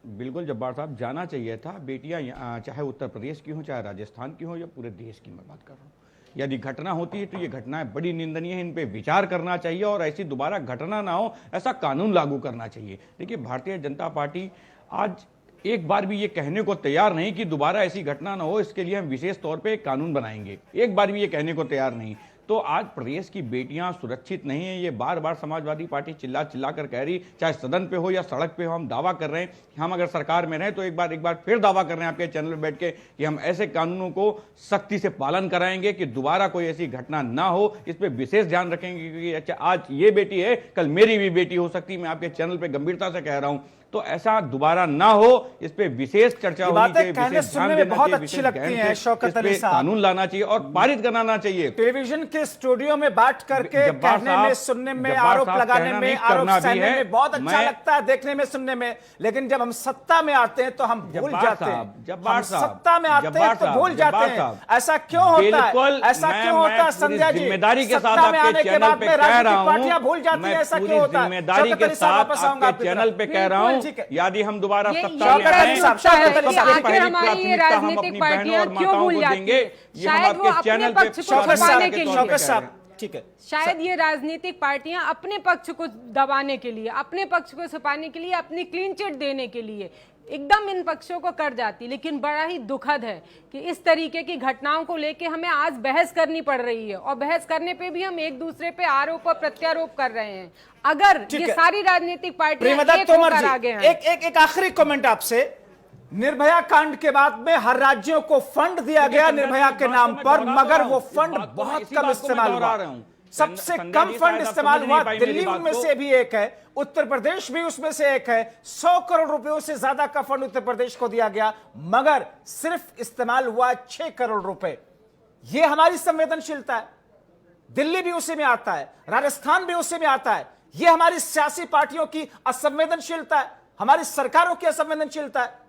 Speaker 10: बिल्कुल जब्बार साहब जाना चाहिए था। बेटियां चाहे उत्तर प्रदेश की हो, चाहे राजस्थान की हो, या पूरे देश की मैं बात कर रहा हूं। यदि घटना होती है तो ये घटनाएं बड़ी निंदनीय है, इन पे विचार करना चाहिए और ऐसी दोबारा घटना ना हो, ऐसा कानून लागू करना चाहिए। देखिए, भारतीय जनता पार्टी आज एक बार भी ये कहने को तैयार नहीं कि दोबारा ऐसी घटना ना हो, इसके लिए हम विशेष तौर पे एक कानून बनाएंगे। एक बार भी ये कहने को तैयार नहीं। तो आज प्रदेश की बेटियां सुरक्षित नहीं है, ये बार बार समाजवादी पार्टी चिल्ला चिल्ला कर कह रही, चाहे सदन पे हो या सड़क पे हो। हम दावा कर रहे हैं कि हम अगर सरकार में रहें तो एक बार फिर दावा कर रहे हैं आपके चैनल पे बैठ के कि हम ऐसे कानूनों को सख्ती से पालन कराएंगे कि दोबारा कोई ऐसी घटना ना हो। इस पर विशेष ध्यान रखेंगे क्योंकि अच्छा आज ये बेटी है, कल मेरी भी बेटी हो सकती है। मैं आपके चैनल पर गंभीरता से कह रहा हूं। तो ऐसा दोबारा ना हो, इस पे विशेष चर्चा होनी चाहिए, विशेष ध्यान देना
Speaker 1: बहुत
Speaker 10: चाहिए,
Speaker 1: अच्छी लगती हैं शौकत अली साहब।
Speaker 10: कानून लाना चाहिए और पारित कराना चाहिए।
Speaker 1: टेलीविजन के स्टूडियो में बैठ करके कहने में, सुनने में, आरोप लगाने में, आरोप सहने में बहुत अच्छा लगता है, देखने में, सुनने में, लेकिन जब हम सत्ता में आते हैं तो हम भूल जाते हैं। हम सत्ता में आते हैं तो भूल जाते हैं। ऐसा क्यों होता है? ऐसा क्यों होता है संध्या जी?
Speaker 10: जिम्मेदारी के साथ
Speaker 1: सत्ता में
Speaker 10: आपके
Speaker 1: आने के
Speaker 10: चैनल
Speaker 1: बाद
Speaker 10: पे
Speaker 1: में
Speaker 10: कह रहा
Speaker 1: राजनीतिक
Speaker 10: हूं,
Speaker 1: पार्टियां भूल जाती हैं, ऐसा क्यों होता है?
Speaker 10: जिम्मेदारी के साथ आपके चैनल पे कह रहा हूं, यदि हम दोबारा सत्ता में आए तो
Speaker 7: आखिर हमारी ये राजनीतिक पार्टियां क्यों भूल जाती हैं? शायद वो अपने पक्ष को दबाने के लिए,
Speaker 1: ठीक है,
Speaker 7: शायद ये राजनीतिक पार्टियां अपने पक्ष को दबाने के लिए, अपने पक्ष को छुपाने के लिए, अपनी क्लीन चिट देने के लिए एकदम इन पक्षों को कर जाती। लेकिन बड़ा ही दुखद है कि इस तरीके की घटनाओं को लेके हमें आज बहस करनी पड़ रही है, और बहस करने पे भी हम एक दूसरे पे आरोप और प्रत्यारोप कर रहे हैं। अगर ये सारी राजनीतिक पार्टियां एक होकर आगे हैं।
Speaker 1: एक आखिरी कमेंट आपसे। निर्भया कांड के बाद में हर राज्यों को फंड दिया गया निर्भया के नाम पर, मगर वो फंड बहुत कम इस्तेमाल हुआ। सबसे कम फंड इस्तेमाल हुआ दिल्ली उनमें से भी एक है, उत्तर प्रदेश भी उसमें से एक है। 100 करोड़ रुपयों से ज्यादा का फंड उत्तर प्रदेश को दिया गया, मगर सिर्फ इस्तेमाल हुआ 6 करोड़ रुपए। यह हमारी संवेदनशीलता है। दिल्ली भी उसी में आता है, राजस्थान भी उसी में आता है। यह हमारी सियासी पार्टियों की असंवेदनशीलता है, हमारी सरकारों की असंवेदनशीलता है।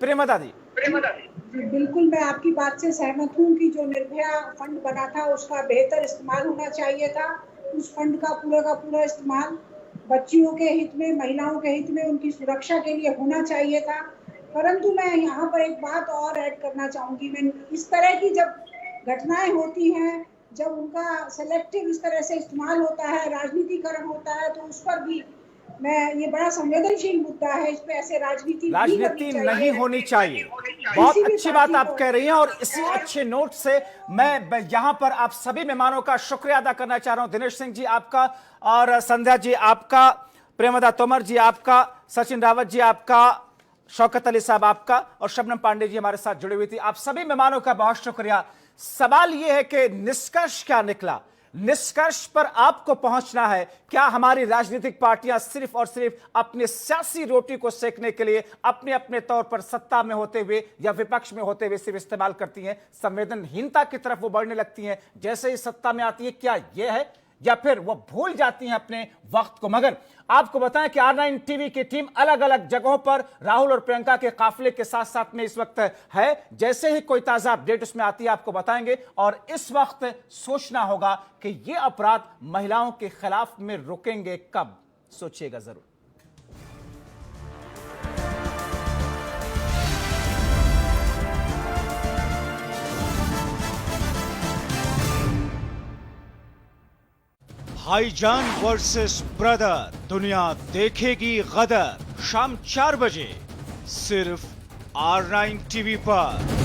Speaker 1: प्रेमदा दी।
Speaker 6: बिल्कुल, मैं आपकी बात से सहमत हूँ कि जो निर्भया फंड बना था उसका बेहतर इस्तेमाल होना चाहिए था। उस फंड का पूरा इस्तेमाल बच्चियों के हित में, महिलाओं के हित में, उनकी सुरक्षा के लिए होना चाहिए था। परंतु मैं यहाँ पर एक बात और ऐड करना चाहूँगी। मैं इस तरह की जब घटनाएं होती हैं, जब उनका सेलेक्टिव इस तरह से इस्तेमाल होता है, राजनीतिकरण होता है, तो उस पर भी ये बड़ा संवेदनशील मुद्दा है। इस पे ऐसे राजनीति
Speaker 1: नहीं होनी चाहिए। बहुत अच्छी बात आप कह रही हैं, और इसी अच्छे नोट से मैं यहां पर आप सभी मेहमानों का शुक्रिया अदा करना चाह रहा हूं। दिनेश सिंह जी आपका, और संध्या जी आपका, प्रेमदा तोमर जी आपका, सचिन रावत जी आपका, शौकत अली साहब आपका, और शबनम पांडे जी हमारे साथ जुड़ी हुई थी। आप सभी मेहमानों का बहुत शुक्रिया। सवाल यह है कि निष्कर्ष क्या निकला? निष्कर्ष पर आपको पहुंचना है। क्या हमारी राजनीतिक पार्टियां सिर्फ और सिर्फ अपने सियासी रोटी को सेकने के लिए अपने अपने तौर पर सत्ता में होते हुए या विपक्ष में होते हुए सिर्फ इस्तेमाल करती हैं? संवेदनहीनता की तरफ वो बढ़ने लगती हैं जैसे ही सत्ता में आती है। क्या यह है, या फिर वो भूल जाती हैं अपने वक्त को? मगर आपको बताएं कि R9 टीवी की टीम अलग अलग जगहों पर राहुल और प्रियंका के काफिले के साथ साथ में इस वक्त है। जैसे ही कोई ताजा अपडेट उसमें आती है आपको बताएंगे। और इस वक्त सोचना होगा कि ये अपराध महिलाओं के खिलाफ में रुकेंगे कब? सोचिएगा जरूर।
Speaker 16: भाईजान वर्सेस ब्रदर, दुनिया देखेगी गदर, शाम 4 बजे सिर्फ R9 टीवी पर।